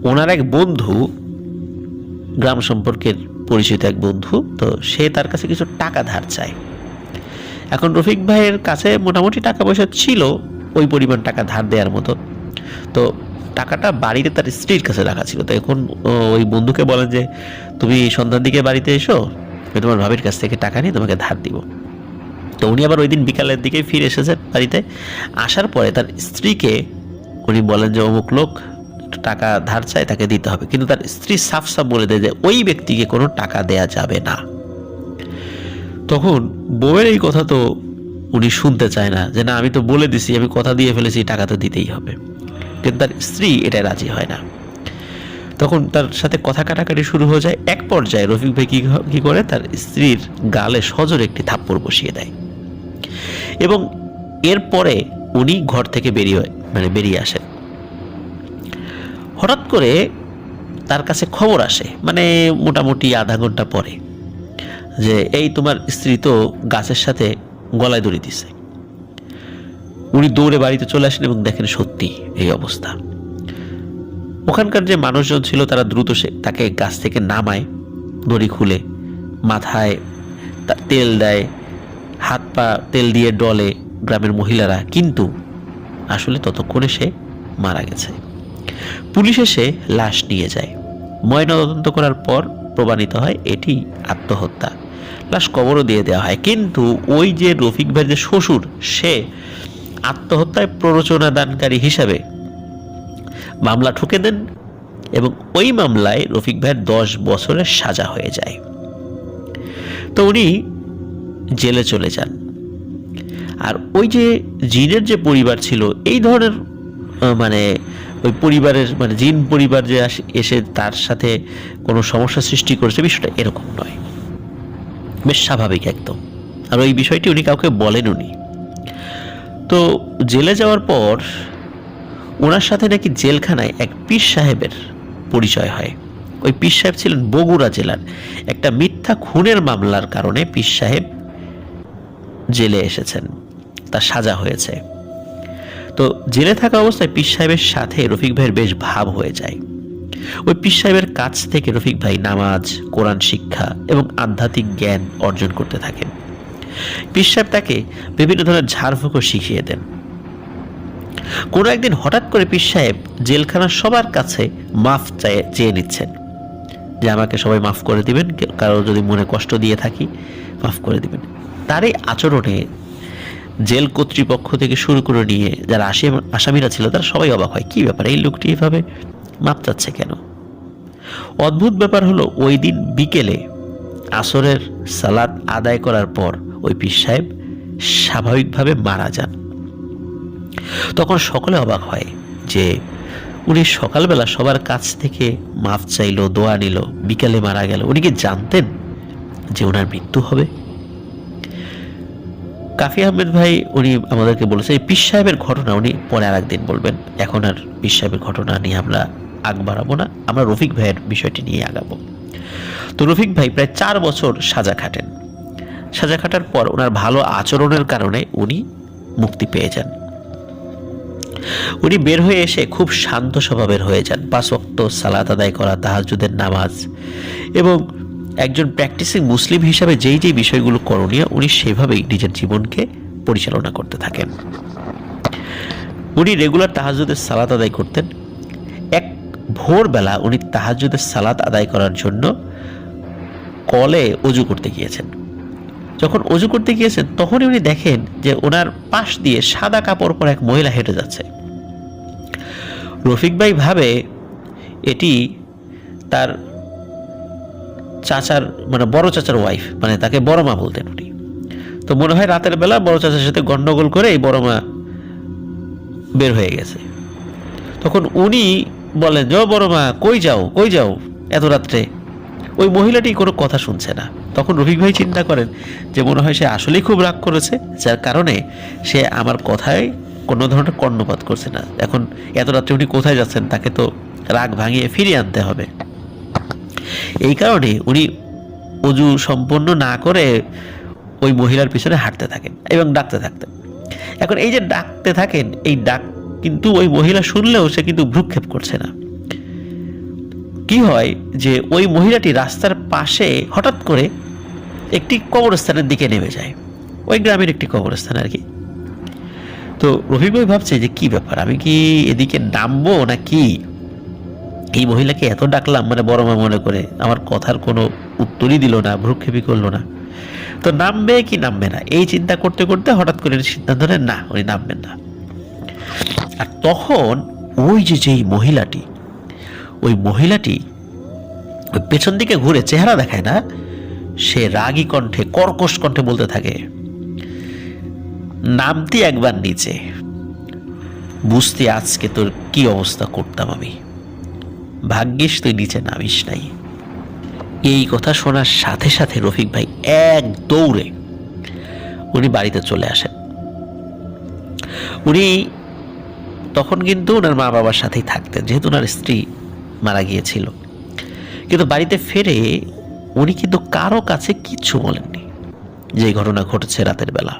ওনার এক বন্ধু, গ্রাম সম্পর্কের পরিচিত এক বন্ধু, তো সে তার কাছে কিছু টাকা ধার চায়। এখন রফিক ভাইয়ের কাছে মোটামুটি টাকা পয়সা ছিল ওই পরিমাণ টাকা ধার দেওয়ার মতো। তো টাকাটা বাড়িতে তার স্ত্রীর কাছে রাখা ছিল। তো এখন ওই বন্ধুকে বলেন যে তুমি সন্ধ্যার দিকে বাড়িতে এসো, আমি তোমার ভাবির কাছ থেকে টাকা নিয়ে তোমাকে ধার দিব। তো উনি আবার ওই দিন বিকালের দিকে ফিরে এসেছেন বাড়িতে। আসার পরে তার স্ত্রীকে উনি বলেন যে অমুক লোক টাকা ধার চায়, তাকে দিতে হবে। কিন্তু তার স্ত্রী সাফ সাফ বলে দেয় যে ওই ব্যক্তিকে কোনো টাকা দেয়া যাবে না। তখন বউয়ের এই কথা তো উনি শুনতে চায় না, যে না আমি তো বলে দিছি, আমি কথা দিয়ে ফেলেছি, টাকা তো দিতেই হবে। কিন্তু তার স্ত্রী এটা রাজি হয় না। তখন তার সাথে কথা কাটাকাটি শুরু হয়ে যায়। এক পর্যায়ে রফিক ভাই কি করে, তার স্ত্রীর গালে সজোরে একটি থাপ্পড় বসিয়ে দেয় এবং এরপরে উনি ঘর থেকে বেরিয়ে আসেন। হঠাৎ করে তার কাছে খবর আসে, মানে মোটামুটি আধা ঘন্টা পরে, যে এই তোমার স্ত্রী তো গাছের সাথে গলায় দড়ি দিছে। উনি দৌড়ে বাড়িতে চলে আসেন এবং দেখেন সত্যি এই অবস্থা। ওখানকার যে মানুষজন ছিল তারা দ্রুত তাকে গাছ থেকে নামায়, দড়ি খুলে মাথায় তেল দেয়, হাত পা তেল দিয়ে ডলে গ্রামের মহিলারা, কিন্তু আসলে ততক্ষণে সে মারা গেছে। পুলিশ এসে লাশ নিয়ে যায়। ময়নাতদন্ত করার পর প্রমাণিত হয় এটি আত্মহত্যা। লাশ কবরও দিয়ে দেওয়া হয়। কিন্তু ওই যে রফিক ভাইয়ের যে শ্বশুর, সে আত্মহত্যায় প্ররোচনা দানকারী হিসাবে মামলা ঠুকে দেন এবং ওই মামলায় রফিক ভাইয়ের 10 বছরের সাজা হয়ে যায়। তো উনি জেলে চলে যান। আর ওই যে জিনের যে পরিবার ছিল, এই ধরনের মানে ওই পরিবারের মানে জিন পরিবার যে এসে তার সাথে কোনো সমস্যা সৃষ্টি করেছে, বিষয়টা এরকম নয়, বেশ স্বাভাবিক একদম। আর ওই বিষয়টি উনি কাউকে বলেন। উনি তো জেলে যাওয়ার পর ওনার সাথে নাকি জেলখানায় এক পীর সাহেবের পরিচয় হয়। ওই পীর সাহেব ছিলেন বগুড়া জেলার। একটা মিথ্যা খুনের মামলার কারণে পীর সাহেব জেলে এসেছেন, তার সাজা হয়েছে। তো জেলে থাকা অবস্থায় পীর সাহেবের সাথে রফিক ভাইয়ের বেশ ভাব হয়ে যায়। ওই পীর সাহেবের কাছ থেকে রফিক ভাই নামাজ, কোরআন শিক্ষা এবং আধ্যাত্মিক জ্ঞান অর্জন করতে থাকেন। পীর সাহেব তাকে বিভিন্ন ধরনের ঝাড়ফুঁকও শিখিয়ে দেন। কোনো একদিন হঠাৎ করে পীর সাহেব জেলখানার সবার কাছে মাফ চেয়ে নিচ্ছেন, যে আমাকে সবাই মাফ করে দিবেন, কারো যদি মনে কষ্ট দিয়ে থাকি মাফ করে দিবেন। তার এই আচরণে জেল কর্তৃপক্ষ থেকে শুরু করে নিয়ে যারা আসামিরা ছিল তারা সবাই অবাক হয়, কি ব্যাপার, এই লোকটি এভাবে মাপ চাচ্ছে কেন? অদ্ভুত ব্যাপার হলো, ওই দিন বিকেলে আসরের সালাত আদায় করার পর ওই পীর সাহেব স্বাভাবিকভাবে মারা যান। তখন সকলে অবাক হয় যে উনি সকালবেলা সবার কাছ থেকে মাফ চাইল, দোয়া নিল, বিকেলে মারা গেল। উনি কি জানতেন যে ওনার মৃত্যু হবে? কাফি আহমেদ ভাই উনি আমাদেরকে বলেছে এই পীর সাহেবের ঘটনা উনি পরে আর একদিন বলবেন। এখন আর পীর সাহেবের ঘটনা নিয়ে আমরা আগ বাড়াবো না, আমরা রফিক ভাইয়ের বিষয়টি নিয়ে আগাবো। তো রফিক ভাই প্রায় 4 বছর সাজা খাটেন। সাজা খাটার পর ওনার ভালো আচরণের কারণে উনি মুক্তি পেয়ে যান। উনি বের হয়ে এসে খুব শান্ত স্বভাবের হয়ে যান। 5 ওয়াক্ত সালাত আদায় করা, তাহাজ্জুদের নামাজ এবং একজন প্র্যাকটিসিং মুসলিম হিসাবে যেই যেই বিষয়গুলো করণীয় উনি সেভাবেই নিজের জীবনকে পরিচালনা করতে থাকেন। উনি রেগুলার তাহাজ্জুদের সালাত আদায় করতেন। এক ভোরবেলা উনি তাহাজ্জুদের সালাত আদায় করার জন্য কলে অজু করতে গিয়েছেন। যখন অজু করতে গিয়েছেন তখনই উনি দেখেন যে ওনার পাশ দিয়ে সাদা কাপড় পরা এক মহিলা হেঁটে যাচ্ছে। রফিক ভাই ভাবে এটি তার চাচার মানে বড় চাচার ওয়াইফ, মানে তাকে বড় মা বলতেন উনি। তো মনে হয় রাতের বেলা বড় চাচার সাথে গন্ডগোল করে এই বড় মা বের হয়ে গেছে। তখন উনি বলেন, যে বড় মা কই যাও এত রাত্রে? ওই মহিলাটি কোনো কথা শুনছে না। তখন রফিক ভাই চিন্তা করেন যে মনে হয় সে আসলেই খুব রাগ করেছে, যার কারণে সে আমার কথায় কোনো ধরনের কর্ণপাত করছে না। এখন এত রাত্রে উনি কোথায় যাচ্ছেন, তাকে তো রাগ ভাঙিয়ে ফিরিয়ে আনতে হবে। এই কারণে উনি অজু সম্পন্ন না করে ওই মহিলার পিছনে হাঁটতে থাকেন এবং ডাকতে থাকতেন। এখন এই যে ডাকতে থাকেন, এই ডাক কিন্তু ওই মহিলা শুনলেও সে কিন্তু ভ্রুক্ষেপ করছে না। কি হয় যে ওই মহিলাটি রাস্তার পাশে হঠাৎ করে একটি কবরস্থানের দিকে নেমে যায়, ওই গ্রামের একটি কবরস্থান আর কি। তো রফিক ভাই ভাবছে যে কি ব্যাপার, আমি কি এদিকে নামবো না কি? এই মহিলাকে এত ডাকলাম, মানে বড় মা মনে করে, আমার কথার কোনো উত্তরই দিল না, ভ্রুক্ষেপই করলো না। তো নামবে কি নামবে না এই চিন্তা করতে করতে হঠাৎ করে সিদ্ধান্ত নেন না, উনি নামবেন না। আর তখন ওই যেই মহিলাটি, ওই মহিলাটি ওই পেছন দিকে ঘুরে, চেহারা দেখায় না, সে রাগী কণ্ঠে, কর্কশ কণ্ঠে বলতে থাকে, নামতি একবার নিচে, বুঝতে আজকে তোর কি অবস্থা করতাম আমি, ভাগ্যিস তুই নিচে নামিস নাই। এই কথা শোনার সাথে সাথে রফিক ভাই এক দৌড়ে উনি বাড়িতে চলে আসেন। উনি তখন কিন্তু ওনার মা বাবার সাথেই থাকতেন, যেহেতু ওনার স্ত্রী মারা গিয়েছিল। কিন্তু বাড়িতে ফিরে উনি কিন্তু কারো কাছে কিচ্ছু বলেননি যে ঘটনা ঘটেছে রাতের বেলা।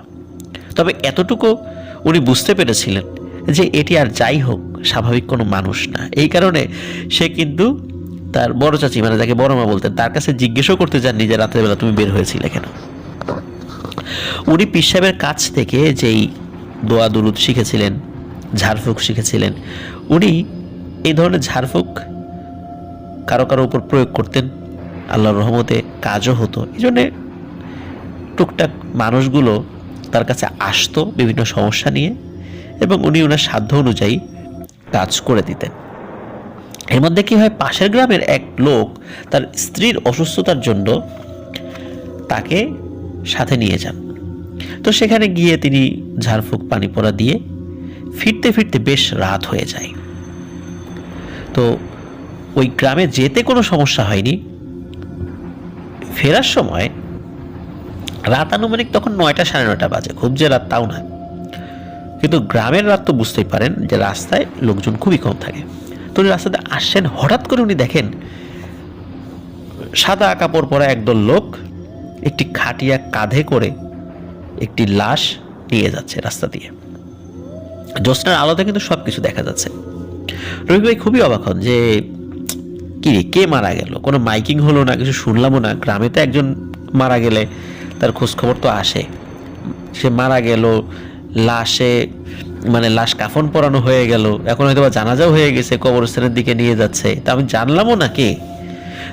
তবে এতটুকু উনি বুঝতে পেরেছিলেন যে এটি আর যাই হোক স্বাভাবিক কোনো মানুষ না। এই কারণে সে কিন্তু তার বড় চাচি, মানে যাকে বড় মা বলতেন, তার কাছে জিজ্ঞেসও করতে চাননি যে রাতের বেলা তুমি বের হয়েছিলে কেন। উনি পীর সাহেবের কাছ থেকে যেই দোয়া দুরুদ শিখেছিলেন, ঝাড়ফুঁক শিখেছিলেন। উনি এই ধরনের ঝাড়ফুঁক কারো কারো উপর প্রয়োগ করতেন, আল্লাহর রহমতে কাজও হতো। এই জন্যে টুকটাক মানুষগুলো তার কাছে আসতো বিভিন্ন সমস্যা নিয়ে, এবং উনি ওনার সাধ্য অনুযায়ী কাজ করে দিতেন। এর মধ্যে কি হয়, পাশের গ্রামের এক লোক তার স্ত্রীর অসুস্থতার জন্য তাকে সাথে নিয়ে যান। তো সেখানে গিয়ে তিনি ঝাড়ফুঁক পানি পড়া দিয়ে ফিরতে ফিরতে বেশ রাত হয়ে যায়। তো ওই গ্রামে যেতে কোনো সমস্যা হয়নি। ফেরার সময় রাত আনুমানিক তখন 9টা সাড়ে 9টা বাজে, খুব যে রাত তাও না, কিন্তু গ্রামের রাত তো বুঝতেই পারেন যে রাস্তায় লোকজন খুবই কম থাকে। তো উনি রাস্তাতে আসছেন, হঠাৎ করে উনি দেখেন সাদা কাপড় পরা একদল লোক একটি খাটিয়া কাঁধে করে একটি লাশ নিয়ে যাচ্ছে রাস্তা দিয়ে। জ্যোৎস্নার আলোতে কিন্তু সবকিছু দেখা যাচ্ছে। রফিক ভাই খুবই অবাক হন যে কি রে, কে মারা গেল? কোনো মাইকিং হলো না, কিছু শুনলামও না। গ্রামে তো একজন মারা গেলে তার খোঁজখবর তো আসে। সে মারা গেল, লাশে মানে লাশ কাফন পরানো হয়ে গেল, এখন হয়তো বা জানাজাও হয়ে গেছে, কবরস্থানের দিকে নিয়ে যাচ্ছে, তা আমি জানলামও না কে।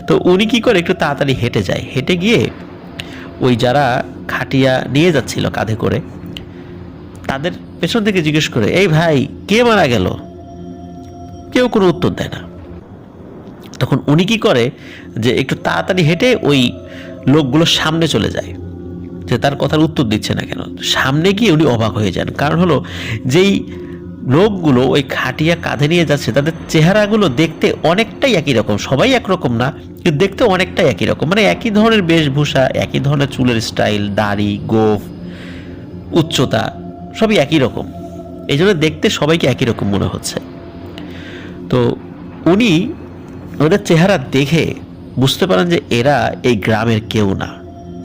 তো উনি কি করে, একটু তাড়াতাড়ি হেঁটে যায়, হেঁটে গিয়ে ওই যারা খাটিয়া নিয়ে যাচ্ছিল কাঁধে করে তাদের পেছন থেকে জিজ্ঞেস করে, এই ভাই কে মারা গেল? কেউ কোনো উত্তর দেয় না। তখন উনি কি করে যে একটু তাড়াতাড়ি হেঁটে ওই লোকগুলোর সামনে চলে যায়, যে তার কথার উত্তর দিচ্ছে না কেন। সামনে গিয়ে উনি অবাক হয়ে যান, কারণ হলো যেই লোকগুলো ওই খাটিয়া কাঁধে নিয়ে যাচ্ছে তাদের চেহারাগুলো দেখতে অনেকটাই একই রকম, সবাই একরকম না, কিন্তু দেখতে অনেকটাই একই রকম, মানে একই ধরনের বেশভূষা, একই ধরনের চুলের স্টাইল, দাড়ি, গোঁফ, উচ্চতা সবই একই রকম। এই জন্য দেখতে সবাইকে একই রকম মনে হচ্ছে। তো উনি ওদের চেহারা দেখে বুঝতে পারেন যে এরা এই গ্রামের কেউ না,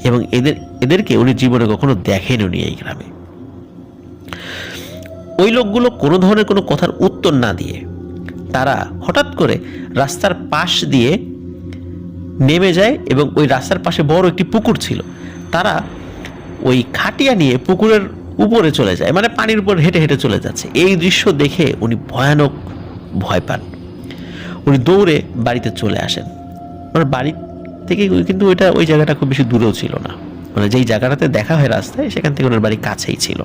এবং এদেরকে উনি জীবনে কখনো দেখেন উনি এই গ্রামে। ওই লোকগুলো কোনো ধরনের কোনো কথার উত্তর না দিয়ে তারা হঠাৎ করে রাস্তার পাশ দিয়ে নেমে যায়, এবং ওই রাস্তার পাশে বড় একটি পুকুর ছিল, তারা ওই খাটিয়া নিয়ে পুকুরের উপরে চলে যায়, মানে পানির উপর হেঁটে হেঁটে চলে যাচ্ছে। এই দৃশ্য দেখে উনি ভয়ানক ভয় পান। উনি দৌড়ে বাড়িতে চলে আসেন। মানে বাড়ি থেকে কিন্তু ওই জায়গাটা খুব বেশি দূরেও ছিল না, মানে যেই জায়গাটাতে দেখা হয় রাস্তায় সেখান থেকে ওনার বাড়ি কাছেই ছিল।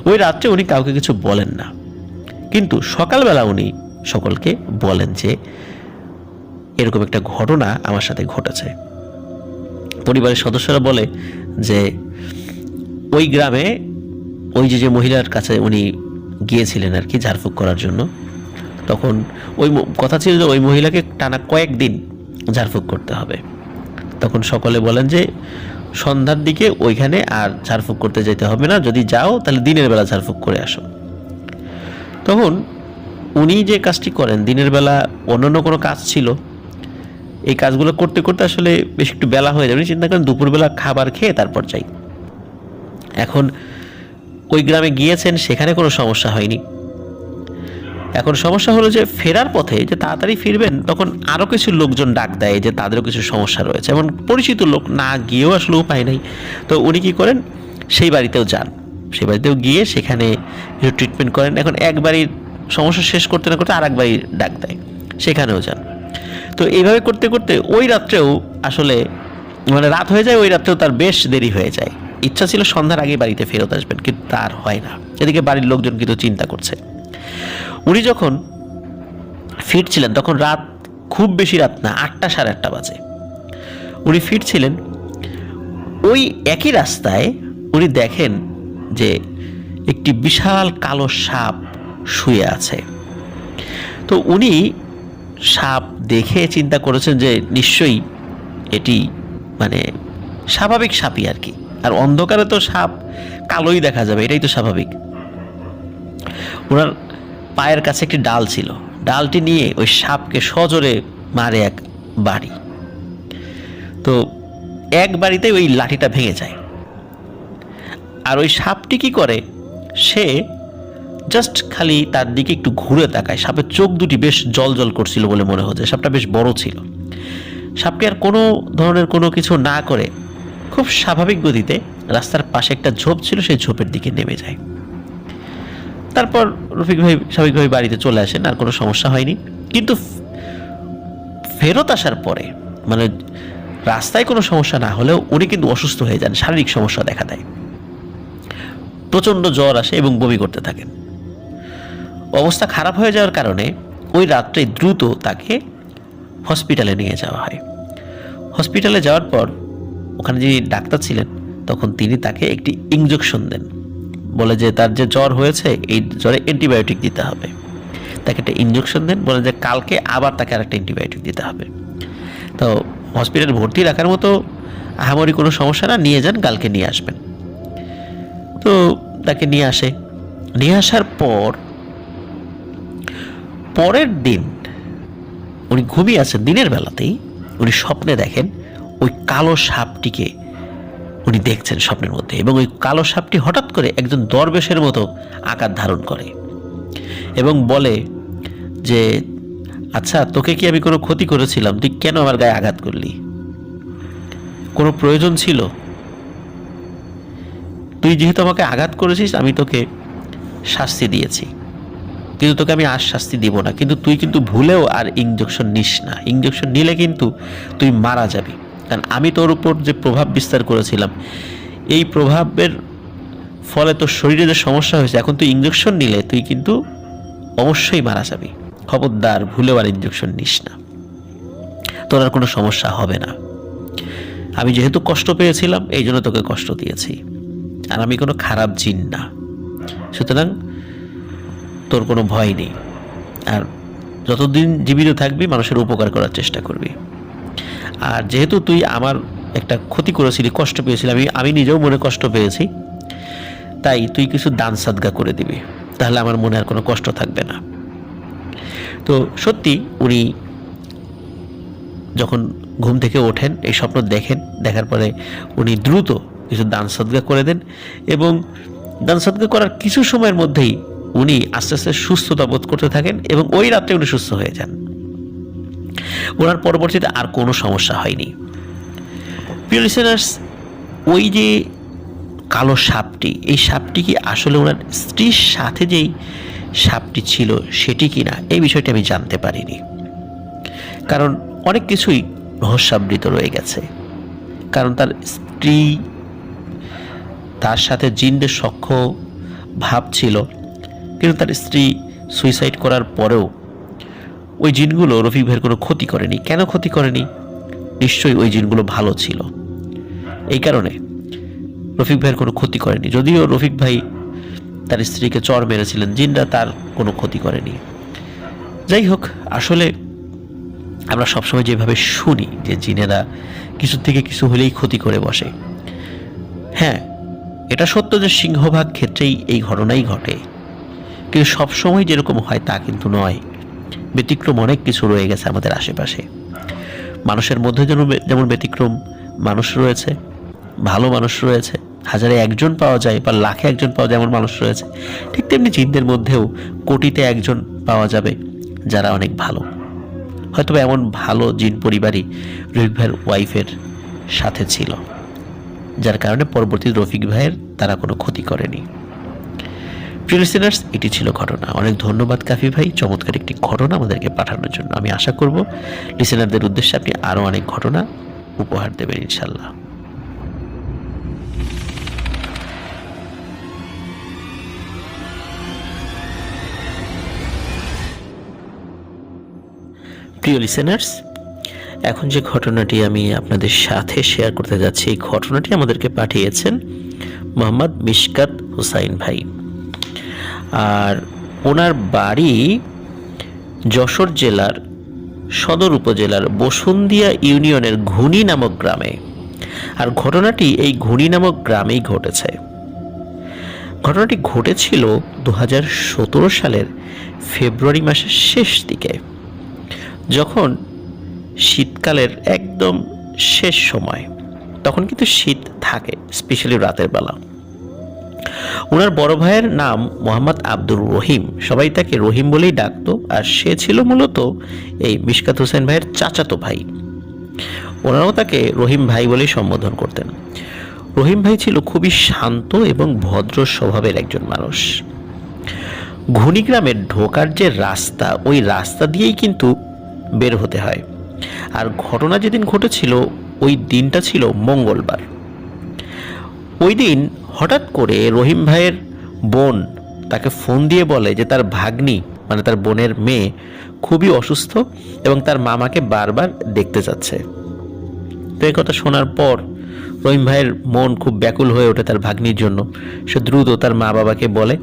ওই রাত্রে উনি কাউকে কিছু বলেন না, কিন্তু সকালবেলা উনি সকলকে বলেন যে এরকম একটা ঘটনা আমার সাথে ঘটেছে। পরিবারের সদস্যরা বলে যে ওই গ্রামে ওই যে মহিলার কাছে উনি গিয়েছিলেন আর কি ঝাড়ফুঁক করার জন্য, তখন ওই কথা ছিল যে ওই মহিলাকে টানা কয়েকদিন ঝাড়ফুঁক করতে হবে। তখন সকলে বলেন যে সন্ধ্যার দিকে ওইখানে আর ঝাড়ফুঁক করতে যেতে হবে না, যদি যাও তাহলে দিনের বেলা ঝাড়ফুঁক করে আসো। তখন উনি যে কাজটি করেন, দিনের বেলা অন্যান্য কোনো কাজ ছিল, এই কাজগুলো করতে করতে আসলে বেশ একটু বেলা হয়ে যাবে। উনি চিন্তা করেন দুপুরবেলা খাবার খেয়ে তারপর যাই। এখন ওই গ্রামে গিয়েছেন, সেখানে কোনো সমস্যা হয়নি। এখন সমস্যা হলো যে ফেরার পথে যে তাড়াতাড়ি ফিরবেন, তখন আরও কিছু লোকজন ডাক দেয় যে তাদেরও কিছু সমস্যা রয়েছে, এমন পরিচিত লোক না গিয়েও আসলে উপায় নেই। তো উনি কী করেন, সেই বাড়িতেও যান, সেই বাড়িতেও গিয়ে সেখানে কিছু ট্রিটমেন্ট করেন। এখন এক বাড়ির সমস্যা শেষ করতে না করতে আর এক বাড়ির ডাক দেয়, সেখানেও যান। তো এইভাবে করতে করতে ওই রাত্রেও আসলে মানে রাত হয়ে যায়, ওই রাত্রেও তার বেশ দেরি হয়ে যায়। ইচ্ছা ছিল সন্ধ্যার আগে বাড়িতে ফেরত আসবেন, কিন্তু তার হয় না। এদিকে বাড়ির লোকজন কিন্তু চিন্তা করছে। উনি যখন ফিরছিলেন তখন রাত খুব বেশি রাত না, 8টা সাড়ে 8টা বাজে। উনি ফিরছিলেন, ওই একই রাস্তায় উনি দেখেন যে একটি বিশাল কালো সাপ শুয়ে আছে। তো উনি সাপ দেখে চিন্তা করেছেন যে নিশ্চয়ই এটি মানে স্বাভাবিক সাপই আর কি, আর অন্ধকারে তো সাপ কালোই দেখা যাবে, এটাই তো স্বাভাবিক। ওনার পায়ের কাছে একটি ডাল ছিল, ডালটি নিয়ে ওই সাপকে সজোরে মারে এক বাড়ি। তো এক বাড়িতে ওই লাঠিটা ভেঙে যায়। আর ওই সাপটি কি করে, সে জাস্ট খালি তার দিকে একটু ঘুরে তাকায়। সাপের চোখ দুটি বেশ জল জল করছিল বলে মনে হচ্ছে, সাপটা বেশ বড় ছিল। সাপটি আর কোনো ধরনের কোনো কিছু না করে খুব স্বাভাবিক গতিতে রাস্তার পাশে একটা ঝোপ ছিল, সেই ঝোপের দিকে নেমে যায়। তারপর রফিক ভাই স্বাভাবিকভাবে বাড়িতে চলে আসেন, আর কোনো সমস্যা হয়নি। কিন্তু ফেরত আসার পরে মানে রাস্তায় কোনো সমস্যা না হলেও উনি কিন্তু অসুস্থ হয়ে যান, শারীরিক সমস্যা দেখা দেয়, প্রচণ্ড জ্বর আসে এবং বমি করতে থাকেন। অবস্থা খারাপ হয়ে যাওয়ার কারণে ওই রাত্রে দ্রুত তাকে হসপিটালে নিয়ে যাওয়া হয়। হসপিটালে যাওয়ার পর ওখানে যে ডাক্তার ছিলেন তখন তিনি তাকে একটি ইনজেকশন দেন, বলে যে তার যে জ্বর হয়েছে এই জ্বরে অ্যান্টিবায়োটিক দিতে হবে। তাকে একটা ইনজেকশন দেন, বলে যে কালকে আবার তাকে আরেকটা অ্যান্টিবায়োটিক দিতে হবে। তো হসপিটালে ভর্তি রাখার মতো আহামরি কোনো সমস্যা না, নিয়ে যান, কালকে নিয়ে আসবেন। তো তাকে নিয়ে আসে। নিয়ে আসার পর পরের দিন উনি ঘুমিয়ে আছেন, দিনের বেলাতেই উনি স্বপ্নে দেখেন ওই কালো সাপটিকে উনি দেখছেন স্বপ্নের মধ্যে, এবং ওই কালো সাপটি হঠাৎ করে একজন দরবেশের মতো আকার ধারণ করে এবং বলে যে, আচ্ছা তোকে কি আমি কোনো ক্ষতি করেছিলাম? তুই কেন আমার গায়ে আঘাত করলি? কোনো প্রয়োজন ছিল? তুই যেহেতু আমাকে আঘাত করেছিস আমি তোকে শাস্তি দিয়েছি, কিন্তু তোকে আমি আর শাস্তি দিব না। কিন্তু তুই কিন্তু ভুলেও আর ইনজেকশন নিস না, ইনজেকশন নিলে কিন্তু তুই মারা যাবি। কারণ আমি তোর উপর যে প্রভাব বিস্তার করেছিলাম এই প্রভাবের ফলে তোর শরীরে যে সমস্যা হয়েছে, এখন তুই ইনজেকশন নিলে তুই কিন্তু অবশ্যই মারা যাবি। খবরদার ভুলেও আর ইনজেকশন নিস না, তোর আর কোনো সমস্যা হবে না। আমি যেহেতু কষ্ট পেয়েছিলাম এই জন্য তোকে কষ্ট দিয়েছি, আর আমি কোনো খারাপ জিন না, সুতরাং তোর কোনো ভয় নেই। আর যতদিন জীবিত থাকবি মানুষের উপকার করার চেষ্টা করবি। আর যেহেতু তুই আমার একটা ক্ষতি করেছিলি, কষ্ট পেয়েছিলি, আমি নিজেও মনে কষ্ট পেয়েছি, তাই তুই কিছু দান সাদগা করে দিবি, তাহলে আমার মনে আর কোনো কষ্ট থাকবে না। তো সত্যি উনি যখন ঘুম থেকে ওঠেন এই স্বপ্ন দেখেন, দেখার পরে উনি দ্রুত কিছু দান সাদগা করে দেন, এবং দান সাদগা করার কিছু সময়ের মধ্যেই উনি আস্তে আস্তে সুস্থতা বোধ করতে থাকেন এবং ওই রাত্রে উনি সুস্থ হয়ে যান। ওনার পরবর্তীতে আর কোনো সমস্যা হয়নি। প্রিয় লিসেনার্স, ওই যে কালো সাপটি, এই সাপটি কি আসলে ওনার স্ত্রীর সাথে যেই সাপটি ছিল সেটি কি না, এই বিষয়টি আমি জানতে পারিনি। কারণ অনেক কিছুই রহস্যাবৃত রয়ে গেছে। কারণ তার স্ত্রী, তার সাথে জিনদের সখ্য ভাব ছিল, কিন্তু তার স্ত্রী সুইসাইড করার পরেও ওই জিনগুলো রফিক ভাইয়ের কোনো ক্ষতি করেনি। কেন ক্ষতি করেনি? নিশ্চয়ই ওই জিনগুলো ভালো ছিল, এই কারণে রফিক ভাইয়ের কোনো ক্ষতি করেনি। যদিও রফিক ভাই তার স্ত্রীকে চর মেরেছিলেন, জিনরা তার কোনো ক্ষতি করেনি। যাই হোক, আসলে আমরা সবসময় যেভাবে শুনি যে জিনেরা কিছু থেকে কিছু হলেই ক্ষতি করে বসে, হ্যাঁ এটা সত্য যে সিংহভাগ ক্ষেত্রেই এই ঘটনাই ঘটে, কিন্তু সবসময় যেরকম হয় তা কিন্তু নয়। ব্যতিক্রম অনেক কিছু রয়ে গেছে আমাদের আশেপাশে। মানুষের মধ্যে যেমন ব্যতিক্রম মানুষ রয়েছে, ভালো মানুষ রয়েছে, হাজারে একজন পাওয়া যায় বা লাখে একজন পাওয়া যায় এমন মানুষ রয়েছে, ঠিক তেমনি জিনদের মধ্যেও কোটিতে একজন পাওয়া যাবে যারা অনেক ভালো। হয়তো এমন ভালো জিন পরিবারই রফিক ভাইয়ের ওয়াইফের সাথে ছিল, যার কারণে পরবর্তী রফিক ভাইয়ের তারা কোনো ক্ষতি করেনি। প্রিয় লিসেনার্স, এটি ছিল ঘটনা। অনেক ধন্যবাদ কাফি ভাই চমৎকার একটি ঘটনা আমাদেরকে পাঠানোর জন্য। আমি আশা করব লিসেনারদের উদ্দেশ্যে আপনি আরও অনেক ঘটনা উপহার দেবেন ইনশাল্লাহ। প্রিয় লিসেনার্স, এখন যে ঘটনাটি আমি আপনাদের সাথে শেয়ার করতে যাচ্ছি, এই ঘটনাটি আমাদেরকে পাঠিয়েছেন মোহাম্মদ মিশকাত হুসাইন ভাই। আর ওনার বাড়ি যশোর জেলার সদর উপজেলার বসুন্দিয়া ইউনিয়নের ঘুনি নামক গ্রামে। আর ঘটনাটি এই ঘুনি নামক গ্রামেই ঘটেছে। ঘটনাটি ঘটেছিল 2017 সালের ফেব্রুয়ারি মাসের শেষ দিকে, যখন শীতকালের একদম শেষ সময়। তখন কিন্তু শীত থাকে, স্পেশালি রাতের বেলা। ওনার বড় ভাইয়ের নাম মোহাম্মদ আব্দুর রহিম, সবাই তাকে রহিম বলেই ডাকতো। আর সে ছিল মূলত এই মিশকাত হোসেন ভাইয়ের চাচাতো ভাই। ওনারাও তাকে রহিম ভাই বলেই সম্বোধন করতেন। রহিম ভাই ছিল খুবই শান্ত এবং ভদ্র স্বভাবের একজন মানুষ। ঘুনিগ্রামের ঢোকার যে রাস্তা, ওই রাস্তা দিয়েই কিন্তু বের হতে হয়। আর ঘটনা যেদিন ঘটেছিল ওই দিনটা ছিল মঙ্গলবার। ওই দিন হঠাৎ করে রহিম ভাইয়ের বোন তাকে ফোন দিয়ে বলে যে তার ভাগ্নি মানে তার বোনের মেয়ে খুবই অসুস্থ এবং তার মামাকে বারবার দেখতে যাচ্ছে। তো এই কথা শোনার পর রহিম ভাইয়ের মন খুব ব্যাকুল হয়ে ওঠে তার ভাগ্নির জন্য। সে দ্রুত তার মা বাবাকে বলে।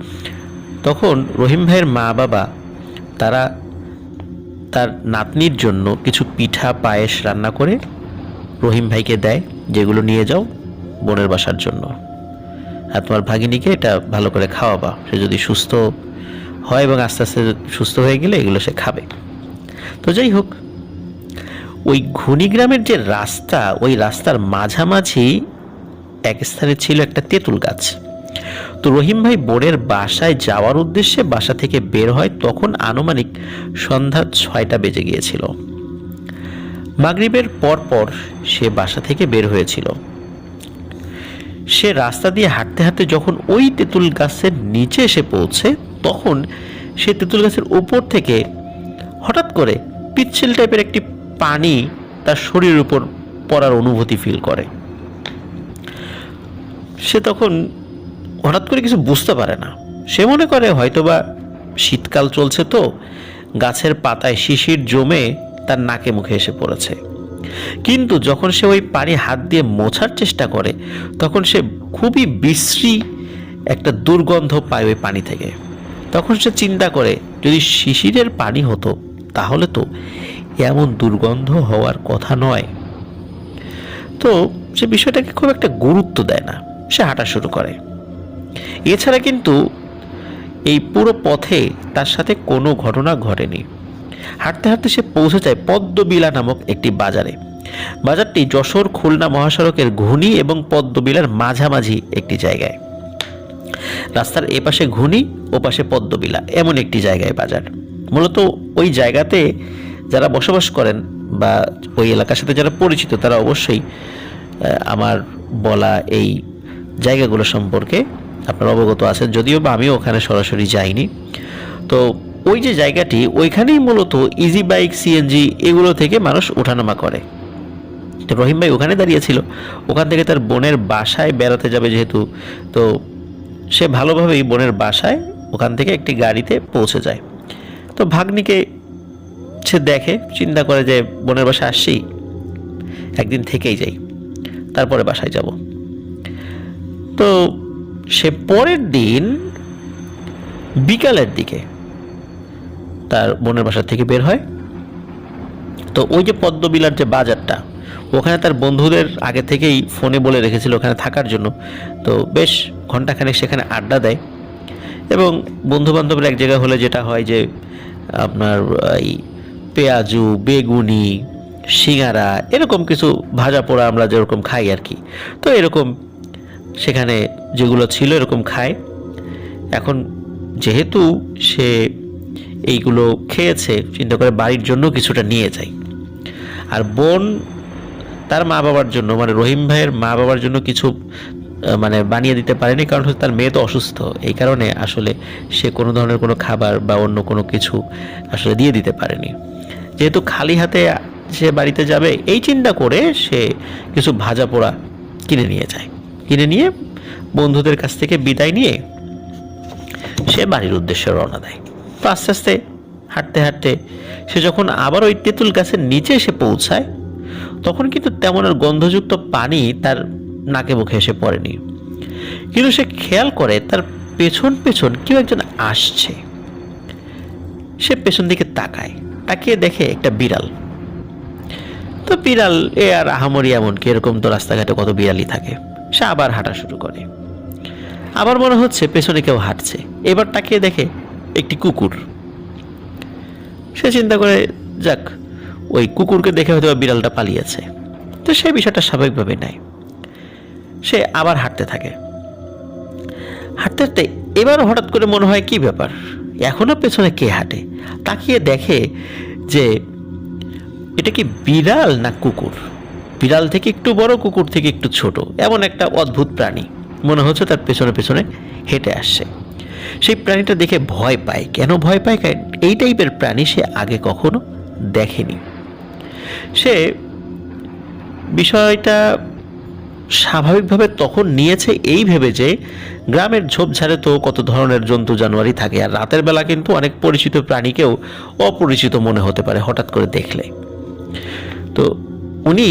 তখন রহিম ভাইয়ের মা বাবা তারা তার নাতনির জন্য কিছু পিঠা পায়েস রান্না করে রহিম ভাইকে দেয়, যেগুলো নিয়ে যাও বোনের বাসার জন্য, আর তোমার ভাগিনীকে এটা ভালো করে খাওয়াবা, সে যদি সুস্থ হয় এবং আস্তে আস্তে সুস্থ হয়ে গেলে এগুলো সে খাবে। তো যাই হোক, ওই ঘুনিগ্রামের যে রাস্তা, ওই রাস্তার মাঝামাঝি এক স্থানে ছিল একটা তেঁতুল গাছ। তো রহিম ভাই বোনের বাসায় যাওয়ার উদ্দেশ্যে বাসা থেকে বের হয়, তখন আনুমানিক সন্ধ্যা 6টা বেজে গিয়েছিল। মাগরিবের পর সে বাসা থেকে বের হয়েছিল। সে রাস্তা দিয়ে হাঁটতে হাঁটতে যখন ওই তেঁতুল গাছের নিচে এসে পৌঁছে, তখন সে তেঁতুল গাছের উপর থেকে হঠাৎ করে পিচ্ছিল টাইপের একটি পানি তার শরীরের উপর পড়ার অনুভূতি ফিল করে। সে তখন হঠাৎ করে কিছু বুঝতে পারে না। সে মনে করে হয়তোবা শীতকাল চলছে, তো গাছের পাতায় শিশির জমে তার নাকে মুখে এসে পড়েছে। কিন্তু যখন সে ওই পানি হাত দিয়ে মোছার চেষ্টা করে, তখন সে খুবই বিশ্রী একটা দুর্গন্ধ পায় ওই পানি থেকে। তখন সে চিন্তা করে, যদি শিশিরের পানি হতো তাহলে তো এমন দুর্গন্ধ হওয়ার কথা নয়। তো সে বিষয়টাকে খুব একটা গুরুত্ব দেয় না, সে হাঁটা শুরু করে। এছাড়া কিন্তু এই পুরো পথে তার সাথে কোনো ঘটনা ঘটেনি। হাঁটতে হাঁটতে সে পৌঁছে যায় পদ্মবিলা নামক একটি বাজারে। বাজারটি যশোর খুলনা মহাসড়কের ঘুনি এবং পদ্মবিলার মাঝামাঝি একটি জায়গায়। রাস্তার এপাশে ঘুনি, ওপাশে পদ্মবিলা, এমন একটি জায়গায় বাজার। মূলত ওই জায়গাতে যারা বসবাস করেন বা ওই এলাকার সাথে যারা পরিচিত, তারা অবশ্যই আমার বলা এই জায়গাগুলো সম্পর্কে আপনারা অবগত আছেন, যদিও বা আমিও ওখানে সরাসরি যাইনি। তো ওই যে জায়গাটি, ওইখানেই মূলত ইজি বাইক, সিএনজি এগুলো থেকে মানুষ ওঠানামা করে। তো রহিম ভাই ওখানে দাঁড়িয়েছিল, ওখান থেকে তার বোনের বাসায় বেড়াতে যাবে যেহেতু, তো সে ভালোভাবেই বোনের বাসায় ওখান থেকে একটি গাড়িতে পৌঁছে যায়। তো ভাগ্নিকে সে দেখে, চিন্তা করে যে বোনের বাসায় আসছি, একদিন থেকেই যাই, তারপরে বাসায় যাব। তো সে পরের দিন বিকালের দিকে তার বোনের বাসা থেকে বের হয়। তো ওই যে পদ্মবিলার যে বাজারটা, ওখানে তার বন্ধুদের আগে থেকেই ফোনে বলে রেখেছিল ওখানে থাকার জন্য। তো বেশ ঘন্টাখানেক সেখানে আড্ডা দেয় এবং বন্ধুবান্ধবরা এক জায়গায় হলে যেটা হয় যে আপনার এই পেঁয়াজু, বেগুনি, সিঙ্গারা, এরকম কিছু ভাজা পোড়া আমরা যেরকম খাই আর কি। তো এরকম সেখানে যেগুলো ছিল এরকম খায়। এখন যেহেতু সে এইগুলো খেয়েছে, চিন্তা করে বাড়ির জন্য কিছুটা নিয়ে যায়। আর বোন তার মা বাবার জন্য, মানে রহিম ভাইয়ের মা বাবার জন্য কিছু মানে বানিয়ে দিতে পারেনি, কারণ হচ্ছে তার মেয়ে তো অসুস্থ। এই কারণে আসলে সে কোনো ধরনের কোনো খাবার বা অন্য কোনো কিছু আসলে দিয়ে দিতে পারেনি। যেহেতু খালি হাতে সে বাড়িতে যাবে, এই চিন্তা করে সে কিছু ভাজা পোড়া কিনে নিয়ে যায়। কিনে নিয়ে বন্ধুদের কাছ থেকে বিদায় নিয়ে সে বাড়ির উদ্দেশ্যে রওনা দেয়। তো আস্তে আস্তে হাঁটতে হাঁটতে সে যখন আবার ওই তেঁতুল গাছের নিচে এসে পৌঁছায়, তখন কিন্তু তেমন আর গন্ধযুক্ত পানি তার নাকে মুখে এসে পড়েনি। কিন্তু সে খেয়াল করে তার পেছন পেছন কেউ একজন আসছে। সে পেছন দিকে তাকায়, তাকিয়ে দেখে একটা বিড়াল। তো বিড়াল এ আর আহামরি এমন কি, এরকম তো রাস্তাঘাটে কত বিড়ালই থাকে। সে আবার হাঁটা শুরু করে, আবার মনে হচ্ছে পেছনে কেউ হাঁটছে। এবার তাকিয়ে দেখে একটি কুকুর। সে চিন্তা করে, যাক, ওই কুকুরকে দেখে হয়তো বিড়ালটা পালিয়েছে। তো সে বিষয়টা স্বাভাবিকভাবে নেয়। সে আবার হাঁটতে থাকে। হাঁটতে হাঁটতে এবার হঠাৎ করে মনে হয় কি ব্যাপার, এখনো পেছনে কে হাঁটে। তাকিয়ে দেখে যে এটা কি বিড়াল না কুকুর। বিড়াল থেকে একটু বড়, কুকুর থেকে একটু ছোট, এমন একটা অদ্ভুত প্রাণী মনে হচ্ছে তার পেছনে পেছনে হেঁটে আসছে। সেই প্রাণীটা দেখে ভয় পায়। কেন ভয় পায়? এই টাইপের প্রাণী সে আগে কখনো দেখেনি। সে বিষয়টা স্বাভাবিকভাবে তখন নিয়েছে এই ভেবে যে গ্রামের ঝোপঝাড়ে তো কত ধরনের জন্তু জানোয়ারই থাকে, আর রাতের বেলা কিন্তু অনেক পরিচিত প্রাণীকেও অপরিচিত মনে হতে পারে হঠাৎ করে দেখলে। তো উনি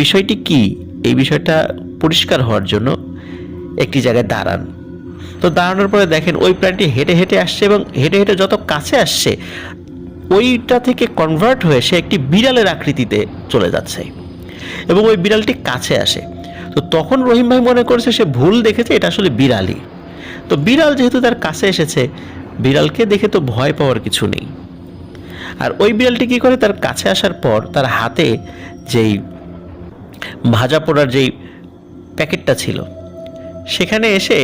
বিষয়টি কি, এই বিষয়টা পরিষ্কার হওয়ার জন্য একটি জায়গায় দাঁড়ান। তো দাঁড়ানোর পরে দেখেন ওই প্রাণীটি হেঁটে হেঁটে আসছে, এবং হেঁটে হেঁটে যত কাছে আসছে ওইটা থেকে কনভার্ট হয়ে সে একটি বিড়ালের আকৃতিতে চলে যাচ্ছে, এবং ওই বিড়ালটি কাছে আসে। তো তখন রহিম ভাই মনে করেছে সে ভুল দেখেছে, এটা আসলে বিড়ালই। তো বিড়াল যেহেতু তার কাছে এসেছে, বিড়ালকে দেখে তো ভয় পাওয়ার কিছু নেই। আর ওই বিড়ালটি কী করে, তার কাছে আসার পর তার হাতে যেই ভাজা পোড়ার যেই প্যাকেটটা ছিল সেখানে এসে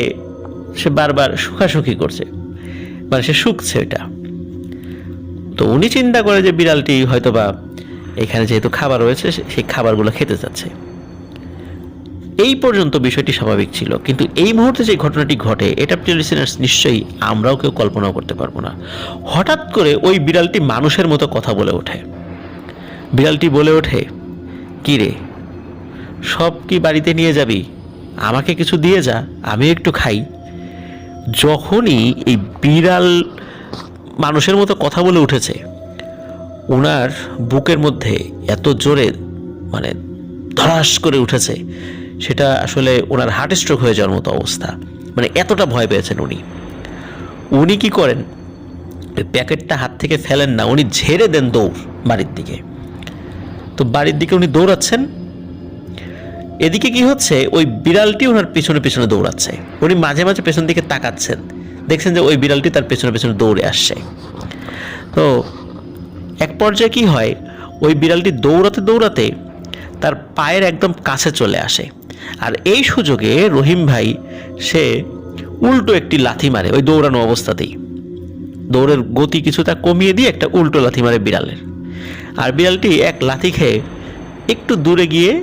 সে বারবার শুকাশুকি করছে, মানে সে শুকছে ওইটা। তো উনি চিন্তা করে যে বিড়ালটি হয়তোবা এখানে যেহেতু খাবার রয়েছে সেই খাবারগুলো খেতে যাচ্ছে। এই পর্যন্ত বিষয়টি স্বাভাবিক ছিল, কিন্তু এই মুহূর্তে যে ঘটনাটি ঘটে এটা প্রিয় লিসেনার্স নিশ্চয়ই আমরাও কেউ কল্পনাও করতে পারবো না। হঠাৎ করে ওই বিড়ালটি মানুষের মতো কথা বলে ওঠে। বিড়ালটি বলে ওঠে, কি রে, সব কি বাড়িতে নিয়ে যাবি? আমাকে কিছু দিয়ে যা, আমি একটু খাই। যখনই এই বিড়াল মানুষের মতো কথা বলে উঠেছে, ওনার বুকের মধ্যে এত জোরে মানে ধরাস করে উঠেছে, সেটা আসলে ওনার হার্ট স্ট্রোক হয়ে যাওয়ার মতো অবস্থা। মানে এতটা ভয় পেয়েছেন উনি কি করেন, ওই প্যাকেটটা হাত থেকে ফেলেন না, উনি ঝেড়ে দেন দৌড় বাড়ির দিকে। তো বাড়ির দিকে উনি দৌড়াচ্ছেন, এদিকে কি হচ্ছে, ওই বিড়ালটি ওনার পিছনে পিছনে দৌড়াচ্ছে। উনি মাঝে মাঝে পেছন দিকে তাকাচ্ছেন, দেখছেন যে ওই বিড়ালটি তার পেছনে পেছনে দৌড়ে আসছে। তো এক পর্যায়ে কি হয়, ওই বিড়ালটি দৌড়াতে দৌড়াতে তার পায়ের একদম কাছে চলে আসে, আর এই সুযোগে রহিম ভাই সে উল্টো একটি লাথি মারে ওই দৌড়ানো অবস্থাতেই। দৌড়ের গতি কিছুটা কমিয়ে দিয়ে একটা উল্টো লাথি মারে বিড়ালের, আর বিড়ালটি এক লাথি খেয়ে একটু দূরে গিয়ে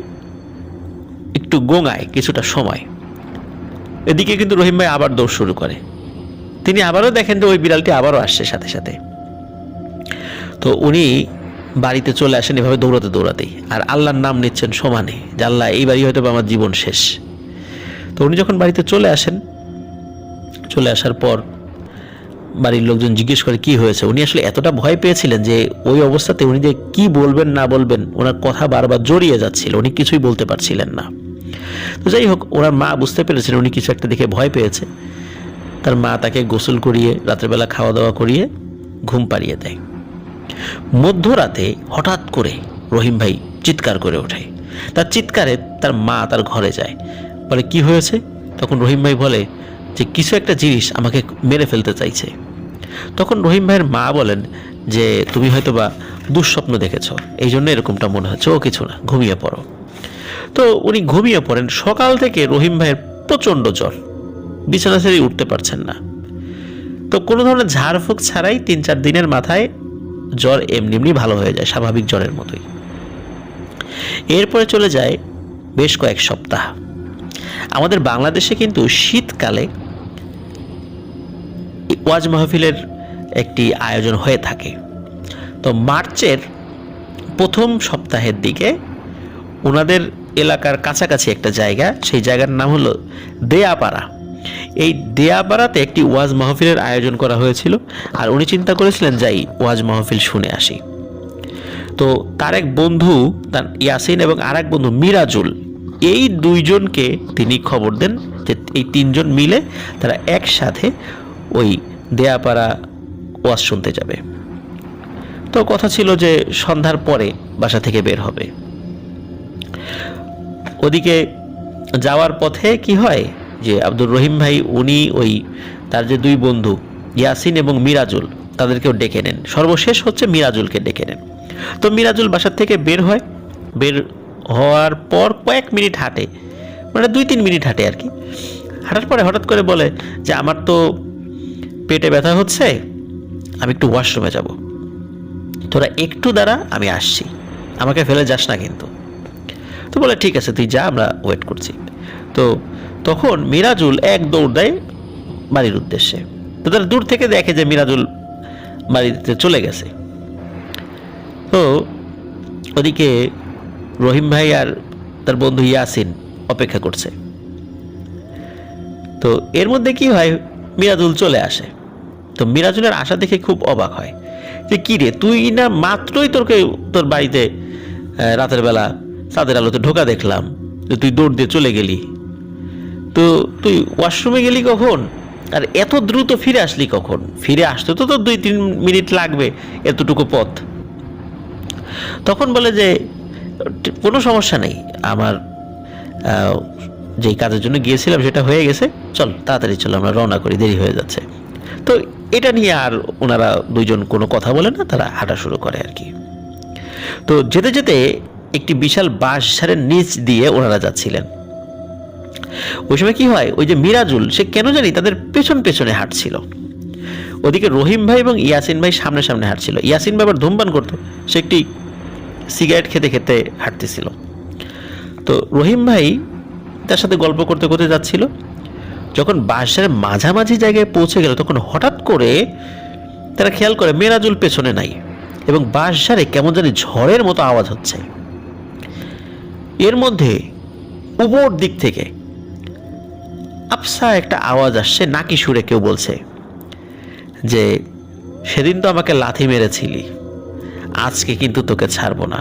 একটু গোঙায় কিছুটা সময়। এদিকে কিন্তু রহিম ভাই আবার দৌড় শুরু করে। তিনি আবারও দেখেন যে ওই বিড়ালটি আবারও আসছে সাথে সাথে। তো উনি বাড়িতে চলে আসেন এভাবে দৌড়াতে দৌড়াতেই, আর আল্লাহর নাম নিচ্ছেন সমানে যে আল্লাহ, এই বাড়ি হয়তো আমার জীবন শেষ। তো উনি যখন বাড়িতে চলে আসেন, চলে আসার পর বাড়ির লোকজন জিজ্ঞেস করে কি হয়েছে। উনি আসলে এতটা ভয় পেয়েছিলেন যে ওই অবস্থাতে উনি যে কি বলবেন না বলবেন, ওনার কথা বারবার জড়িয়ে যাচ্ছিল, উনি কিছুই বলতে পারছিলেন না। তো যাই হোক, ওনার মা বুঝতে পেরেছেন উনি কিছু একটা দেখে ভয় পেয়েছে। তার মা তাকে গোসল করিয়ে রাত্রেবেলা খাওয়া দাওয়া করিয়ে ঘুম পাড়িয়ে দেয়। মধ্যরাতে হঠাৎ করে রহিম ভাই চিৎকার করে ওঠে। তার চিৎকারে তার মা তার ঘরে যায়, বলে কি হয়েছে? তখন রহিম ভাই বলে যে কিছু একটা জিনিস আমাকে মেরে ফেলতে চাইছে। তখন রহিম ভাইয়ের মা বলেন যে তুমি হয়তো বা দুঃস্বপ্ন দেখেছো, এই জন্য এরকমটা মনে হচ্ছে, ও কিছু না, ঘুমিয়ে পড়ো। তো উনি ঘুমিয়ে পড়েন। সকাল থেকে রহিম ভাইয়ের প্রচণ্ড জ্বর, বিছানা ছেড়ে উঠতে পারছেন না। তো কোনো ধরনের ঝাড়ফুঁক ছাড়াই 3-4 দিনের মাথায় জ্বর এমনি এমনি ভালো হয়ে যায়, স্বাভাবিক জ্বরের মতোই। এরপরে চলে যায় বেশ কয়েক সপ্তাহ। আমাদের বাংলাদেশে কিন্তু শীতকালে ওয়াজ মাহফিলের একটি আয়োজন হয়ে থাকে। তো মার্চের প্রথম সপ্তাহের দিকে ওনাদের এলাকার কাছাকাছি একটা জায়গা, সেই জায়গার নাম হলো দেয়াপাড়া। এই দেয়াপাড়াতে একটি ওয়াজ মাহফিলের আয়োজন করা হয়েছিল, আর উনি চিন্তা করেছিলেন যাই ওয়াজ মাহফিল শুনে আসি। তো তার এক বন্ধু, তার ইয়াসিন, এবং আর এক বন্ধু মিরাজুল, এই দুইজনকে তিনি খবর দেন যে এই 3 জন মিলে তারা একসাথে ওই দেয়াপাড়া ওয়াজ শুনতে যাবে। তো কথা ছিল যে সন্ধ্যার পরে বাসা থেকে বের হবে। ওদিকে যাওয়ার পথে কি হয় যে আব্দুর রহিম ভাই উনি ওই তার যে 2 বন্ধু ইয়াসিন এবং মিরাজুল তাদেরকেও ডেকে নেন। সর্বশেষ হচ্ছে মিরাজুলকে ডেকে নেন। তো মিরাজুল বাসার থেকে বের হয়। বের হওয়ার পর কয়েক মিনিট হাঁটে, মানে 2-3 মিনিট হাঁটে আর কি। হাঁটার পরে হঠাৎ করে বলে যে আমার তো পেটে ব্যথা হচ্ছে, আমি একটু ওয়াশরুমে যাব, তোরা একটু দাঁড়া, আমি আসছি, আমাকে ফেলে যাস না কিন্তু। তো বলে ঠিক আছে তুই যা, আমরা ওয়েট করছি। তো তখন মিরাজুল এক দৌড় দেয় বাড়ির উদ্দেশ্যে। তো তারা দূর থেকে দেখে যে মিরাজুল বাড়িতে চলে গেছে। তো ওদিকে রহিম ভাই আর তার বন্ধু ইয়াসিন অপেক্ষা করছে। তো এর মধ্যে কি হয়, মিরাজুল চলে আসে। তো মিরাজুলের আশা দেখে খুব অবাক হয় যে কি রে, তুই না মাত্রই তোর বাড়িতে রাতের বেলা চাঁদের আলোতে ঢোকা দেখলাম, তুই দৌড় দিয়ে চলে গেলি, তো তুই ওয়াশরুমে গেলি কখন, আর এত দ্রুত ফিরে আসলি কখন? ফিরে আসতে তো তোর 2-3 মিনিট লাগবে এতটুকু পথ। তখন বলে যে কোনো সমস্যা নেই, আমার যেই কাজের জন্য গিয়েছিলাম সেটা হয়ে গেছে, চল তাড়াতাড়ি চল আমরা রওনা করি, দেরি হয়ে যাচ্ছে। তো এটা নিয়ে আর ওনারা দুইজন কোনো কথা বলে না, তারা হাঁটা শুরু করে আর কি। তো যেতে যেতে একটি বিশাল বাঁশঝাড়ের নিচ দিয়ে ওনারা যাচ্ছিলেন। ওই সময় কি হয়, ওই যে মিরাজুল সে কেন জানি তাদের পেছন পেছনে হাঁটছিল। ওদিকে রহিম ভাই এবং ইয়াসিন ভাই সামনে সামনে হাঁটছিল। ইয়াসিন ভাই আবার ধূমপান করতো, সে একটি সিগারেট খেতে খেতে হাঁটতেছিল। তো রহিম ভাই তার সাথে গল্প করতে করতে যাচ্ছিল। যখন বাঁশঝাড়ের মাঝামাঝি জায়গায় পৌঁছে গেল, তখন হঠাৎ করে তারা খেয়াল করে মিরাজুল পেছনে নাই এবং বাঁশঝাড়ে কেমন জানি ঝড়ের মতো আওয়াজ হচ্ছে। এর মধ্যে উপর দিক থেকে আফসা একটা আওয়াজ আসছে, নাকি সুরে কেউ বলছে যে সেদিন তো আমাকে লাথি মেরেছিলি, আজকে কিন্তু তোকে ছাড়বো না,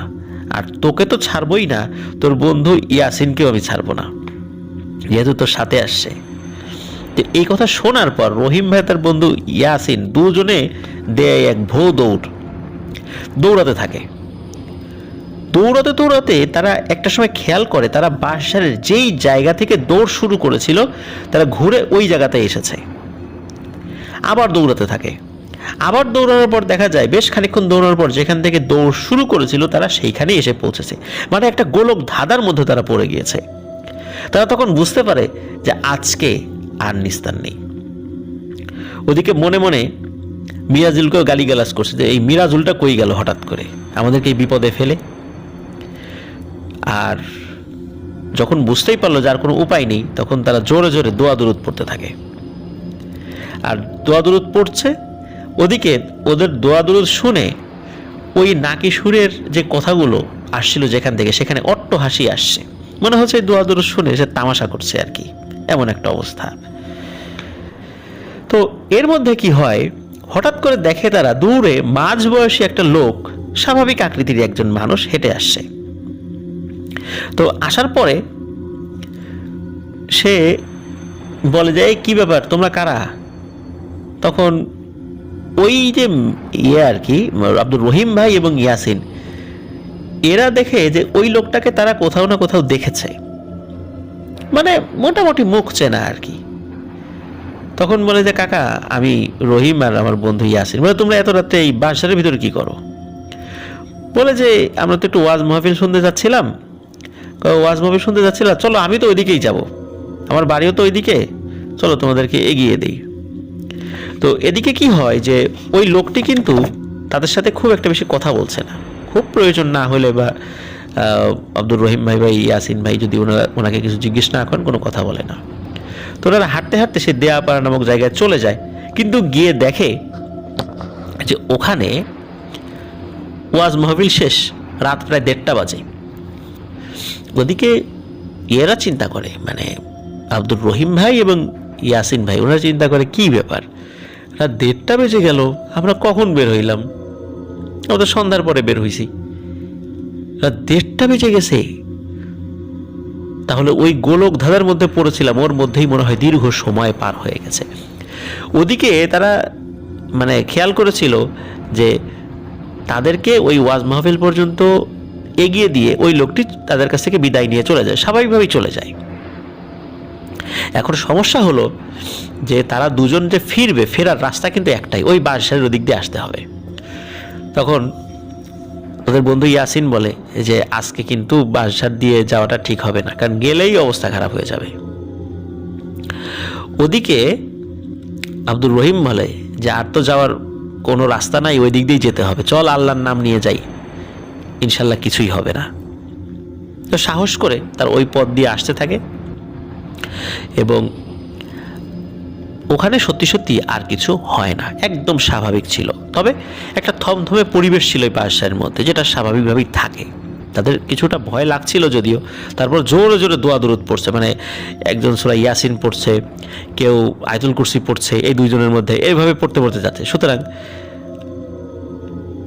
আর তোকে তো ছাড়বই না, তোর বন্ধু ইয়াসিনকেও আমি ছাড়বো না, যেহেতু তোর সাথে আসছে। তো এই কথা শোনার পর রহিম ভাই তার বন্ধু ইয়াসিন দুজনে দেয় এক ভো দৌড়াতে থাকে। দৌড়াতে দৌড়াতে তারা একটা সময় খেয়াল করে তারা বাঁশঝাড়ের যেই জায়গা থেকে দৌড় শুরু করেছিল তারা ঘুরে ওই জায়গাতে এসেছে। আবার দৌড়াতে থাকে। আবার দৌড়ানোর পর দেখা যায় বেশ খানিকক্ষণ দৌড়ানোর পর যেখান থেকে দৌড় শুরু করেছিল তারা সেইখানেই এসে পৌঁছেছে। মানে একটা গোলক ধাঁধার মধ্যে তারা পড়ে গিয়েছে। তারা তখন বুঝতে পারে যে আজকে আর নিস্তার নেই। ওদিকে মনে মনে মিরাজুলকেও গালিগালাজ করছে যে এই মিরাজুলটা কই গেল হঠাৎ করে আমাদেরকে এই বিপদে ফেলে। আর যখন বুঝতেই পারলো যার কোনো উপায় নেই, তখন তারা জোরে জোরে দোয়া দুরুদ পড়তে থাকে। আর দোয়া দুরুদ পড়ছে, ওদিকে ওদের দোয়া দুরুদ শুনে ওই নাকি সুরের যে কথাগুলো আসছিল যেখান থেকে, সেখানে অট্ট হাসি আসছে। মনে হচ্ছে দোয়া দুরুদ শুনে সে তামাশা করছে আর কি, এমন একটা অবস্থা। তো এর মধ্যে কি হয়, হঠাৎ করে দেখে তারা দূরে মাঝবয়সী একটা লোক, স্বাভাবিক আকৃতির একজন মানুষ হেঁটে আসছে। তো আসার পরে সে বলে যে কি ব্যাপার, তোমরা কারা? তখন ওই যে আর কি আব্দুর রহিম ভাই এবং ইয়াসিন এরা দেখে যে ওই লোকটাকে তারা কোথাও না কোথাও দেখেছে, মানে মোটামুটি মুখ চেনা আর কি। তখন বলে যে কাকা, আমি রহিম আর আমার বন্ধু ইয়াসিন। বলে তোমরা এত রাতে এই বাসার ভিতরে কি করো? বলে যে আমরা তো একটু ওয়াজ মাহফিল শুনতে যাচ্ছিলাম। ওয়াজ মাহফিল শুনতে যাচ্ছিলাম, চলো আমি তো ওইদিকেই যাব, আমার বাড়িও তো ওইদিকে, চলো তোমাদেরকে এগিয়ে দেই। তো এদিকে কি হয় যে ওই লোকটি কিন্তু তাদের সাথে খুব একটা বেশি কথা বলছে না। খুব প্রয়োজন না হলে বা আব্দুর রহিম ভাই বা ইয়াসিন ভাই যদি ওনাকে কিছু জিজ্ঞেস না করেন, কোনো কথা বলে না। তো ওনারা হাঁটতে হাঁটতে সে দেয়াপাড়া নামক জায়গায় চলে যায়, কিন্তু গিয়ে দেখে যে ওখানে ওয়াজ মাহফিল শেষ, রাত প্রায় 1:30 বাজে। ওদিকে এরা চিন্তা করে, মানে আব্দুর রহিম ভাই এবং ইয়াসিন ভাই ওনারা চিন্তা করে কি ব্যাপার, রাত 1:30 বেজে গেল, আমরা কখন বের হইলাম? আমরা সন্ধ্যার পরে বের হইছি, রাত 1:30 বেজে গেছে। তাহলে ওই গোলক ধাঁধার মধ্যে পড়েছিলাম, ওর মধ্যেই মনে হয় দীর্ঘ সময় পার হয়ে গেছে। ওদিকে তারা মানে খেয়াল করেছিল যে তাদেরকে ওই ওয়াজ মাহফিল পর্যন্ত এগিয়ে দিয়ে ওই লোকটি তাদের কাছ থেকে বিদায় নিয়ে চলে যায়, স্বাভাবিকভাবেই চলে যায়। এখন সমস্যা হলো যে তারা দুজন যে ফিরবে, ফেরার রাস্তা কিন্তু একটাই, ওই বাঁশঝাড়ের ওদিক দিয়ে আসতে হবে। তখন ওদের বন্ধু ইয়াসিন বলে যে আজকে কিন্তু বাঁশঝাড় দিয়ে যাওয়াটা ঠিক হবে না, কারণ গেলেই অবস্থা খারাপ হয়ে যাবে। ওদিকে আব্দুর রহিম বলে যে আর তো যাওয়ার কোনো রাস্তা নাই, ওই দিক দিয়েই যেতে হবে, চল আল্লাহর নাম নিয়ে যাই, ইনশাল্লাহ কিছুই হবে না। তো সাহস করে তার ওই পথ দিয়ে আসতে থাকে এবং ওখানে সত্যি সত্যি আর কিছু হয় না, একদম স্বাভাবিক ছিল। তবে একটা থমথমে পরিবেশ ছিল এই বাদশাহের মধ্যে, যেটা স্বাভাবিকভাবেই থাকে। তাদের কিছুটা ভয় লাগছিল যদিও, তারপর জোরে জোরে দোয়া দরুদ পড়ছে, মানে একজন সূরা ইয়াসিন পড়ছে, কেউ আয়াতুল কুরসি পড়ছে, এই দুইজনের মধ্যে এইভাবে পড়তে পড়তে যাচ্ছে। সুতরাং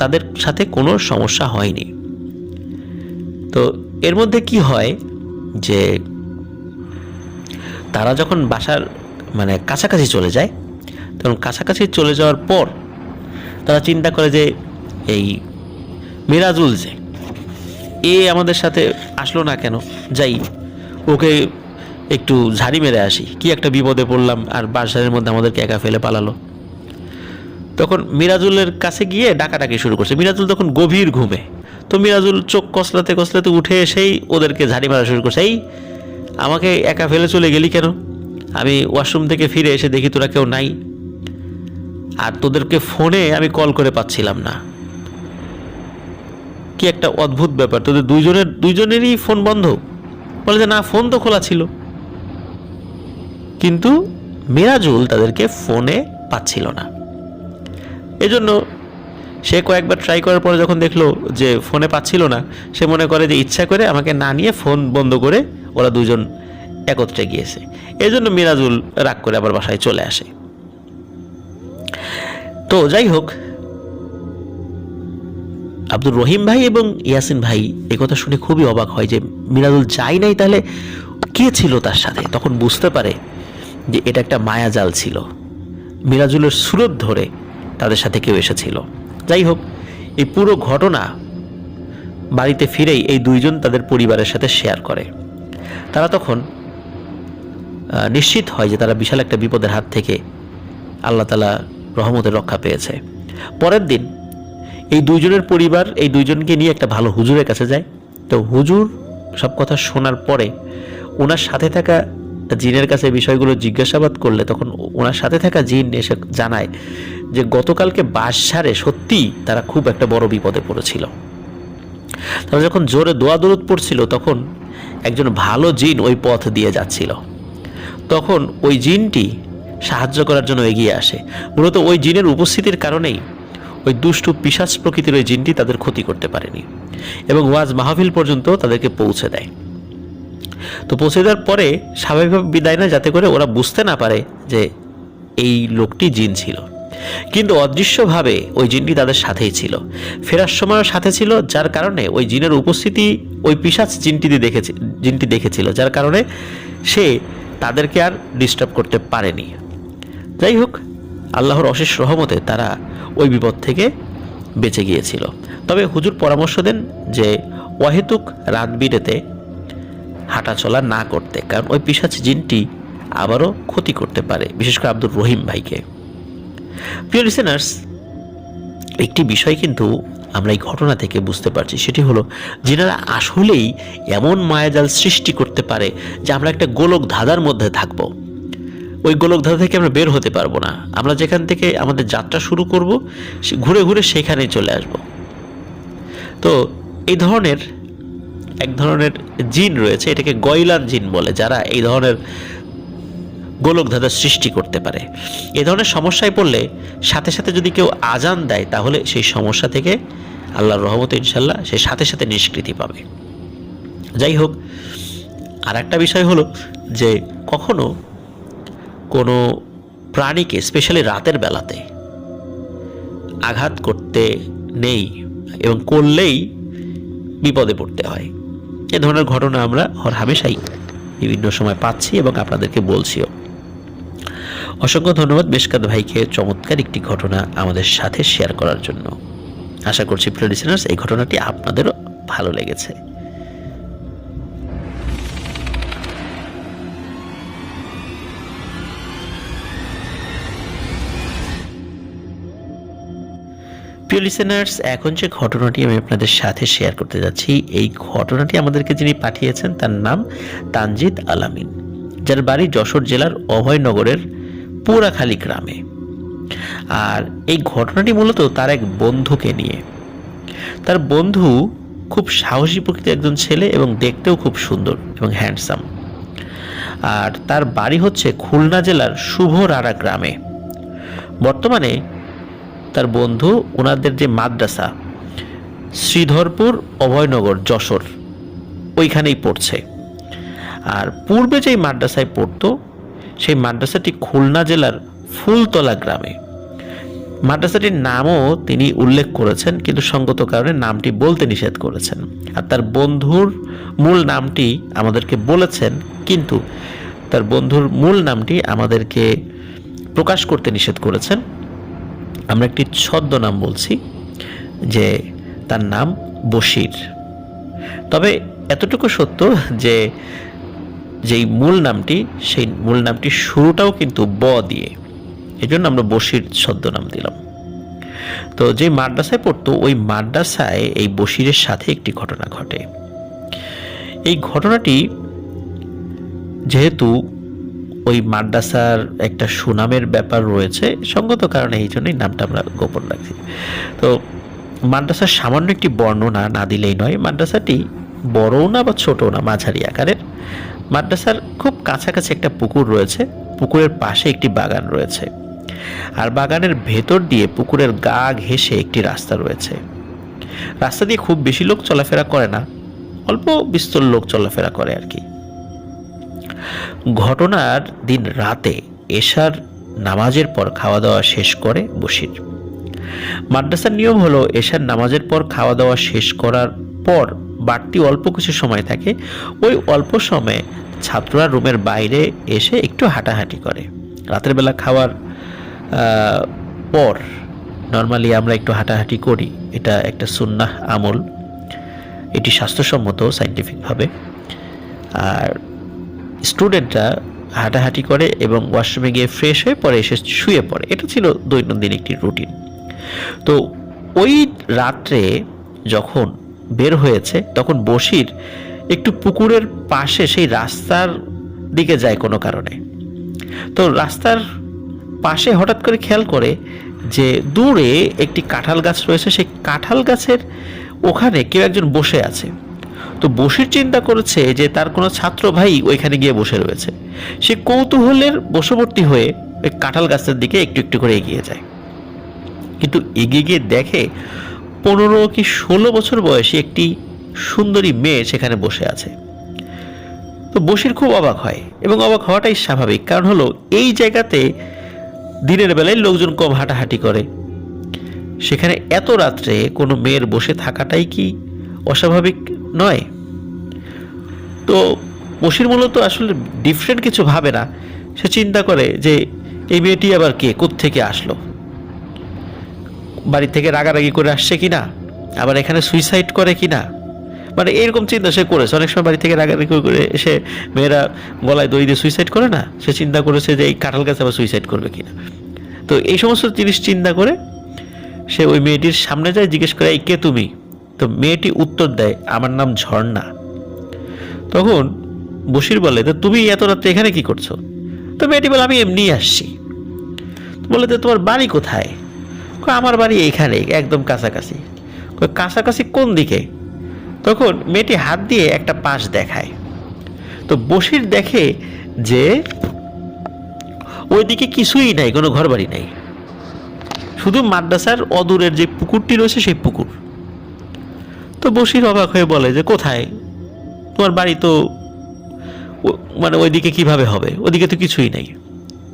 তাদের সাথে কোনো সমস্যা হয়নি। তো এর মধ্যে কি হয় যে তারা যখন বাসার মানে কাছাকাছি চলে যায়, তখন কাছাকাছি চলে যাওয়ার পর তারা চিন্তা করে যে এই মিরাজুল যে আমাদের সাথে আসলো না কেন, যাই ওকে একটু ঝাড়ি মেরে আসি, কি একটা বিপদে পড়লাম আর বাসারের মধ্যে আমাদেরকে একা ফেলে পালালো। তখন মিরাজুলের কাছে গিয়ে ডাকাডাকি শুরু করছে। মিরাজুল তখন গভীর ঘুমে, তো মিরাজুল চোখ কসলাতে কসলাতে উঠে এসেই ওদেরকে ঝাড়ি মারা শুরু করছে। এই আমাকে একা ফেলে চলে গেলি কেন? আমি ওয়াশরুম থেকে ফিরে এসে দেখি তোরা কেউ নাই, আর তোদেরকে ফোনে আমি কল করে পাচ্ছিলাম না। কি একটা অদ্ভুত ব্যাপার, তোদের দুইজনেরই ফোন বন্ধ? বলে যে না, ফোন তো খোলা ছিল। কিন্তু মিরাজুল তাদেরকে ফোনে পাচ্ছিল না। এজন্য সে কয়েকবার ট্রাই করার পরে যখন দেখলো যে ফোনে পাচ্ছিল না, সে মনে করে যে ইচ্ছা করে আমাকে না নিয়ে ফোন বন্ধ করে ওরা দুজন একত্রে গিয়েছে। এজন্য মিরাজুল রাগ করে আবার বাসায় চলে আসে। তো যাই হোক, আব্দুর রহিম ভাই এবং ইয়াসিন ভাই এই কথা শুনে খুবই অবাক হয় যে মিরাজুল যায় নাই, তাহলে কে ছিল তার সাথে? তখন বুঝতে পারে যে এটা একটা মায়াজাল ছিল, মিরাজুলের সুরত ধরে তাদের সাথে কেউ এসেছিল। যাই হোক, এই পুরো ঘটনা বাড়িতে ফিরেই এই দুইজন তাদের পরিবারের সাথে শেয়ার করে। তারা তখন নিশ্চিত হয় যে তারা বিশাল একটা বিপদের হাত থেকে আল্লাহ তাআলা রহমতের রক্ষা পেয়েছে। পরের দিন এই দুইজনের পরিবার এই দুইজনকে নিয়ে একটা ভালো হুজুরের কাছে যায়। তো হুজুর সব কথা শোনার পরে ওনার সাথে থাকা জিনের কাছে বিষয়গুলো জিজ্ঞাসাবাদ করলে তখন ওনার সাথে থাকা জিন এসে জানায় যে গতকালকে বাসারে সত্যি তারা খুব একটা বড় বিপদে পড়েছিল। তারা যখন জোরে দোয়া দরুদ পড়ছিল তখন একজন ভালো জিন ওই পথ দিয়ে যাচ্ছিল। তখন ওই জিনটি সাহায্য করার জন্য এগিয়ে আসে। মূলত ওই জিনের উপস্থিতির কারণেই ওই দুষ্টু পিশাচ প্রকৃতির ওই জিনটি তাদের ক্ষতি করতে পারেনি এবং ওয়াজ মাহফিল পর্যন্ত তাদেরকে পৌঁছে দেয়। তো পৌঁছে দেওয়ার পরে স্বাভাবিকভাবে বিদায় না, যাতে করে ওরা বুঝতে না পারে যে এই লোকটি জিন ছিল। কিন্তু অদৃশ্যভাবে ওই জিনটি তাদের সাথেই ছিল, ফেরার সময়ও সাথে ছিল, যার কারণে ওই জিনের উপস্থিতি ওই পিশাচ জিনটি দেখেছিল, যার কারণে সে তাদেরকে আর ডিস্টার্ব করতে পারেনি। যাই হোক, আল্লাহর অশেষ রহমতে তারা ওই বিপদ থেকে বেঁচে গিয়েছিল। তবে হুজুর পরামর্শ দেন যে অহেতুক রাত বিরেতে হাঁটাচলা না করতে, কারণ ওই পিশাচ জিনটি আবারও ক্ষতি করতে পারে, বিশেষ করে আব্দুর রহিম ভাইকে। প্রিয় লিসেনার্স, একটি বিষয় কিন্তু আমরা এই ঘটনা থেকে বুঝতে পারছি, সেটি হলো জিনেরা আসলেই এমন মায়াজাল সৃষ্টি করতে পারে যে আমরা একটা গোলক ধাঁধার মধ্যে থাকব। ওই গোলক ধাঁধা থেকে আমরা বের হতে পারবো না। আমরা যেখান থেকে আমাদের যাত্রা শুরু করব ঘুরে ঘুরে সেখানেই চলে আসব। তো এই ধরনের এক ধরনের জিন রয়েছে, এটাকে গয়লান জিন বলে, যারা এই ধরনের গোলক ধাঁধা সৃষ্টি করতে পারে। এই ধরনের সমস্যায় পড়লে সাথে সাথে যদি কেউ আজান দেয় তাহলে সেই সমস্যা থেকে আল্লাহর রহমতে ইনশাল্লাহ সে সাথে সাথে নিষ্কৃতি পাবে। যাই হোক, আর একটা বিষয় হলো যে কখনো কোনো প্রাণীকে স্পেশালি রাতের বেলাতে আঘাত করতে নেই, এবং করলেই বিপদে পড়তে হয়। এ ধরনের ঘটনা আমরা হামেশাই বিভিন্ন সময় পাচ্ছি এবং আপনাদেরকে বলছিও। অসংখ্য ধন্যবাদ মেশকাত ভাইকে চমৎকার একটি ঘটনা আমাদের সাথে শেয়ার করার জন্য। আশা করছি প্রিয় লিসেনার্স এই ঘটনাটি আপনাদেরও ভালো লেগেছে। প্রিয় লিসেনার্স, এখন যে ঘটনাটি আমি আপনাদের সাথে শেয়ার করতে যাচ্ছি, এই ঘটনাটি আমাদেরকে যিনি পাঠিয়েছেন তার নাম তানজিদ আলামিন, যার বাড়ি যশোর জেলার অভয়নগরের পুরাখালী গ্রামে। আর এই ঘটনাটি মূলত তার এক বন্ধুকে নিয়ে। তার বন্ধু খুব সাহসী প্রকৃতির একজন ছেলে এবং দেখতেও খুব সুন্দর এবং হ্যান্ডসাম। আর তার বাড়ি হচ্ছে খুলনা জেলার শুভরাড়া গ্রামে। বর্তমানে তার বন্ধু ওনাদের যে মাদ্রাসা শ্রীধরপুর অভয়নগর যশোর ওইখানেই পড়ছে। আর পূর্বে যেই মাদ্রাসায় পড়তো সেই মাদ্রাসাটি খুলনা জেলার ফুলতলা গ্রামে। মাদ্রাসাটির নামও তিনি উল্লেখ করেছেন, কিন্তু সঙ্গত কারণে নামটি বলতে নিষেধ করেছেন। আর তার বন্ধুর মূল নামটি আমাদেরকে বলেছেন, কিন্তু তার বন্ধুর মূল নামটি আমাদেরকে প্রকাশ করতে নিষেধ করেছেন। আমরা একটি ছদ্মনাম বলছি যে তার নাম বশির। তবে এতটুকু সত্য যে যেই মূল নামটি, সেই মূল নামটি শুরুটাও কিন্তু ব দিয়ে, এই জন্য আমরা বশির ছদ্মনাম দিলাম। তো যে মাদ্রাসায় পড়তো ওই মাদ্রাসায় এই বশিরের সাথে একটি ঘটনা ঘটে। এই ঘটনাটি যেহেতু ওই মাদ্রাসার একটা সুনামের ব্যাপার রয়েছে, সঙ্গত কারণে এই জন্যই নামটা আমরা গোপন রাখছি। তো মাদ্রাসার সামান্য একটি বর্ণনা না দিলেই নয়। মাদ্রাসাটি বড়ও না বা ছোটও না, মাঝারি আকারের। মাদ্রাসার খুব কাছাকাছি একটা পুকুর রয়েছে, পুকুরের পাশে একটি বাগান রয়েছে, আর বাগানের ভেতর দিয়ে পুকুরের গা ঘেঁষে একটি রাস্তা রয়েছে। রাস্তা দিয়ে খুব বেশি লোক চলাফেরা করে না, অল্প বিস্তর লোক চলাফেরা করে আর কি। ঘটনার দিন রাতে এশার নামাজের পর খাওয়া দাওয়া শেষ করে বশির। মাদ্রাসার নিয়ম হলো এশার নামাজের পর খাওয়া দাওয়া শেষ করার পর বাড়তি অল্প কিছু সময় থাকে, ওই অল্প সময়ে ছাত্ররা রুমের বাইরে এসে একটু হাঁটাহাঁটি করে। রাতের বেলা খাওয়ার পর নর্মালি আমরা একটু হাঁটাহাঁটি করি, এটা একটা সুন্নাহ আমল, এটি স্বাস্থ্যসম্মত সাইন্টিফিকভাবে। আর স্টুডেন্টরা হাঁটাহাঁটি করে এবং ওয়াশরুমে গিয়ে ফ্রেশ হয়ে পরে এসে শুয়ে পড়ে, এটা ছিল দৈনন্দিন একটি রুটিন। তো ওই রাত্রে যখন বের হয়েছে তখন বশির একটু পুকুরের পাশে সেই রাস্তার দিকে যায় কোনো কারণে। তো রাস্তার পাশে হঠাৎ করে খেয়াল করে যে দূরে একটি কাঁঠাল গাছ রয়েছে, সেই কাঁঠাল গাছের ওখানে কেউ একজন বসে আছে। তো বশির চিন্তা করেছে যে তার কোনো ছাত্র ভাই ওইখানে গিয়ে বসে রয়েছে। সে কৌতূহলের বশবর্তী হয়ে ওই কাঁঠাল গাছের দিকে একটু একটু করে এগিয়ে যায়, কিন্তু এগিয়ে গিয়ে দেখে 15 কি 16 বছর বয়সী একটি সুন্দরী মেয়ে সেখানে বসে আছে। তো বশির খুব অবাক হয়, এবং অবাক হওয়াটাই স্বাভাবিক, কারণ হলো এই জায়গাতে দিনের বেলায় লোকজন কম হাঁটাহাঁটি করে, সেখানে এত রাত্রে কোনো মেয়ের বসে থাকাটাই কি অস্বাভাবিক নয়? তো বশির মূলত আসলে ডিফারেন্ট কিছু ভাবে না। সে চিন্তা করে যে এই মেয়েটি আবার কে, কোত্থেকে আসলো, বাড়ি থেকে রাগারাগি করে আসছে কিনা, আবার এখানে সুইসাইড করে কিনা, মানে এরকম চিন্তা সে করেছে। অনেক সময় বাড়ি থেকে রাগারাগি করে এসে মেয়েরা গলায় দড়ি দিয়ে সুইসাইড করে না, সে চিন্তা করেছে যে এই কাঁঠাল গাছে আবার সুইসাইড করবে কিনা। তো এই সমস্ত জিনিস চিন্তা করে সে ওই মেয়েটির সামনে যায়, জিজ্ঞেস করে এই কে তুমি? তো মেয়েটি উত্তর দেয় আমার নাম ঝর্ণা। তখন বশির বলে তো তুমি এত রাত্রে এখানে কি করছো? তো মেয়েটি বলে আমি এমনি আসছি। বলে তো তোমার বাড়ি কোথায়? আমার বাড়ি এইখানে একদম কাছাকাছি। কাছাকাছি কোন দিকে? তখন মেয়েটি হাত দিয়ে একটা পাশ দেখায়। তো বশির দেখে যে ওইদিকে কিছুই নাই, কোনো ঘর বাড়ি নাই, শুধু মাদ্রাসার অদূরের যে পুকুরটি রয়েছে সেই পুকুর। তো বশির অবাক হয়ে বলে যে কোথায়? তোমার বাড়ি তো মানে ওইদিকে কিভাবে হবে, ওদিকে তো কিছুই নাই।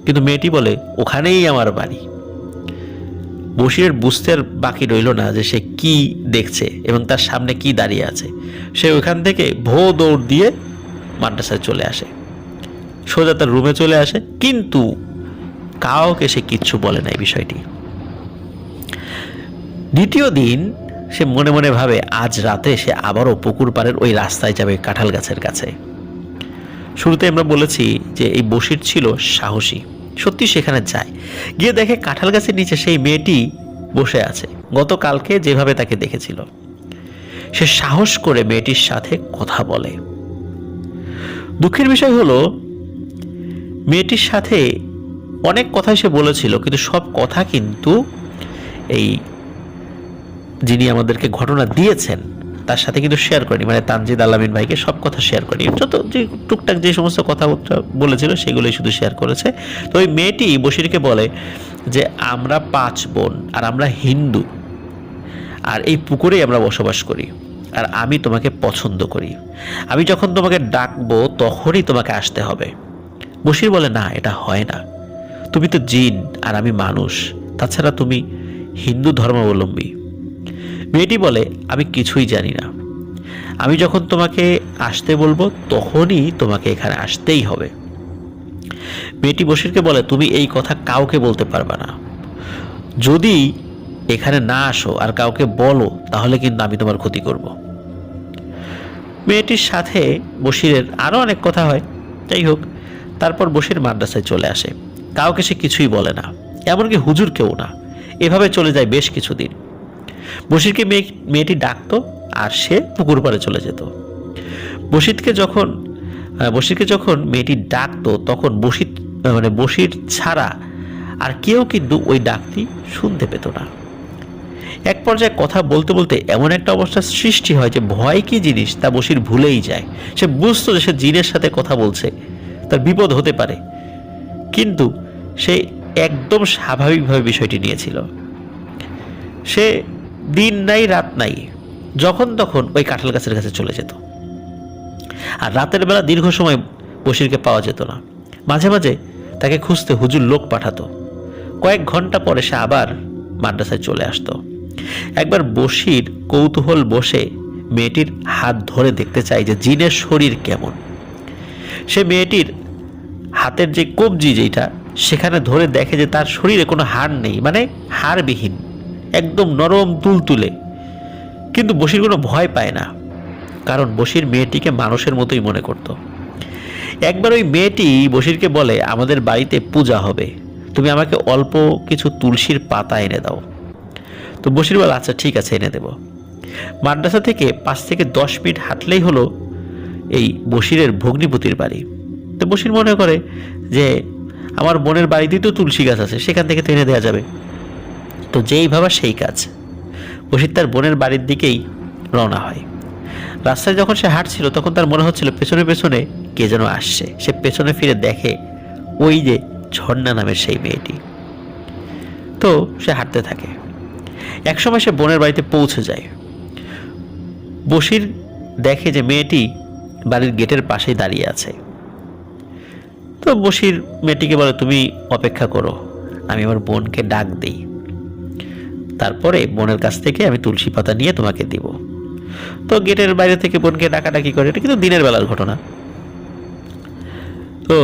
কিন্তু মেয়েটি বলে ওখানেই আমার বাড়ি। বশিরের বুঝতে আর বাকি রইল না যে সে কি দেখছে এবং তার সামনে কি দাঁড়িয়ে আছে। সে ওইখান থেকে ভো দৌড় দিয়ে মাদ্রাসায় চলে আসে, সোজা তার রুমে চলে আসে, কিন্তু কাউকে সে কিচ্ছু বলে না এই বিষয়টি। দ্বিতীয় দিন সে মনে মনে ভাবে আজ রাতে সে আবারও পুকুর পাড়ের ওই রাস্তায় যাবে কাঁঠাল গাছের কাছে। শুরুতে আমরা বলেছি যে এই বশির ছিল সাহসী, সত্যি সেখানে যায়, গিয়ে দেখে কাঁঠাল গাছের নিচে সেই মেয়েটি বসে আছে, গতকালকে যেভাবে তাকে দেখেছিল। সে সাহস করে মেয়েটির সাথে কথা বলে। দুঃখের বিষয় হলো মেয়েটির সাথে অনেক কথাই সে বলেছিল, কিন্তু সব কথা কিন্তু এই যিনি আমাদেরকে ঘটনা দিয়েছেন তার সাথে কিন্তু শেয়ার করেনি, মানে তানজিদ আলামিন ভাইকে সব কথা শেয়ার করেনি, যত যে টুকটাক যে সমস্ত কথাবার্তা বলেছিল সেগুলোই শুধু শেয়ার করেছে। তো ওই মেয়েটি বশিরকে বলে যে আমরা 5 বোন আর আমরা হিন্দু, আর এই পুকুরেই আমরা বসবাস করি, আর আমি তোমাকে পছন্দ করি, আমি যখন তোমাকে ডাকবো তখনই তোমাকে আসতে হবে। বশির বলে না, এটা হয় না, তুমি তো জিন আর আমি মানুষ, তাছাড়া তুমি হিন্দু ধর্মাবলম্বী। মেয়েটি বলে আমি কিছুই জানি না, আমি যখন তোমাকে আসতে বলবো তখনই তোমাকে এখানে আসতেই হবে। মেয়েটি বশিরকে বলে তুমি এই কথা কাউকে বলতে পারবে না, যদি এখানে না আসো আর কাউকে বলো তাহলে কিন্তু আমি তোমার ক্ষতি করব। মেয়েটির সাথে বশিরের আরও অনেক কথা হয়। যাই হোক, তারপর বশির মাদ্রাসায় চলে আসে, কাউকে সে কিছুই বলে না, এমনকি হুজুরকেও না। এভাবে চলে যায় বেশ কিছুদিন। বশিরকে মেয়েটি ডাকতো আর সে পুকুর পাড়ে চলে যেত। বশিরকে যখন মেয়েটি ডাকতো তখন বশির ছাড়া আর কেউ কিন্তু ওই ডাকটি শুনতে পেত না। এক পর্যায়ে কথা বলতে বলতে এমন একটা অবস্থার সৃষ্টি হয় যে ভয় কি জিনিস তা বশির ভুলেই যায়। সে বুঝতো যে সে জিনের সাথে কথা বলছে, তার বিপদ হতে পারে, কিন্তু সে একদম স্বাভাবিকভাবে বিষয়টি নিয়েছিল। সে দিন নাই রাত নাই যখন তখন ওই কাঁঠাল গাছের কাছে চলে যেত, আর রাতের বেলা দীর্ঘ সময় বশিরকে পাওয়া যেত না। মাঝে মাঝে তাকে খুঁজতে হুজুর লোক পাঠাতো। কয়েক ঘন্টা পরে সে আবার মাদ্রাসায় চলে আসতো। একবার বশির কৌতূহল বসে মেয়েটির হাত ধরে দেখতে চায় যে জিনের শরীর কেমন। সে মেয়েটির হাতের যে কবজি যেটা সেখানে ধরে দেখে যে তার শরীরে কোনো হাড় নেই, মানে হাড়বিহীন, একদম নরম তুলতুলে। কিন্তু বশির কোনো ভয় পায় না, কারণ বশির মেয়েটিকে মানুষের মতোই মনে করত। একবার ওই মেয়েটি বশিরকে বলে আমাদের বাড়িতে পূজা হবে, তুমি আমাকে অল্প কিছু তুলসীর পাতা এনে দাও। তো বশির বলে আচ্ছা ঠিক আছে, এনে দেব। মাদ্রাসা থেকে 5 থেকে 10 মিনিট হাঁটলেই হলো এই বশিরের ভগ্নিপতির বাড়ি। তো বশির মনে করে যে আমার বোনের বাড়িতেই তো তুলসী গাছ আছে, সেখান থেকে তো এনে দেওয়া যাবে। তো যেই ভাবা সেই কাজ, বশির তার বোনের বাড়ির দিকেই রওনা হয়। রাস্তায় যখন সে হাঁটছিল তখন তার মনে হচ্ছিল পেছনে পেছনে কে যেন আসছে। সে পেছনে ফিরে দেখে ওই যে ঝর্ণা নামের সেই মেয়েটি। তো সে হাঁটতে থাকে। একসময় সে বোনের বাড়িতে পৌঁছে যায়। বশির দেখে যে মেয়েটি বাড়ির গেটের পাশেই দাঁড়িয়ে আছে। তো বশির মেয়েটিকে বলে তুমি অপেক্ষা করো, আমি আমার বোনকে ডাক দিই, তারপরে বোনের কাছ থেকে আমি তুলসী পাতা নিয়ে তোমাকে দিব। তো গেটের বাইরে থেকে বোনকে ডাকাডাকি করে, এটা কিন্তু দিনের বেলার ঘটনা। তো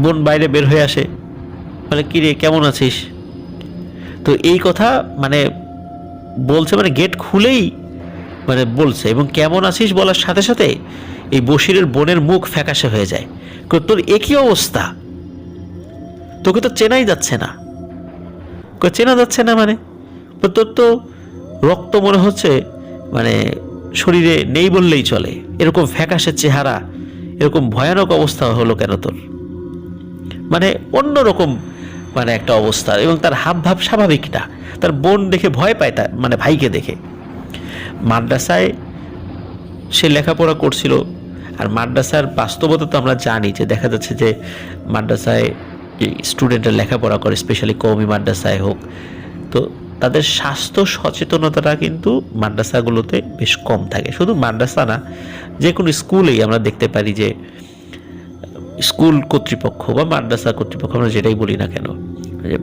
বোন বাইরে বের হয়ে আসে, বলে কি রে কেমন আছিস। তো এই কথা বলছে, গেট খুলেই বলছে, এবং কেমন আছিস বলার সাথে সাথে এই বশিরের বোনের মুখ ফ্যাকাশে হয়ে যায়। তোর একই অবস্থা, তোকে তো চেনাই যাচ্ছে না। চেনা যাচ্ছে না তোর তো রক্ত মনে হচ্ছে শরীরে নেই বললেই চলে, এরকম ফ্যাকাশে চেহারা, এরকম ভয়ানক অবস্থা হলো কেন তোর? অন্যরকম একটা অবস্থা, এবং তার হাব ভাব স্বাভাবিক না। তার বোন দেখে ভয় পায়, তার ভাইকে দেখে। মাদ্রাসায় সে লেখাপড়া করছিল, আর মাদ্রাসার বাস্তবতা তো আমরা জানি যে দেখা যাচ্ছে যে মাদ্রাসায় স্টুডেন্টরা লেখাপড়া করে, স্পেশালি কওমি মাদ্রাসায় হোক, তো তাদের স্বাস্থ্য সচেতনতাটা কিন্তু মাদ্রাসাগুলোতে বেশ কম থাকে। শুধু মাদ্রাসা না, যে কোনো স্কুলেই আমরা দেখতে পারি যে স্কুল কর্তৃপক্ষ বা মাদ্রাসা কর্তৃপক্ষ, আমরা যেটাই বলি না কেন,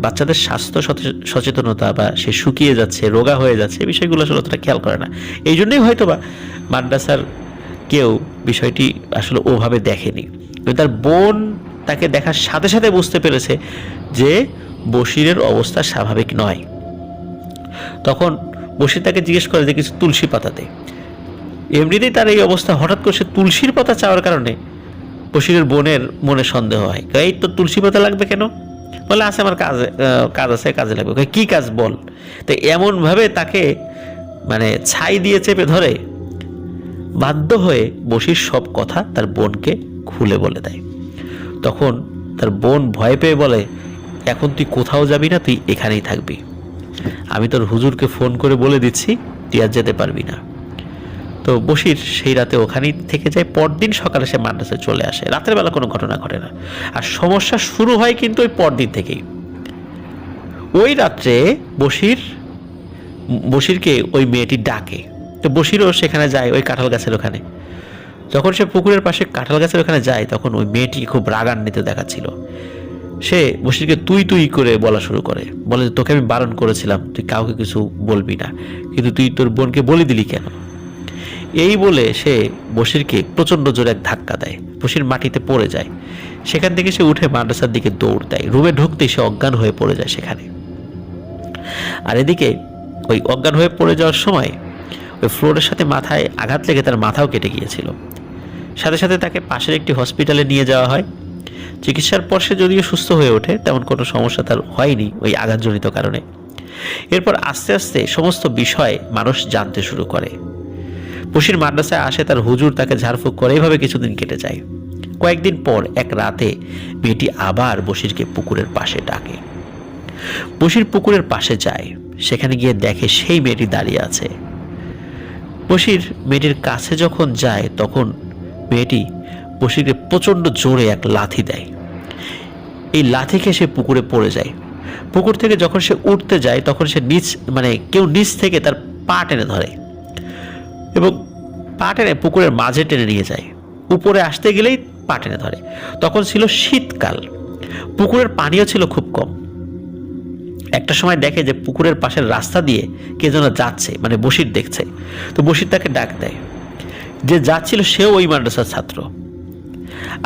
বাচ্চাদের স্বাস্থ্য সচেতনতা বা সে শুকিয়ে যাচ্ছে, রোগা হয়ে যাচ্ছে, এই বিষয়গুলো আসলে অতটা খেয়াল করে না। এই জন্যই হয়তো বা মাদ্রাসার কেউ বিষয়টি আসলে ওভাবে দেখেনি। তার বোন তাকে দেখার সাথে সাথে বুঝতে পেরেছে যে বশিরের অবস্থা স্বাভাবিক নয়। তখন বশির তাকে জিজ্ঞেস করে যে কিছু তুলসী পাতাতে। এমনিতেই তার এই অবস্থা, হঠাৎ করে সে তুলসীর পাতা চাওয়ার কারণে বশিরের বোনের মনে সন্দেহ হয়। এই তো তুলসী পাতা লাগবে কেন? বলে আছে আমার কাজ আছে, কাজে লাগবে। কি কাজ বল? তো এমনভাবে তাকে ছাই দিয়ে চেপে ধরে, বাধ্য হয়ে বশির সব কথা তার বোনকে খুলে বলে দেয়। তখন তার বোন ভয় পেয়ে বলে এখন তুই কোথাও যাবি না, তুই এখানেই থাকবি। আমি তোর হুজুরকে ফোন করে বলে দিচ্ছি তুই আর যেতে পারবি না। তো বশির সেই রাতে ওখানেই থেকে যায়। পরদিন সকালে সে মাদ্রাসায় চলে আসে। রাতের বেলা কোনো ঘটনা ঘটে না। আর সমস্যা শুরু হয় কিন্তু ওই পরদিন থেকেই। ওই রাত্রে বশিরকে ওই মেয়েটি ডাকে। তো বশিরও সেখানে যায়, ওই কাঁঠাল গাছের ওখানে। যখন সে পুকুরের পাশে কাঁঠাল গাছের ওখানে যায়, তখন ওই মেয়েটি খুব রাগান্বিত দেখাচ্ছিল। সে বশিরকে তুই তুই করে বলা শুরু করে, বলে তোকে আমি বারণ করেছিলাম তুই কাউকে কিছু বলবি না, কিন্তু তুই তোর বোনকে বলে দিলি কেন? এই বলে সে বশিরকে প্রচণ্ড জোরে এক ধাক্কা দেয়। বশির মাটিতে পড়ে যায়। সেখান থেকে সে উঠে মাদ্রাসার দিকে দৌড় দেয়। রুমে ঢুকতেই সে অজ্ঞান হয়ে পড়ে যায় সেখানে। আর এদিকে ওই অজ্ঞান হয়ে পড়ে যাওয়ার সময় ওই ফ্লোরের সাথে মাথায় আঘাত লেগে তার মাথাও কেটে গিয়েছিল। সাথে সাথে তাকে পাশের একটি হসপিটালে নিয়ে যাওয়া হয়। চিকিৎসার পর সে যদিও সুস্থ হয়ে ওঠে, তেমন কোনো সমস্যা তার হয়নি ওই আঘাতজনিত কারণে। এরপর আস্তে আস্তে সমস্ত বিষয় মানুষ জানতে শুরু করে। বশির মাদ্রাসায় আসে, তার হুজুর তাকে ঝাড়ফুঁক করে। এভাবে কিছুদিন কেটে যায়। কয়েকদিন পর এক রাতে মেয়েটি আবার বশিরকে পুকুরের পাশে ডাকে। বশির পুকুরের পাশে যায়। সেখানে গিয়ে দেখে সেই মেয়েটি দাঁড়িয়ে আছে। বশির মেয়েটির কাছে যখন যায়, তখন মেয়েটি বশিরকে প্রচণ্ড জোরে এক লাথি দেয়। এই লাথি খেয়ে সে পুকুরে পড়ে যায়। পুকুর থেকে যখন সে উঠতে যায়, তখন সে কেউ নিচ থেকে তার পা টেনে ধরে এবং পা টেনে পুকুরের মাঝে টেনে নিয়ে যায়। উপরে আসতে গেলেই পা টেনে ধরে। তখন ছিল শীতকাল, পুকুরের পানিও ছিল খুব কম। একটা সময় দেখে যে পুকুরের পাশের রাস্তা দিয়ে কে যেন যাচ্ছে, বশির দেখছে। তো বশির তাকে ডাক দেয়। যে যাচ্ছিল সেও ওই মাদ্রাসার ছাত্র।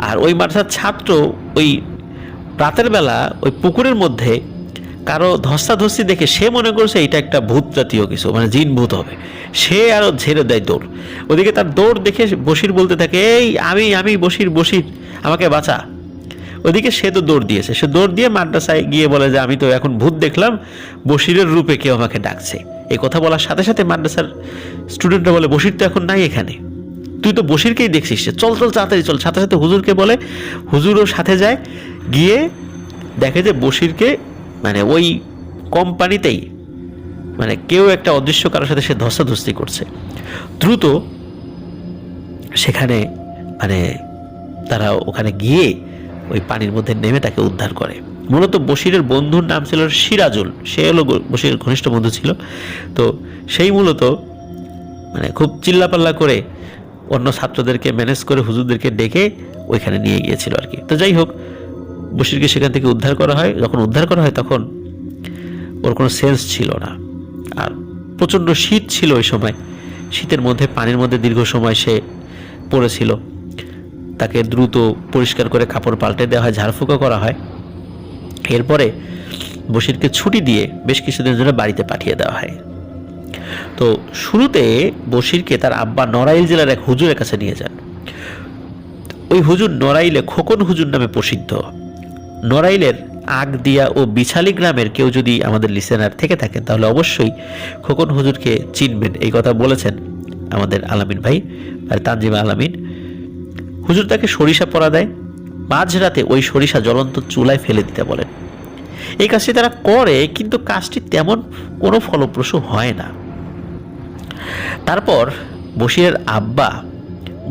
আর ওই মাদ্রাসার ছাত্র ওই রাতের বেলা ওই পুকুরের মধ্যে কারো ধস্তাধস্তি দেখে সে মনে করছে এটা একটা ভূত জাতীয় কিছু, জিন ভূত হবে। সে আরো ঝেড়ে দেয় দৌড়। ওদিকে তার দৌড় দেখে বশির বলতে থাকে, এই আমি বশির, আমাকে বাঁচা। ওদিকে সে তো দৌড় দিয়েছে। সে দৌড় দিয়ে মাদ্রাসায় গিয়ে বলে যে আমি তো এখন ভূত দেখলাম, বশিরের রূপে কেউ আমাকে ডাকছে। এই কথা বলার সাথে সাথে মাদ্রাসার স্টুডেন্টরা বলে, বশির তো এখন নাই এখানে, তুই তো বশিরকেই দেখছিস, চল তাড়াতাড়ি চল। সাথে সাথে হুজুরকে বলে, হুজুরও সাথে যায়। গিয়ে দেখে যে বশিরকে ওই কোম্পানিতেই কেউ একটা অদৃশ্য কারোর সাথে সে ধস্তাধস্তি করছে। দ্রুত সেখানে তারা ওখানে গিয়ে ওই পানির মধ্যে নেমে তাকে উদ্ধার করে। মূলত বশিরের বন্ধুর নাম ছিল সিরাজুল। সে হলো বশিরের ঘনিষ্ঠ বন্ধু ছিল। তো সেই মূলত খুব চিল্লাপাল্লা করে অন্য ছাত্রদেরকে ম্যানেজ করে হুজুরদেরকে ডেকে ওইখানে নিয়ে গিয়েছিল আর কি। তো যাই হোক, বশিরকে সেখান থেকে উদ্ধার করা হয়। যখন উদ্ধার করা হয়, তখন ওর কোনো সেন্স ছিল না। আর প্রচণ্ড শীত ছিল ওই সময়। শীতের মধ্যে পানির মধ্যে দীর্ঘ সময় সে পড়েছিল। তাকে দ্রুত পরিষ্কার করে কাপড় পাল্টে দেওয়া হয়, ঝাড়ফুঁকো করা হয়। এরপরে বশিরকে ছুটি দিয়ে বেশ কিছুদিনের জন্য বাড়িতে পাঠিয়ে দেওয়া হয়। তো শুরুতে বশিরকে তার আব্বা নড়াইল জেলার এক হুজুরের কাছে নিয়ে যান। ওই হুজুর নড়াইলে খোকন হুজুর নামে প্রসিদ্ধ। নড়াইলের আগদিয়া ও বিছালি গ্রামের কেউ যদি আমাদের লিসেনার থেকে থাকেন, তাহলে অবশ্যই খোকন হুজুরকে চিনবেন। এই কথা বলেছেন আমাদের আলামিন ভাই, তানজিমা আলামিন। হুজুর তাকে সরিষা পরা দেয়। মাঝরাতে ওই সরিষা জ্বলন্ত চুলায় ফেলে দিতে বলেন। এই কাজটি তারা করে, কিন্তু কাজটি তেমন কোনো ফলপ্রসূ হয় না। তারপর বশিরের আব্বা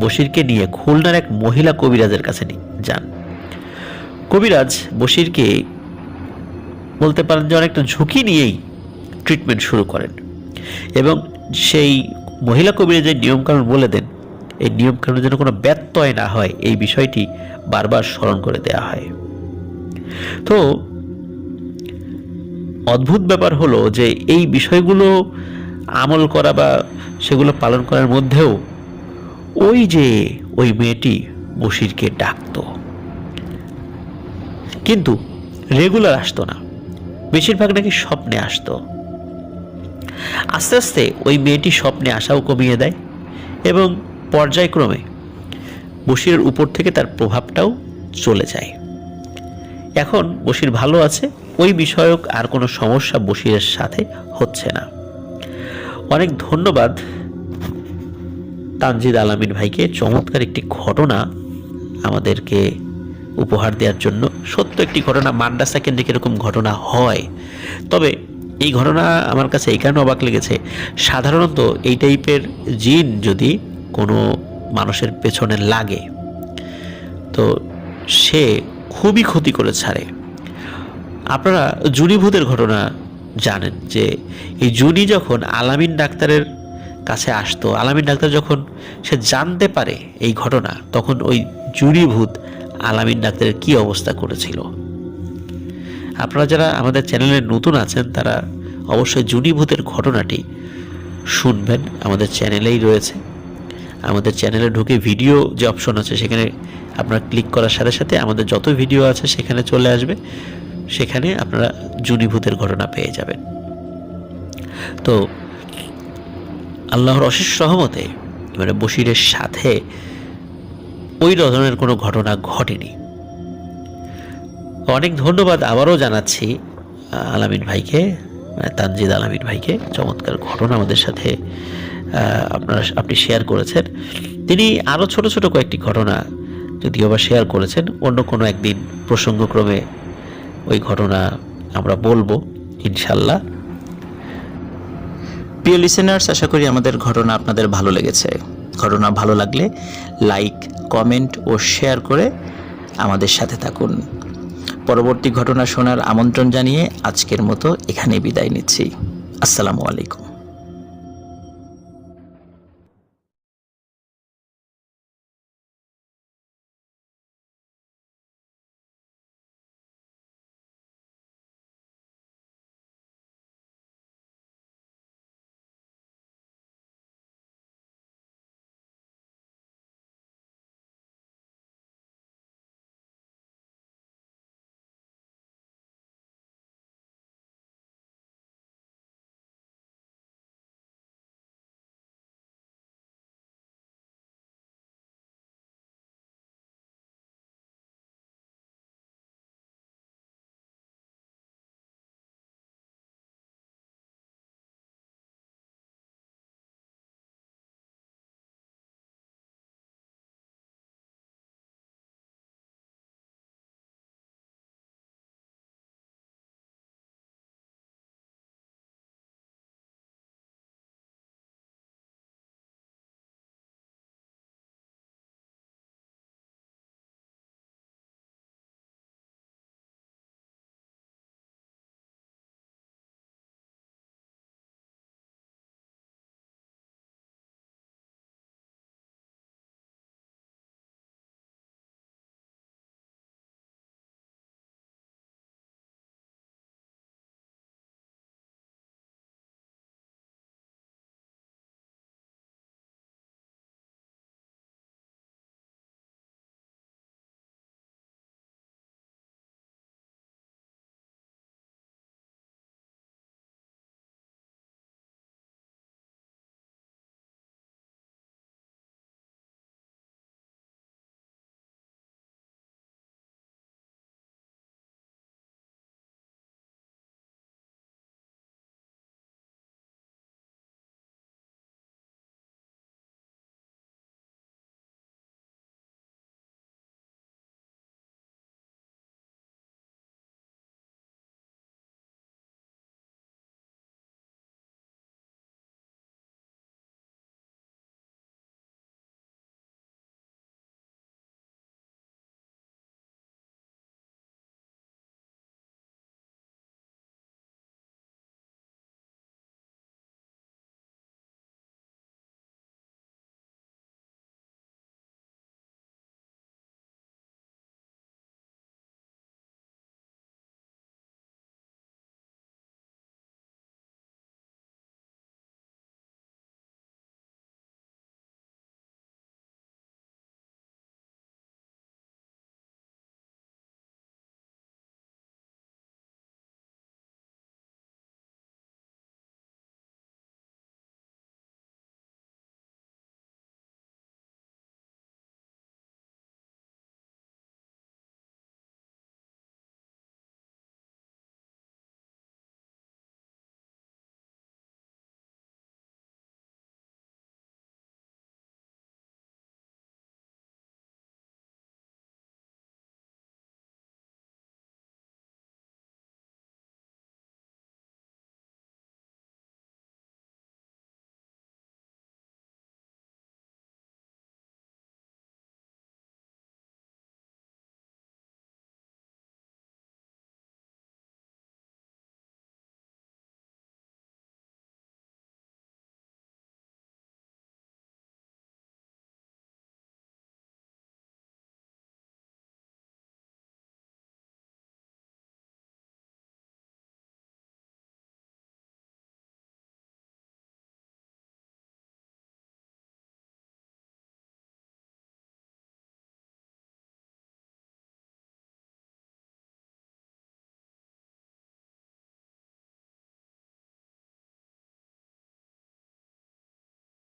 বশিরকে নিয়ে খুলনার এক মহিলা কবিরাজের কাছে যান। কবিরাজ বশিরকে বলতে পারেন যে অনেকটা ঝুঁকি নিয়েই ট্রিটমেন্ট শুরু করেন এবং সেই মহিলা কবিরাজের নিয়মকানুন বলে দেন। এই নিয়মকানুন যেন কোনো ব্যত্যয় না হয়, এই বিষয়টি বারবার স্মরণ করে দেওয়া হয়। তো অদ্ভুত ব্যাপার হলো যে এই বিষয়গুলো আমল করা বা সেগুলো পালন করার মধ্যেও ওই মেয়েটি বশিরকে ডাকতো, কিন্তু রেগুলার আসতো না। বেশিরভাগ নাকি স্বপ্নে আসতো। আস্তে আস্তে ওই মেয়েটি স্বপ্নে আসাও কমিয়ে দেয় এবং পর্যায়ক্রমে বশিরের উপর থেকে তার প্রভাবটাও চলে যায়। এখন বশির ভালো আছে, ওই বিষয়ক আর কোনো সমস্যা বশিরের সাথে হচ্ছে না। অনেক ধন্যবাদ তানজিদ আলামিন ভাইকে চমৎকার একটি ঘটনা আমাদেরকে উপহার দেওয়ার জন্য। সত্য একটি ঘটনা, মাদ্রাসা কেন্দ্রিক এরকম ঘটনা হয়, তবে এই ঘটনা আমার কাছে এই কারণে অবাক লেগেছে, সাধারণত এই টাইপের জিন যদি কোনো মানুষের পেছনে লাগে তো সে খুবই ক্ষতি করে ছাড়ে। আপনারা জুনিভূতের ঘটনা জানেন যে এই জুনি যখন আলামিন ডাক্তারের কাছে আসতো, আলামিন ডাক্তার যখন সে জানতে পারে এই ঘটনা, তখন ওই জুনিভূত আলামিন ডাক্তারের কি অবস্থা করেছিল। আপনারা যারা আমাদের চ্যানেলে নতুন আছেন তারা অবশ্যই জুনিভূতের ঘটনাটি শুনবেন, আমাদের চ্যানেলেই রয়েছে। আমাদের চ্যানেলে ঢুকে ভিডিও যে অপশন আছে সেখানে আপনারা ক্লিক করার সাথে সাথে আমাদের যত ভিডিও আছে সেখানে চলে আসবে, সেখানে আপনারা জুনিভূতের ঘটনা পেয়ে যাবেন। তো আল্লাহর অশেষ রহমতে এবারে বশিরের সাথে ওই ধরনের কোনো ঘটনা ঘটেনি। অনেক ধন্যবাদ আবারও জানাচ্ছি আলামিন ভাইকে, তানজিদ আলামিন ভাইকে, চমৎকার ঘটনা আমাদের সাথে আপনি শেয়ার করেছেন। তিনি আরও ছোট ছোট কয়েকটি ঘটনা যদিও বা শেয়ার করেছেন, অন্য কোনো একদিন প্রসঙ্গক্রমে ওই ঘটনা আমরা বলবো ইনশাল্লাহ। প্রিয় লিসেনার্স, আশা করি আমাদের ঘটনা আপনাদের ভালো লেগেছে। ঘটনা ভালো লাগলে লাইক, কমেন্ট ও শেয়ার করে আমাদের সাথে থাকুন। পরবর্তী ঘটনা শোনার আমন্ত্রণ জানিয়ে আজকের মতো এখানে বিদায় নিচ্ছি। আসসালামু আলাইকুম।